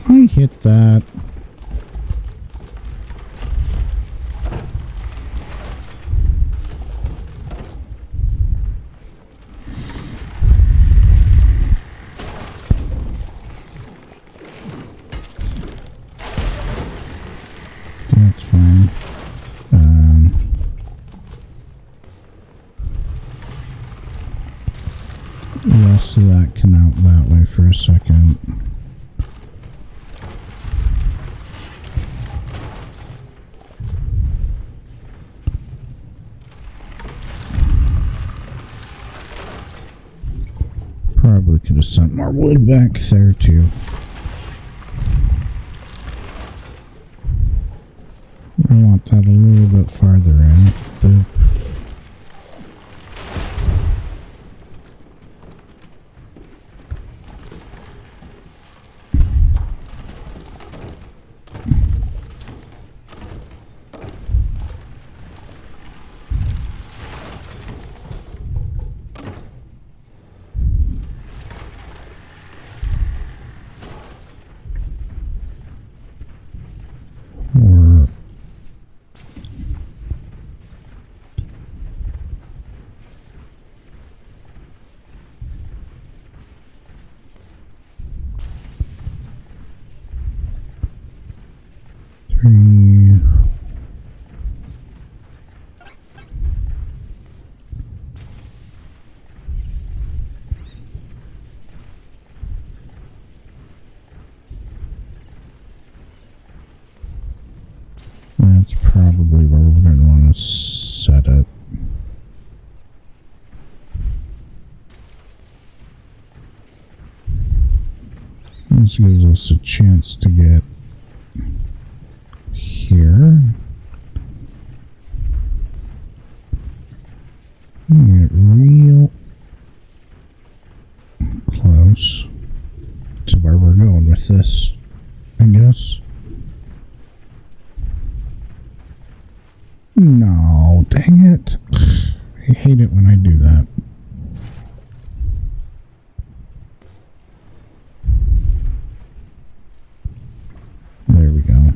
I hit that. That's fine. The rest of that can out that way for a second. Probably could have sent more wood back there too. I want that a little bit farther in. Boop. Or three. That's probably where we're going to want to set it. This gives us a chance to get here. Get real close to where we're going with this, I guess. No, dang it. I hate it when I do that. There we go.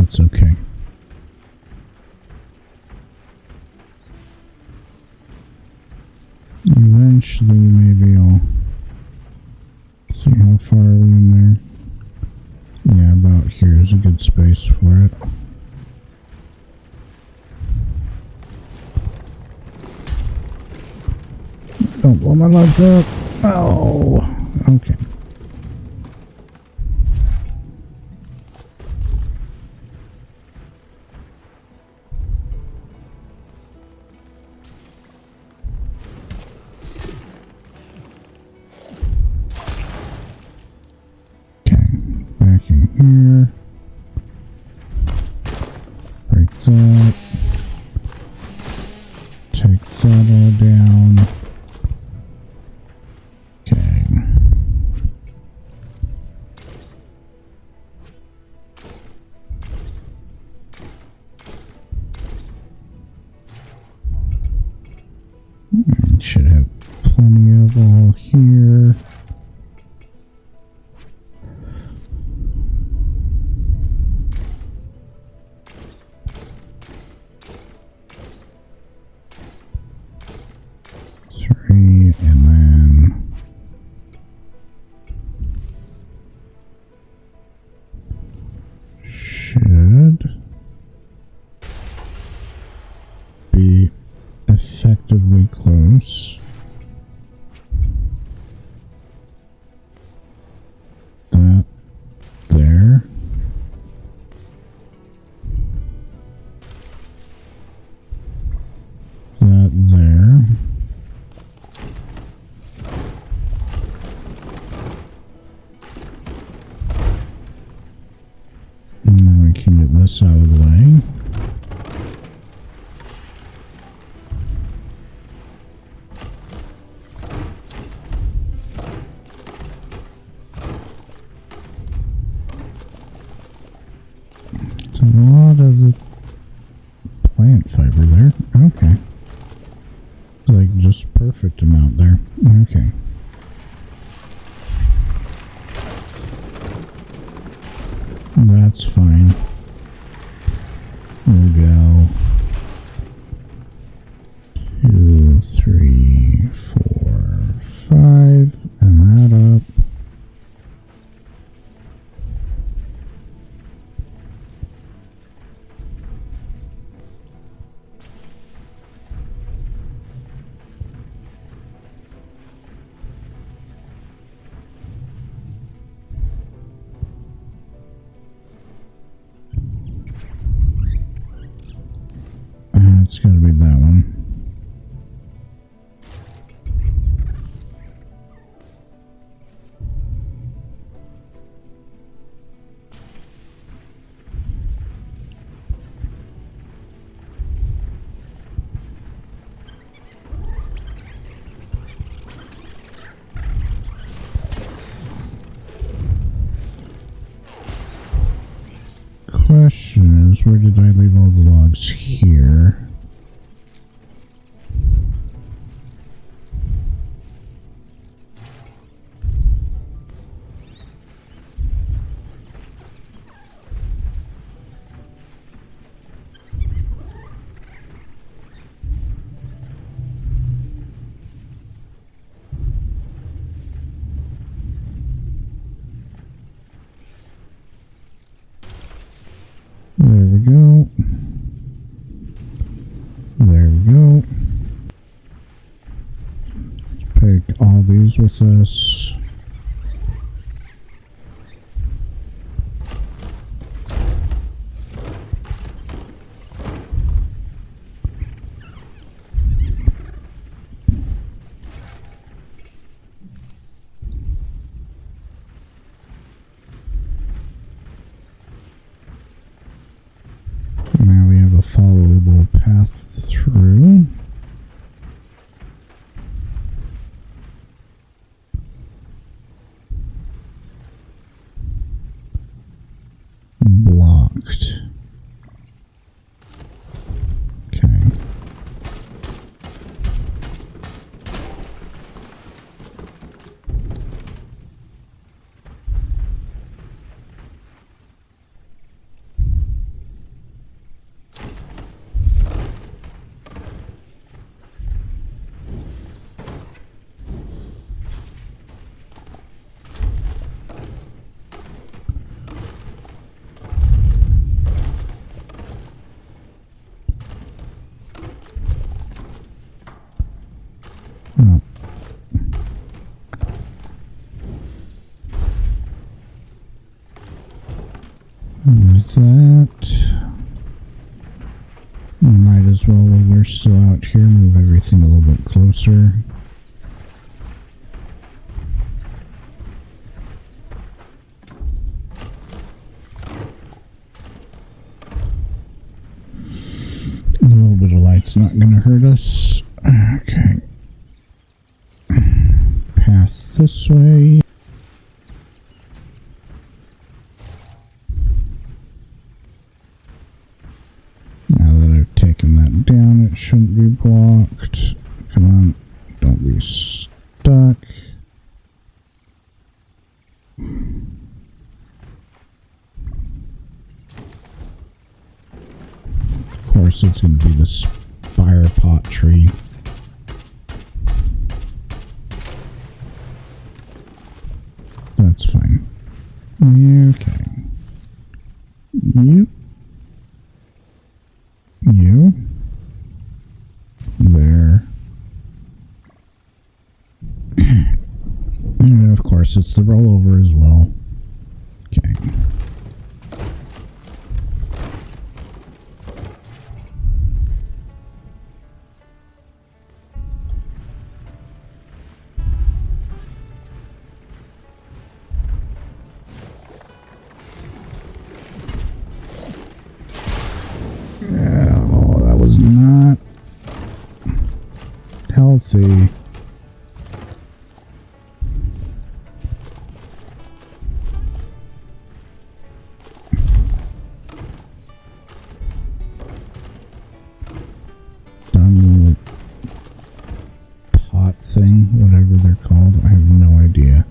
that's okay. Eventually, maybe I'll see how far are we in there. Yeah, about here is a good space for it. Don't blow my legs up. Oh, okay. Back in here. Break that. Take that all down. Okay. Should have plenty of all here. Three, and then should be effectively close. That there. That there. And then we can get this out of the way. There's a lot of the plant fiber there. Okay. Like just perfect amount there. Okay. That's fine. We'll go 2, 3, 4, 5, and that up. It's gotta be that one. Question is, where did I leave all the logs here? There we go. There we go. Let's take all these with us. Now we have a followable path through. Blocked. Okay. that. Might as well, while we're still out here, move everything a little bit closer. A little bit of light's not going to hurt us. Okay. Path this way. Now that I've taken that down, it shouldn't be blocked. Come on, don't be stuck. Of course, it's going to be the spire pot tree. That's fine. Okay. You. There. And of course, it's the rollover as well. Okay. Oh, that was not healthy. Done pot thing, whatever they're called. I have no idea.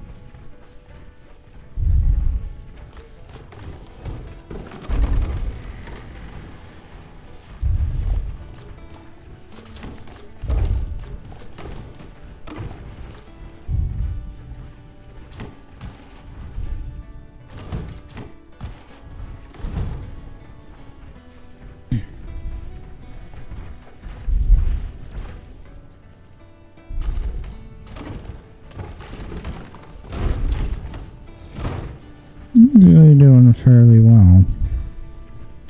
Really doing fairly well,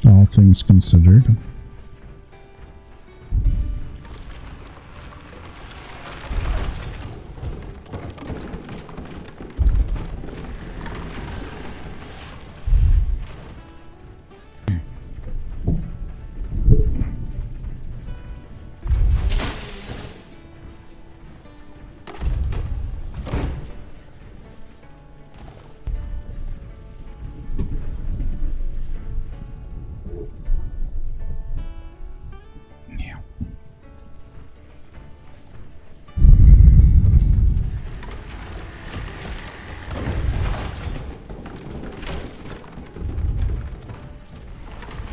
all things considered.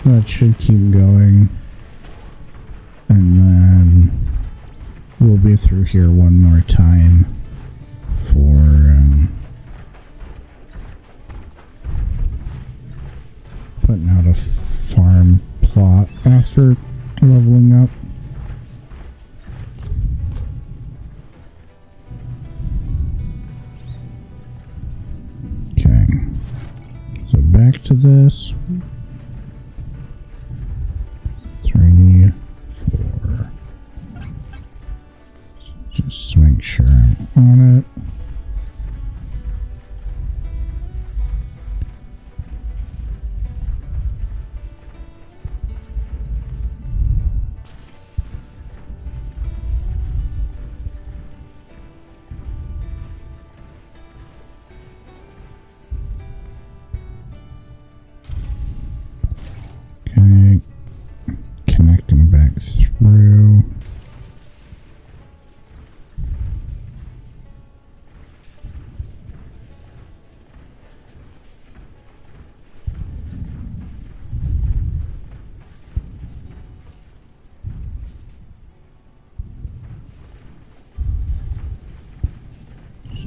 That should keep going, and then we'll be through here one more time for putting out a farm plot after leveling up. Okay, so back to this. 3, 4. Just to make sure I'm on it. Okay. Connecting back through.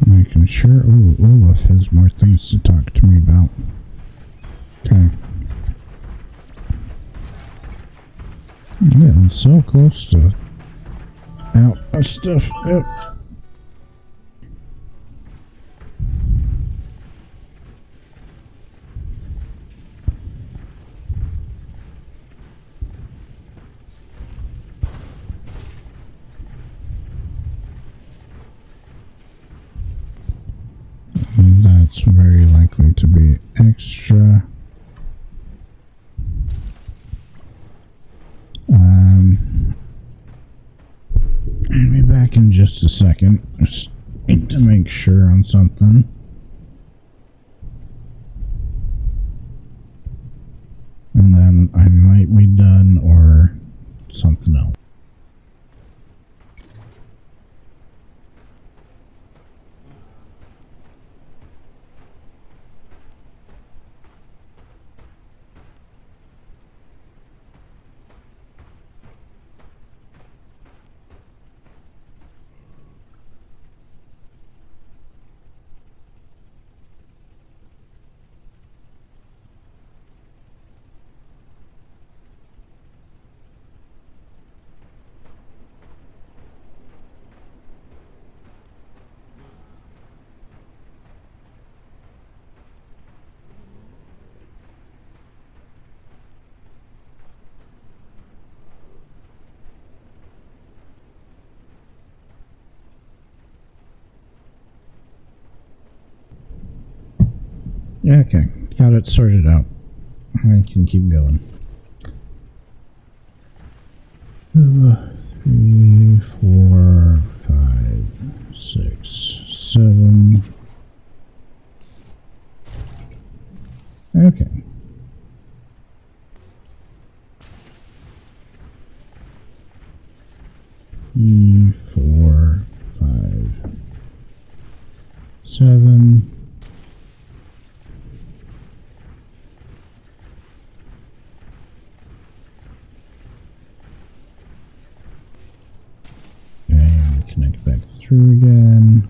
Making sure. Ooh, Olaf has more things to talk to me about. Okay. Yeah, I'm so close to out of stuff. Yep. likely to be extra. I'll be back in just a second. Just need to make sure on something. And then I might be done or something else. Okay, got it sorted out. I can keep going. 3, 4, 5, 6, 7. Okay. E, 4, 5, 7. Connect back through again.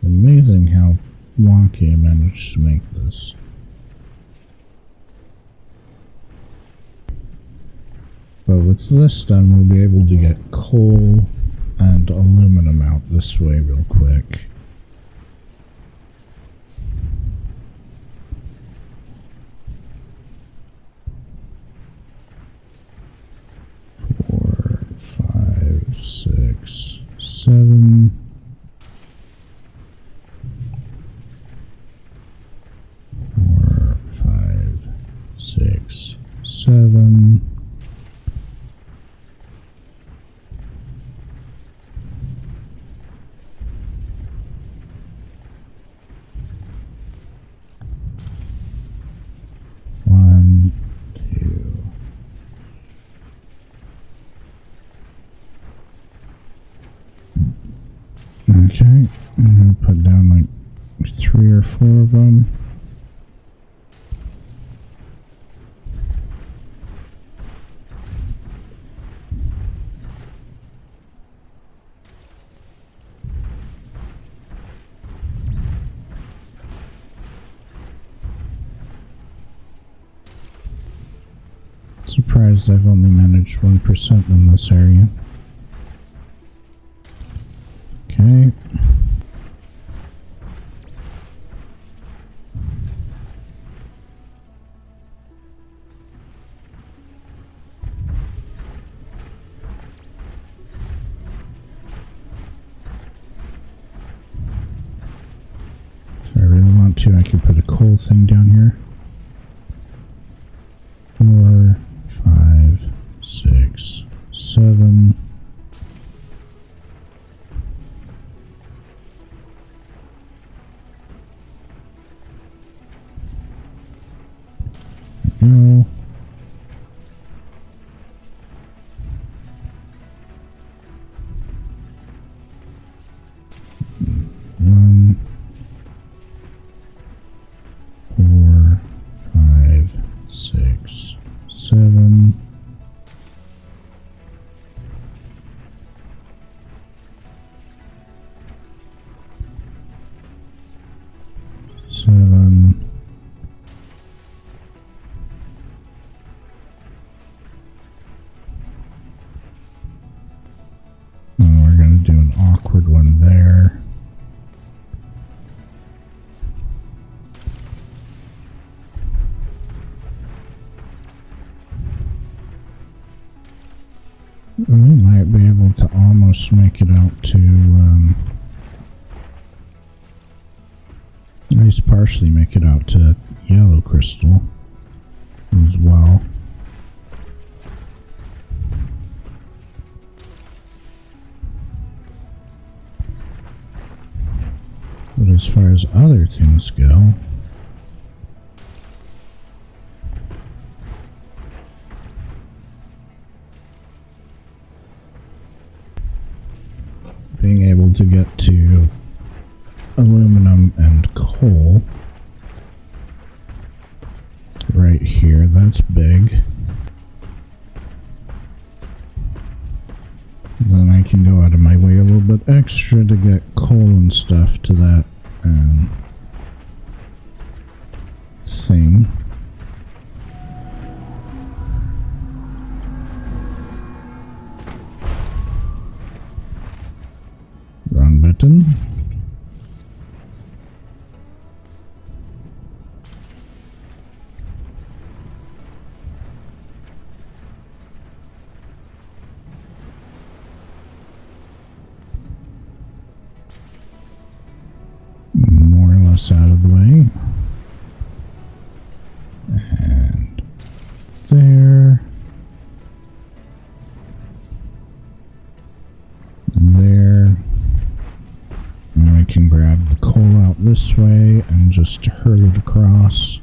Amazing how wonky I managed to make this. But with this done, we'll be able to get coal and aluminum out this way real quick. Four, 5, 6, 7. 4, 5, 6, 7. Okay, I'm gonna put down like 3 or 4 of them. Surprised I've only managed 1% in this area. Okay. If I really want to, I could put a coal thing down here. 4, 5, 6, 7. No. One, 4, 5, 6, 7. We might be able to almost make it out to, at least partially make it out to yellow crystal as well. But as far as other things go, being able to get to aluminum and coal right here, that's big. Then I can go out of my way a little bit extra to get coal and stuff to that thing. Wrong button. More or less out of the way. And there. There. And I can grab the coal out this way and just hurl it across.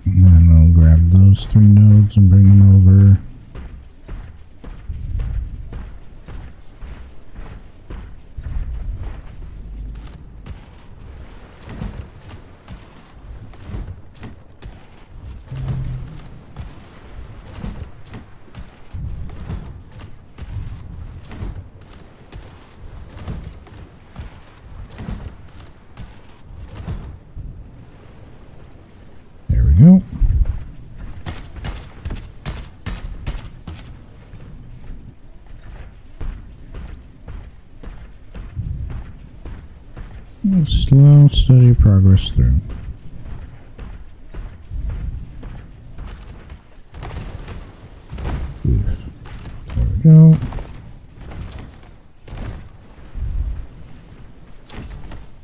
And then I'll grab those 3 nodes and bring them over. There we go. Slow, steady progress through. Oof. There we go.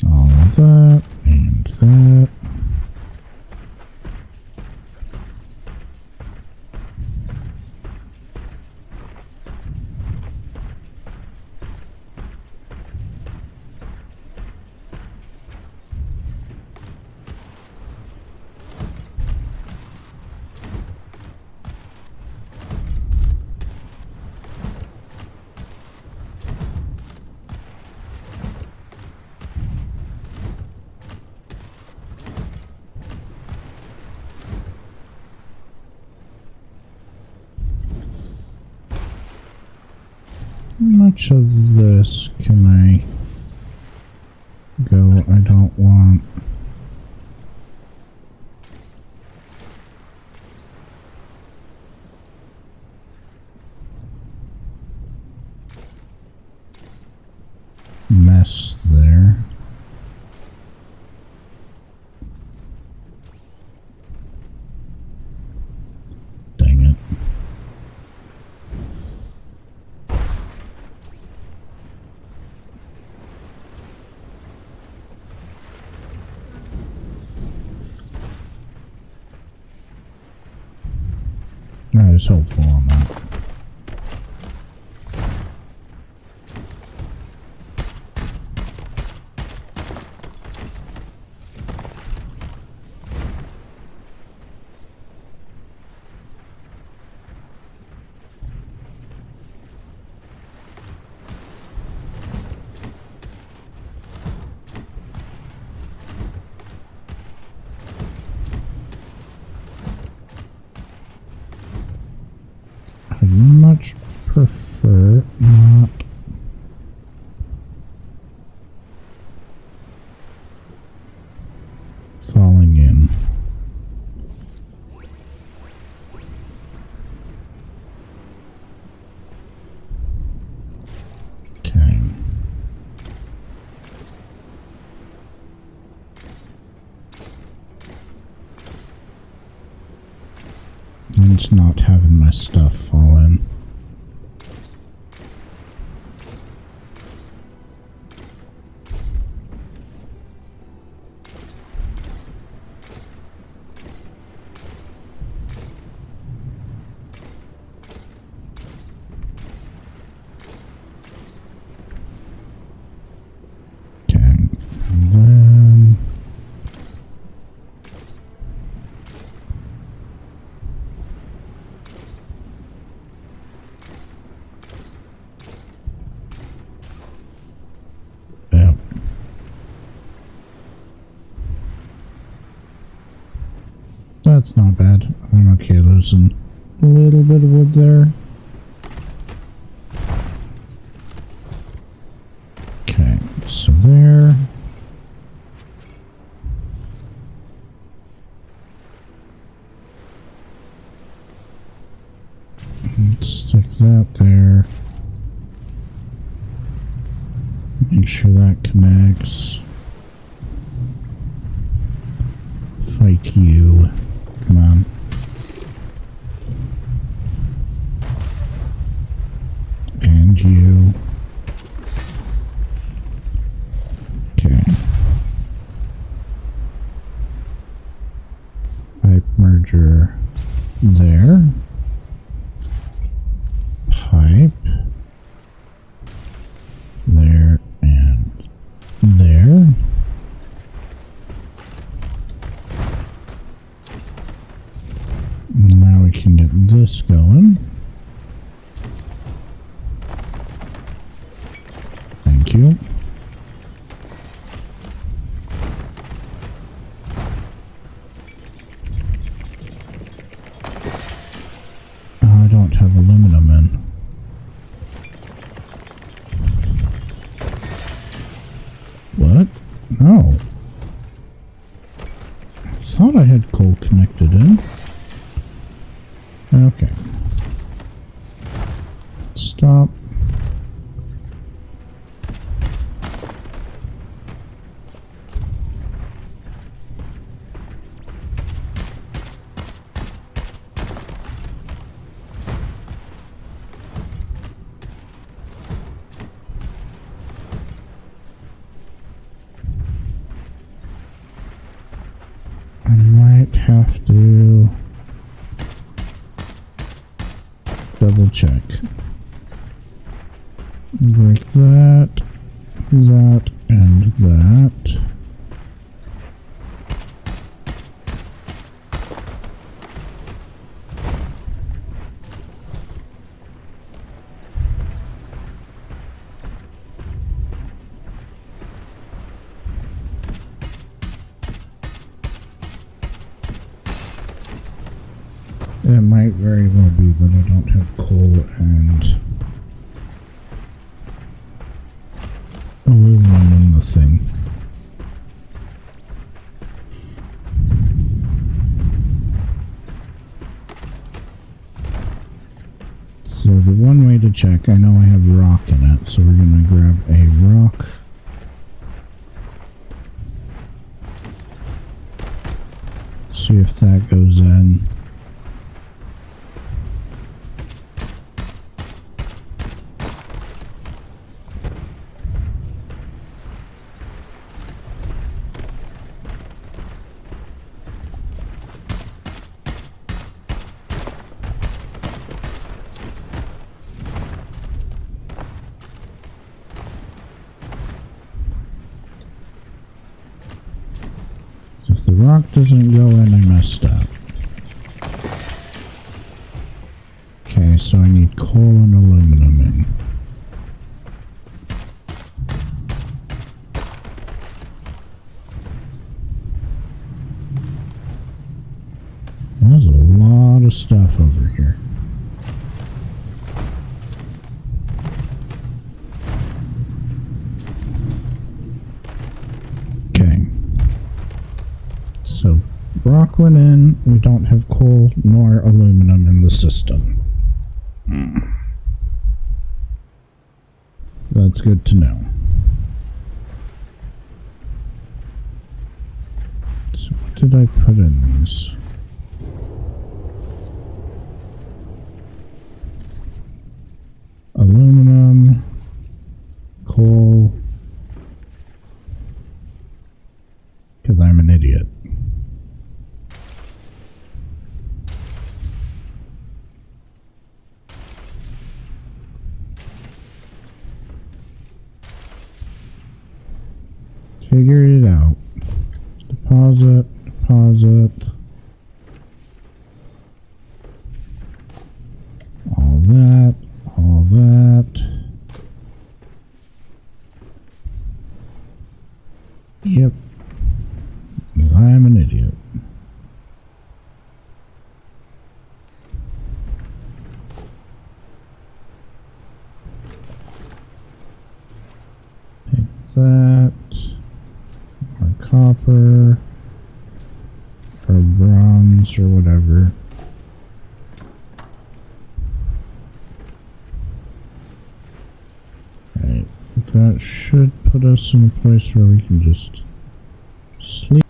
All of that and that. How much of this can I go? I don't want. Mess there. Dang it. I was hopeful on that. and not having my stuff fall in. That's not bad. I'm okay losing a little bit of wood there. Okay, so there. Let's stick that there. Make sure that connects. Fight you. Come on. And you. Okay. Pipe merger there. Pipe. There and there. Now we can get this going. Thank you. I don't have aluminum in. What? No. I thought I had coal connected in. Okay. Stop. I might have to double check. Break that, that, and that. It might very well be that I don't have coal and aluminum in the thing. So the one way to check, I know I have rock in it, so we're going to grab a rock. See if that goes in. If the rock doesn't go in, I messed up. Okay, so I need coal and aluminum in. There's a lot of stuff over here. Okay. So, rock went in, we don't have coal nor aluminum in the system. That's good to know. So, what did I put in these? coal. Because I'm an idiot. Figure it out. Deposit, deposit. All that, all that. Yep. I'm an idiot. Take that. Or copper. Or bronze or whatever. Right. That should put us in a place where we can just sleep.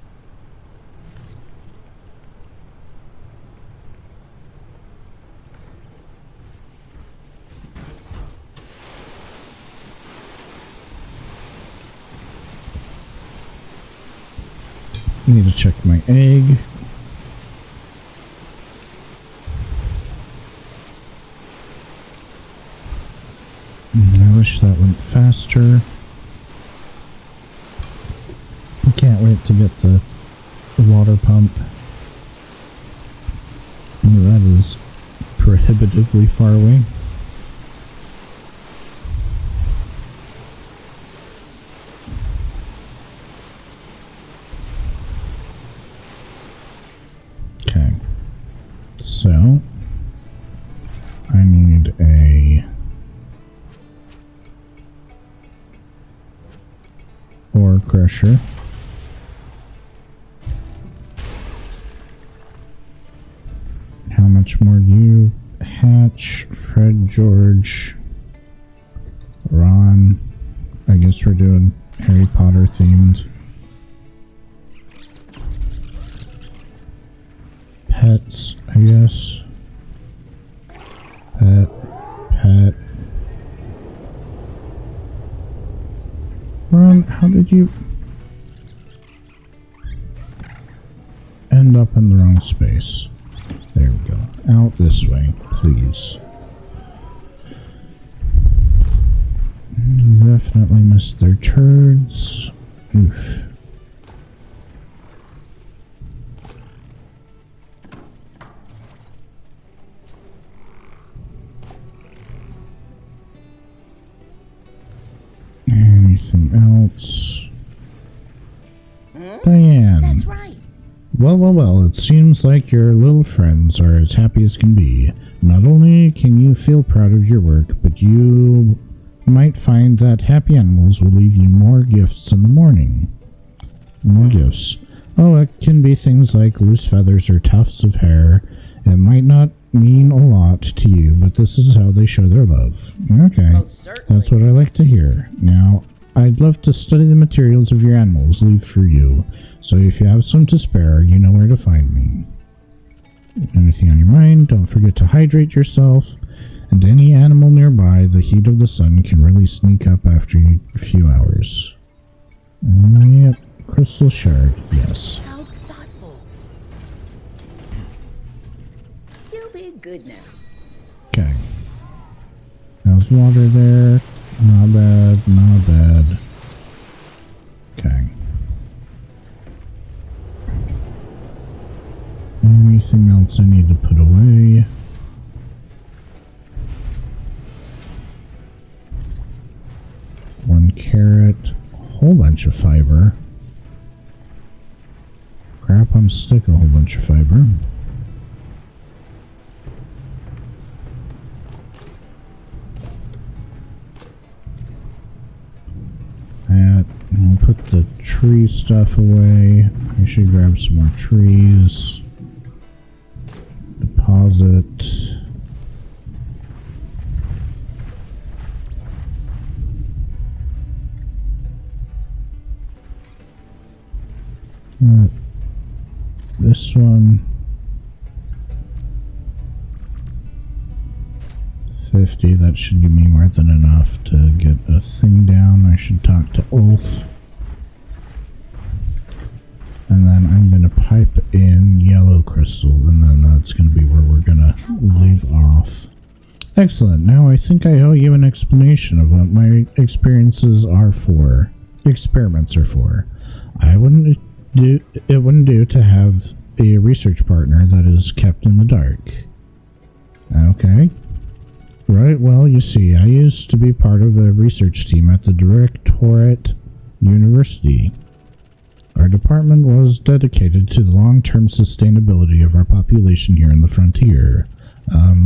I need to check my egg. I wish that went faster. I can't wait to get the water pump. That is prohibitively far away. Okay. So, I need a ore crusher. How much more do you hatch? Fred, George, Ron. I guess we're doing Harry Potter themed. Pets, I guess. Pet, pet. Ron, how did you end up in the wrong space? There we go. Out this way, please. Definitely missed their turds. Oof. Anything else? Diane. That's right. Well, it seems like your little friends are as happy as can be. Not only can you feel proud of your work, but you might find that happy animals will leave you more gifts in the morning. More gifts. Oh, it can be things like loose feathers or tufts of hair. It might not mean a lot to you, but this is how they show their love. Okay, Most certainly. that's what I like to hear. Now, I'd love to study the materials of your animals leave for you, so if you have some to spare, you know where to find me. Anything on your mind, don't forget to hydrate yourself, and any animal nearby, the heat of the sun can really sneak up after a few hours. Yep, crystal shard, yes. How thoughtful. You'll be good now. Okay. There's water there. Not bad, not bad. Okay. Anything else I need to put away? One carrot, a whole bunch of fiber. Crap on stick, a whole bunch of fiber. That, I'll put the tree stuff away. I should grab some more trees. Deposit. This one. 50, that should give me more than enough to get a thing down. I should talk to Ulf. And then I'm going to pipe in yellow crystal, and then that's going to be where we're going to leave off. Excellent. Now I think I owe you an explanation of what my experiments are for. It wouldn't do to have a research partner that is kept in the dark. Okay. Right, well, you see, I used to be part of a research team at the Directorate University. Our department was dedicated to the long-term sustainability of our population here in the frontier.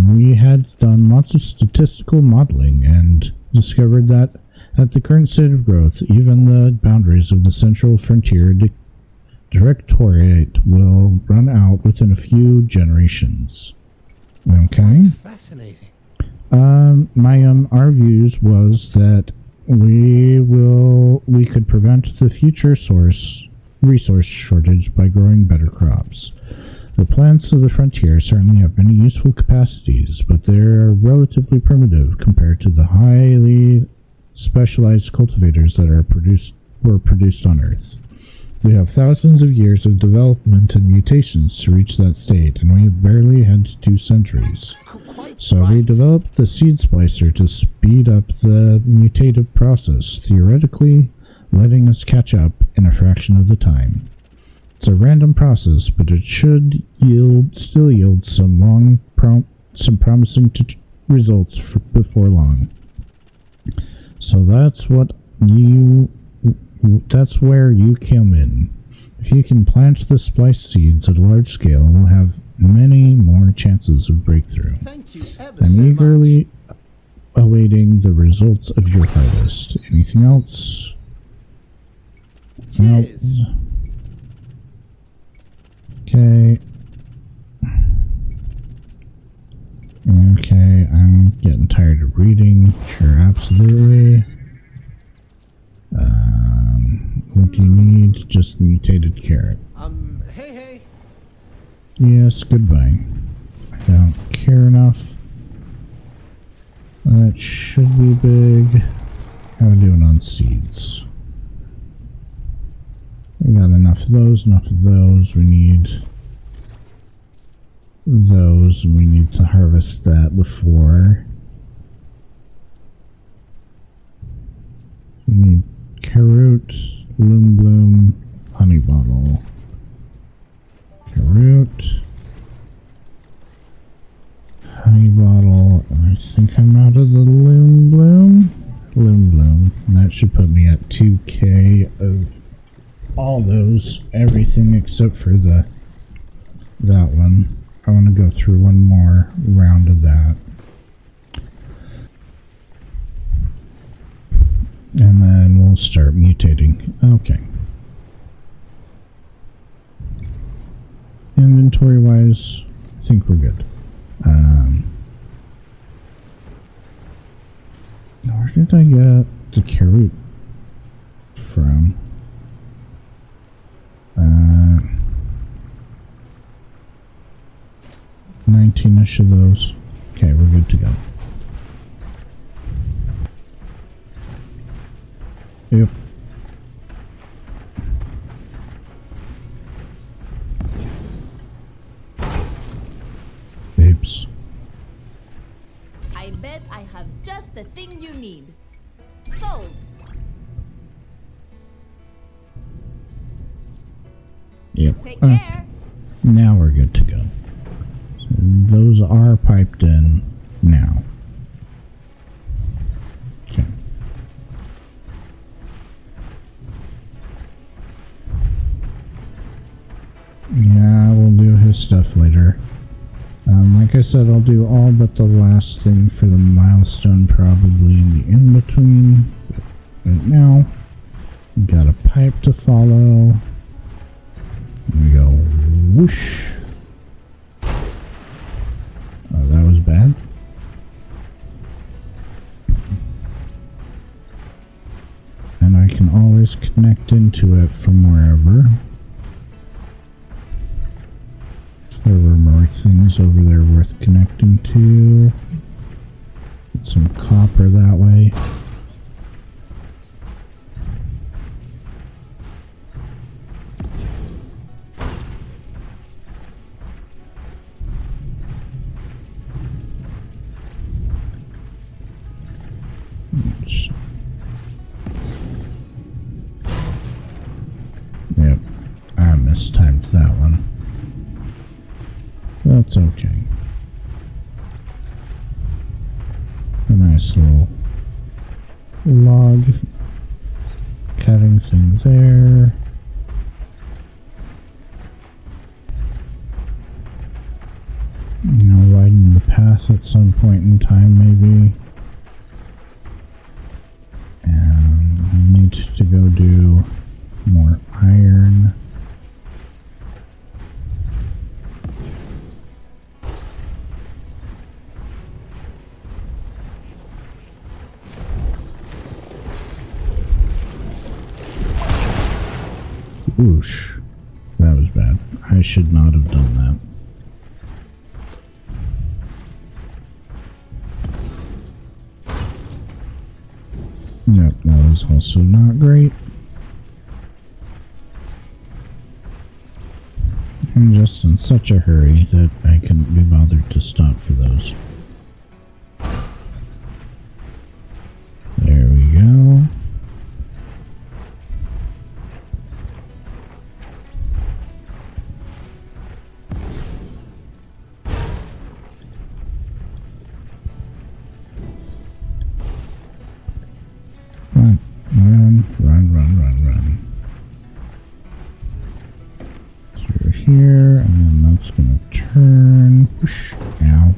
We had done lots of statistical modeling and discovered that at the current state of growth, even the boundaries of the Central Frontier Directorate will run out within a few generations. Okay. Fascinating. Our views was that we could prevent the future resource shortage by growing better crops. The plants of the frontier certainly have many useful capacities, but they're relatively primitive compared to the highly specialized cultivators that were produced on Earth. We have thousands of years of development and mutations to reach that state, and we have barely had 2 centuries. So we developed the seed splicer to speed up the mutative process, theoretically letting us catch up in a fraction of the time. It's a random process, but it should still yield some promising results before long. So that's where you come in. If you can plant the spliced seeds at a large scale, we'll have many more chances of breakthrough. Thank you ever I'm so eagerly awaiting the results of your harvest. Anything else? Nope. Cheers. Okay. Okay, I'm getting tired of reading. Sure, absolutely. What do you need? Just a mutated carrot. Hey. Yes, goodbye. I don't care enough. That should be big. How are we doing on seeds? We got enough of those, We need those, and we need to harvest that before. We need carrot, bloom, honey bottle. Carrot, honey bottle, and I think I'm out of the bloom. And that should put me at 2k of all those, everything except for that one. I want to go through one more round of that. And then we'll start mutating. Okay. Inventory wise, I think we're good. Where did I get the carrot from? 19-ish of those. Okay, we're good to go. Yep. Babes. I bet I have just the thing you need. Sold. Yep. Take care. Now we're good to go. So those are piped in now. Okay. Yeah, we'll do his stuff later. Like I said, I'll do all but the last thing for the milestone probably in the in-between. But right now, we got a pipe to follow. We go whoosh. Oh, that was bad. And I can always connect into it from wherever. If there were more things over there worth connecting to. Get some copper that way. Oops. Yep, I mistimed that one. That's okay. A nice little log cutting thing there. Widen the path at some point in time, maybe. And I need to go do more iron. Oosh, that was bad. I should not have done that. Yep, that was also not great. I'm just in such a hurry that I couldn't be bothered to stop for those. There we go. Run. Through here, and then that's gonna turn. Whoosh. Ow.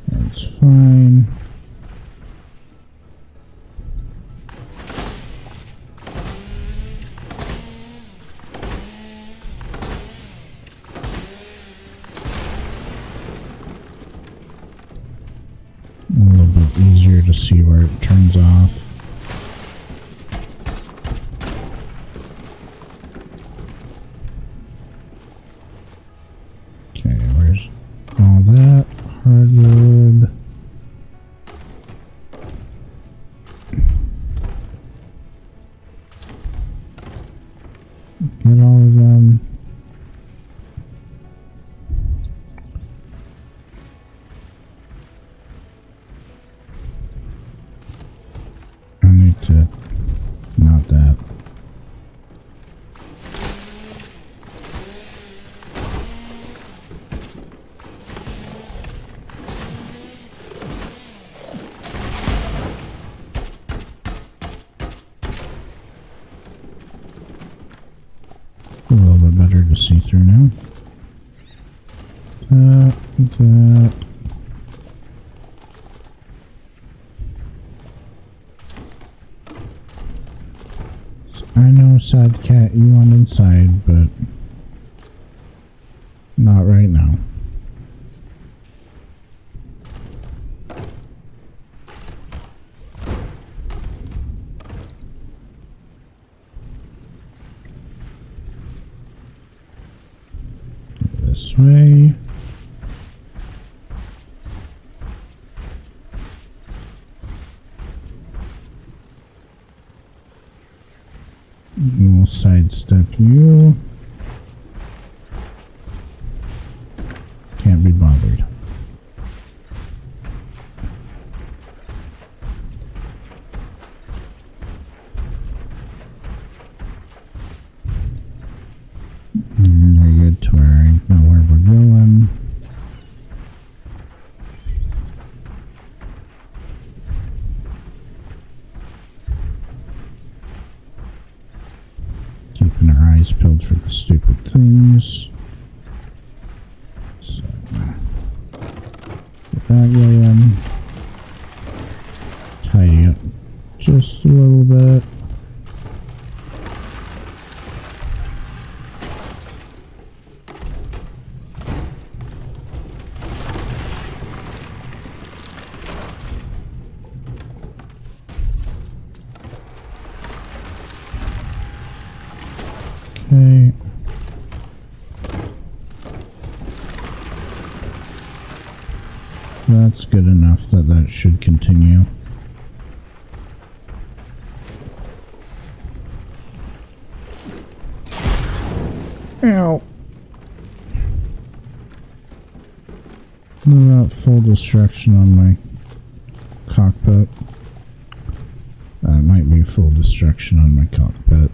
That's fine. A little bit easier to see where it turns off. Okay, where's all that hardwood? Get all of them. I need to, not that. A little bit better to see through now. That. I know, sad cat, you want inside, but not right now. This way. We'll sidestep you. Can't be bothered. Very good to where I know where we're going. Keeping our eyes peeled for the stupid things. So, get that going. Tidy up just a little bit. Okay. that's good enough that that should continue. Ow. What about full destruction on my cockpit? That might be full destruction on my cockpit.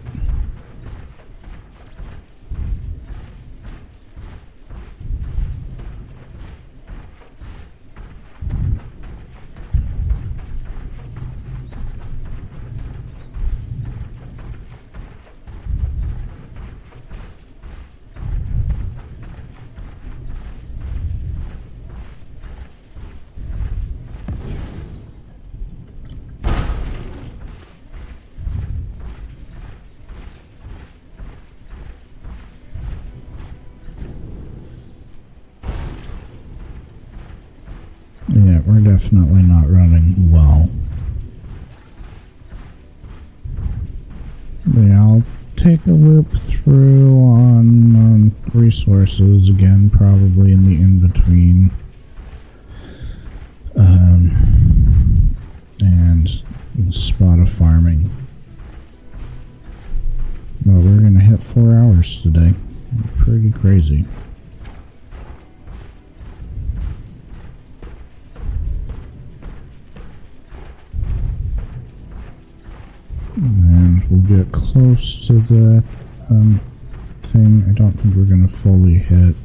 Yeah, we're definitely not running well. Yeah, I'll take a loop through on resources again, probably in the in-between. And spot of farming. But we're gonna hit 4 hours today. Pretty crazy. And we'll get close to that thing. I don't think we're going to fully hit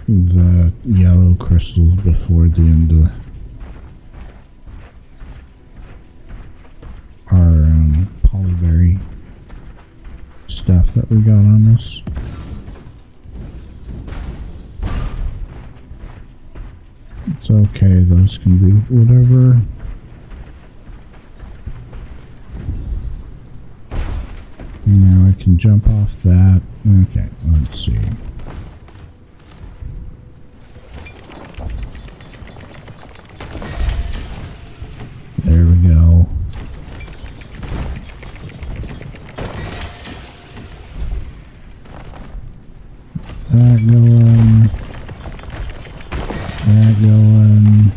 the yellow crystals before the end of our polyberry stuff that we got on us. It's okay, those can be whatever. Now I can jump off that. Okay, let's see. There we go. That going. That going.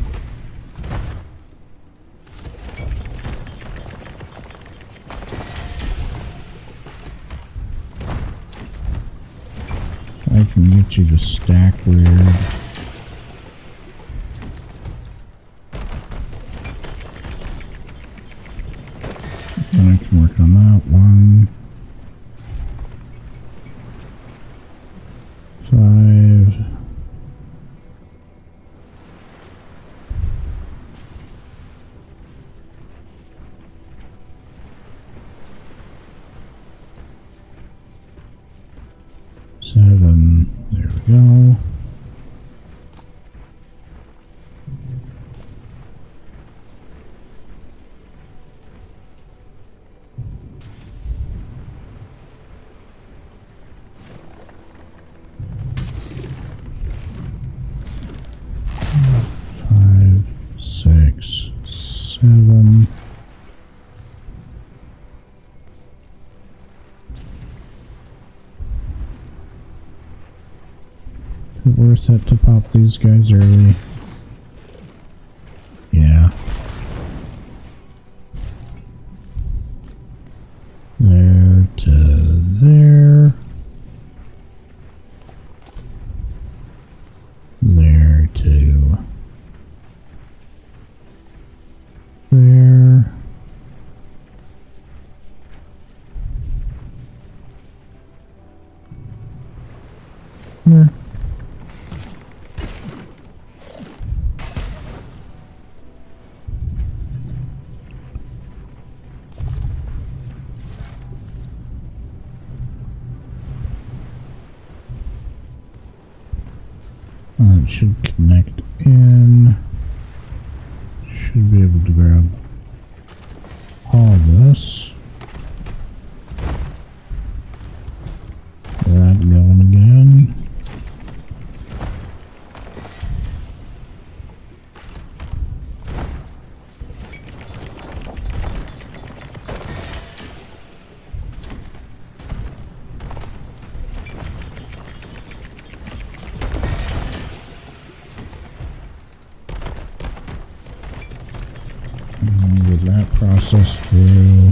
I can get you to stack weird. And I can work on that one. 5. There we go. Five, 6, 7. Worth it to pop these guys early. Yeah. There to there. There to there. There. It should connect in. Should be able to grab all this. That going again. process through.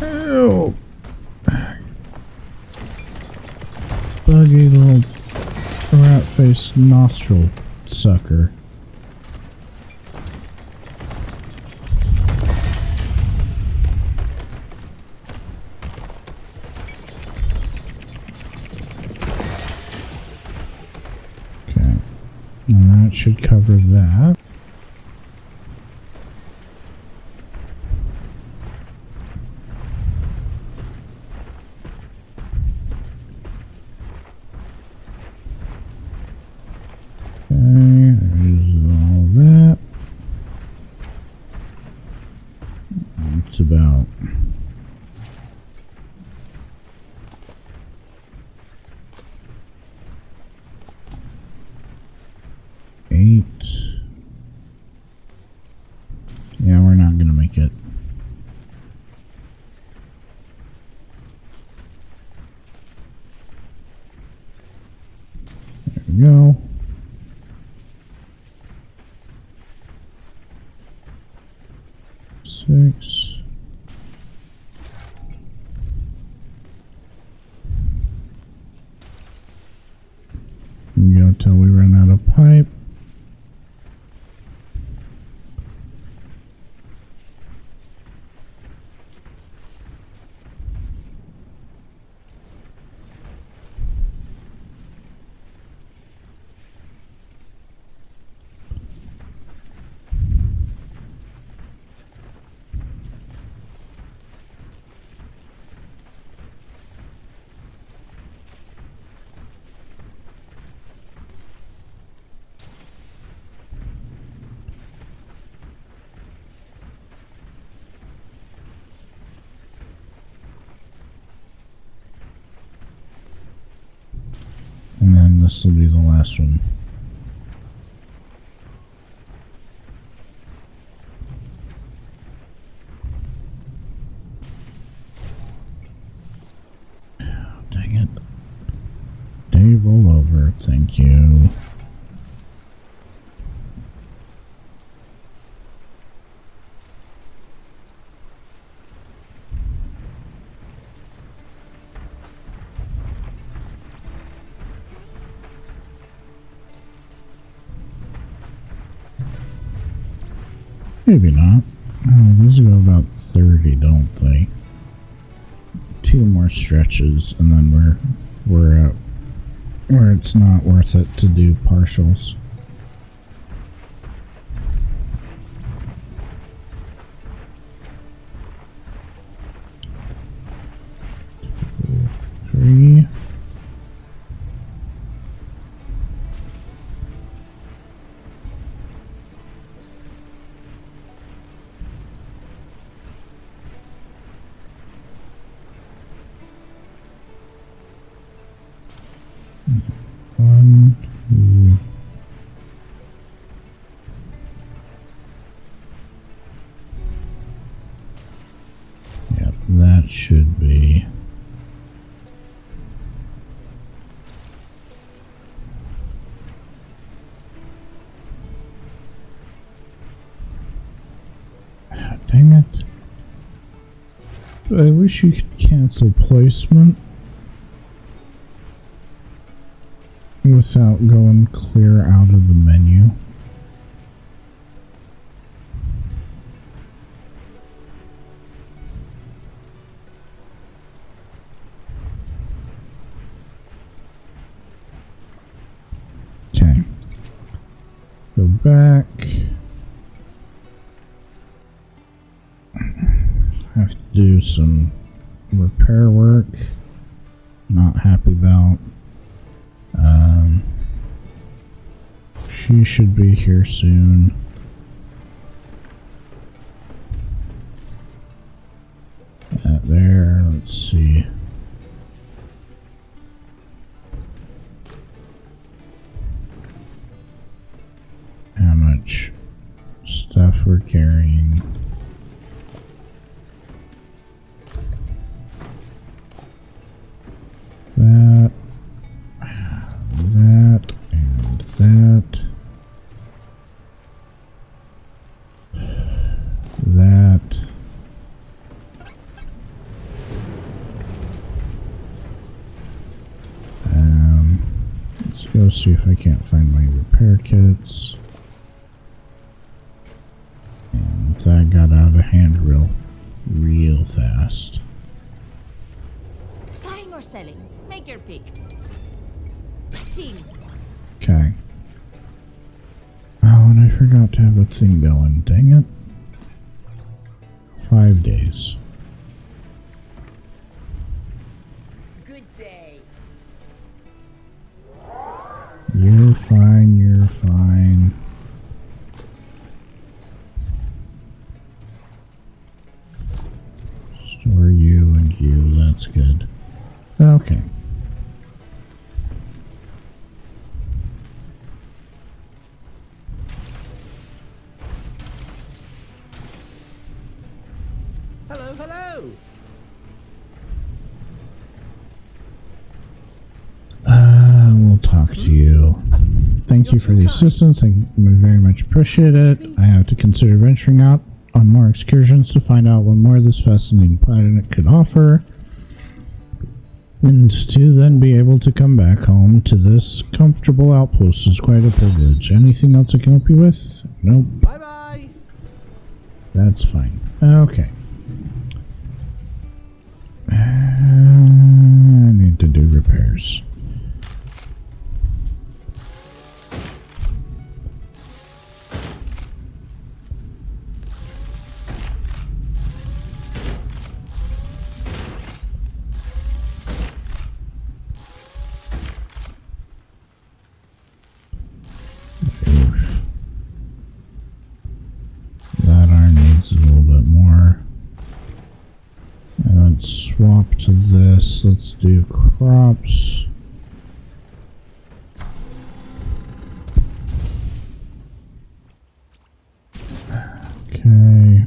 Ew. Buggy little rat-faced nostril sucker. Okay, and that should cover that. About eight. Yeah, we're not gonna make it. There we go. Six. Go till we run out of pipe. And then this will be the last one. Oh, dang it. Dave, roll over. Thank you. Maybe not. Oh, those go about 30, don't they? 2 more stretches, and then we're at where it's not worth it to do partials. Three. One, two. Yep, that should be. Dang it. I wish you could cancel placement without going clear out of the menu. Okay. Go back. Have to do some repair work. Not happy about. She should be here soon. There, let's see. go see if I can't find my repair kits. And that got out of hand real fast. Buying or selling? Make your pick. Ching. Okay. Oh, and I forgot to have a thing going. Dang it. 5 days. Good day. You're fine, you're fine. Store you and you, that's good. Okay. Hello, hello. We'll talk to you. Thank you for the assistance. I very much appreciate it. I have to consider venturing out on more excursions to find out what more this fascinating planet could offer, and to then be able to come back home to this comfortable outpost is quite a privilege. Anything else I can help you with? Nope. Bye bye. That's fine. Okay. I need to do repairs. That iron needs a little bit more. And let's swap to this. Let's do crops. Okay.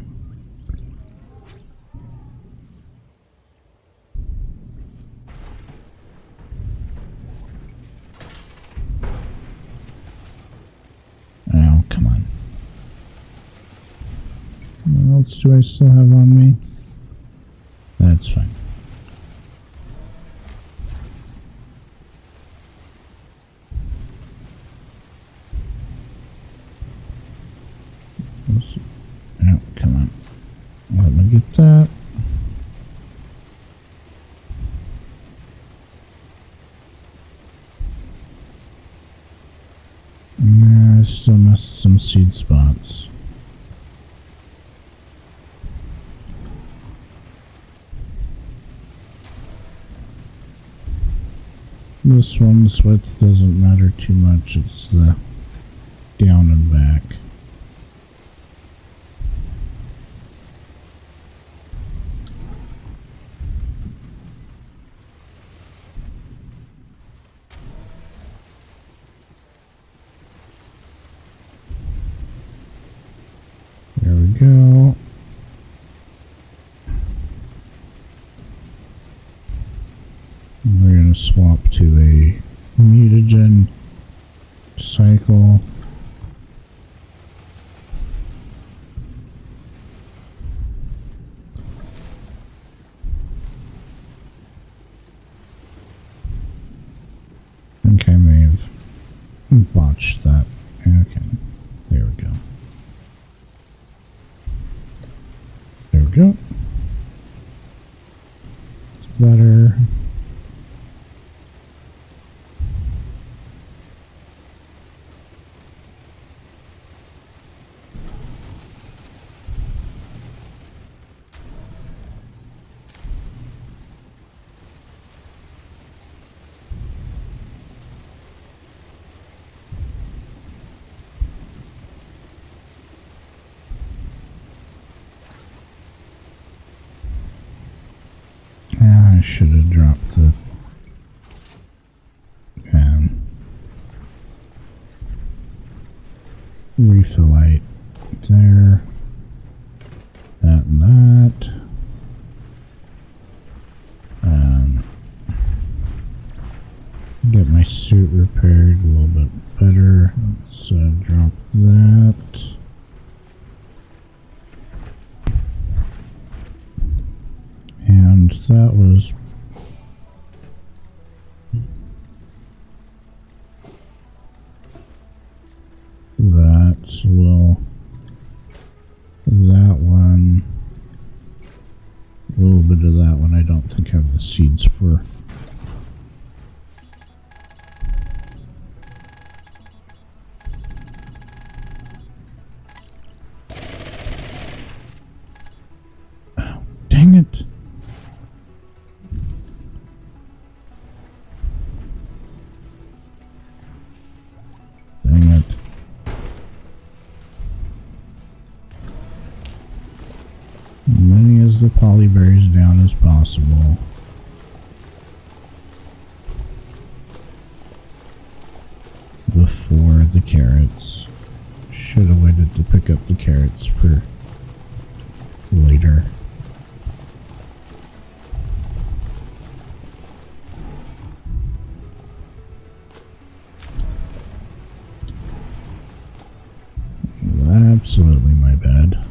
Oh, come on. What else do I still have on me? That's fine. Oh, come on. Let me get that. Yeah, I still missed some seed spots. This one's width doesn't matter too much, it's the down and back. There we go. We're going to swap to a mutagen cycle. I think I may have botched that. Okay, there we go. There we go. It's better. Yeah, I should have dropped the refill light there. That and that. Get my suit repaired a little bit better. Let's drop that. And that was little bit of that one I don't think I have the seeds for. Oh, dang it. Dang it. As many as the polyberries down as possible. Before the carrots. Should have waited to pick up the carrots for later. Absolutely my bad.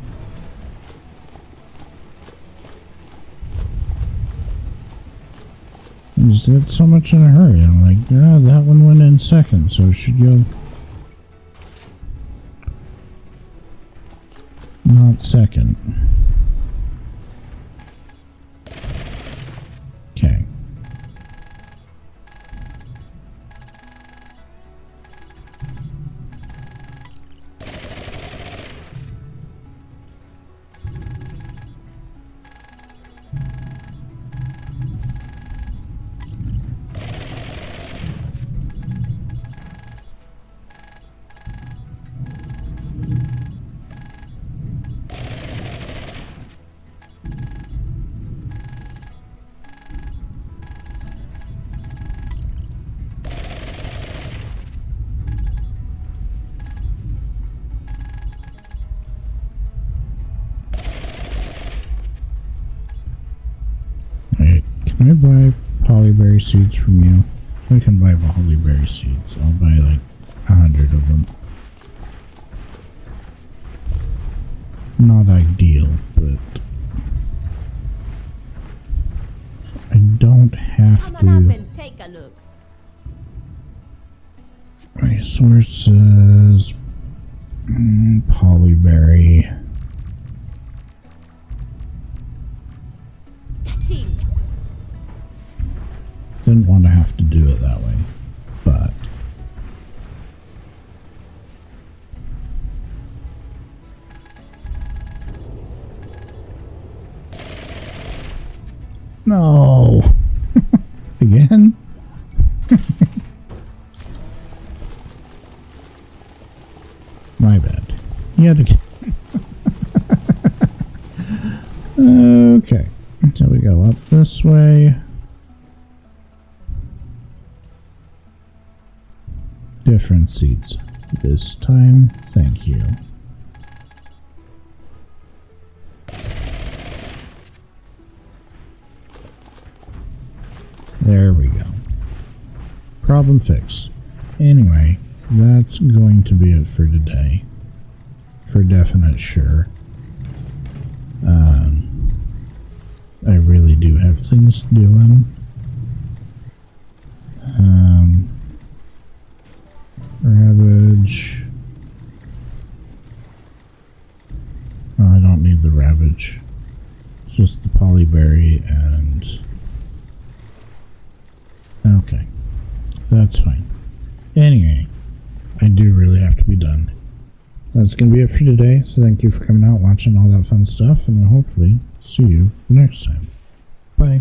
I just did so much in a hurry. I'm like, yeah, that one went in second, so it should go not second. Okay. Can I buy polyberry seeds from you? If I can buy polyberry seeds, I'll buy like 100 of them. Not ideal, but I don't have Come on up to. and take a look. Resources, polyberry. Ching. Didn't want to have to do it that way, but no. Again? My bad. Yet again. Okay. So we go up this way. Different seeds. This time, thank you. There we go. Problem fixed. Anyway, that's going to be it for today. For definite sure. I really do have things doing. Ravage. Oh, I don't need the ravage. It's just the polyberry and... Okay. That's fine. Anyway, I do really have to be done. That's going to be it for today, so thank you for coming out, watching all that fun stuff, and I'll hopefully see you next time. Bye.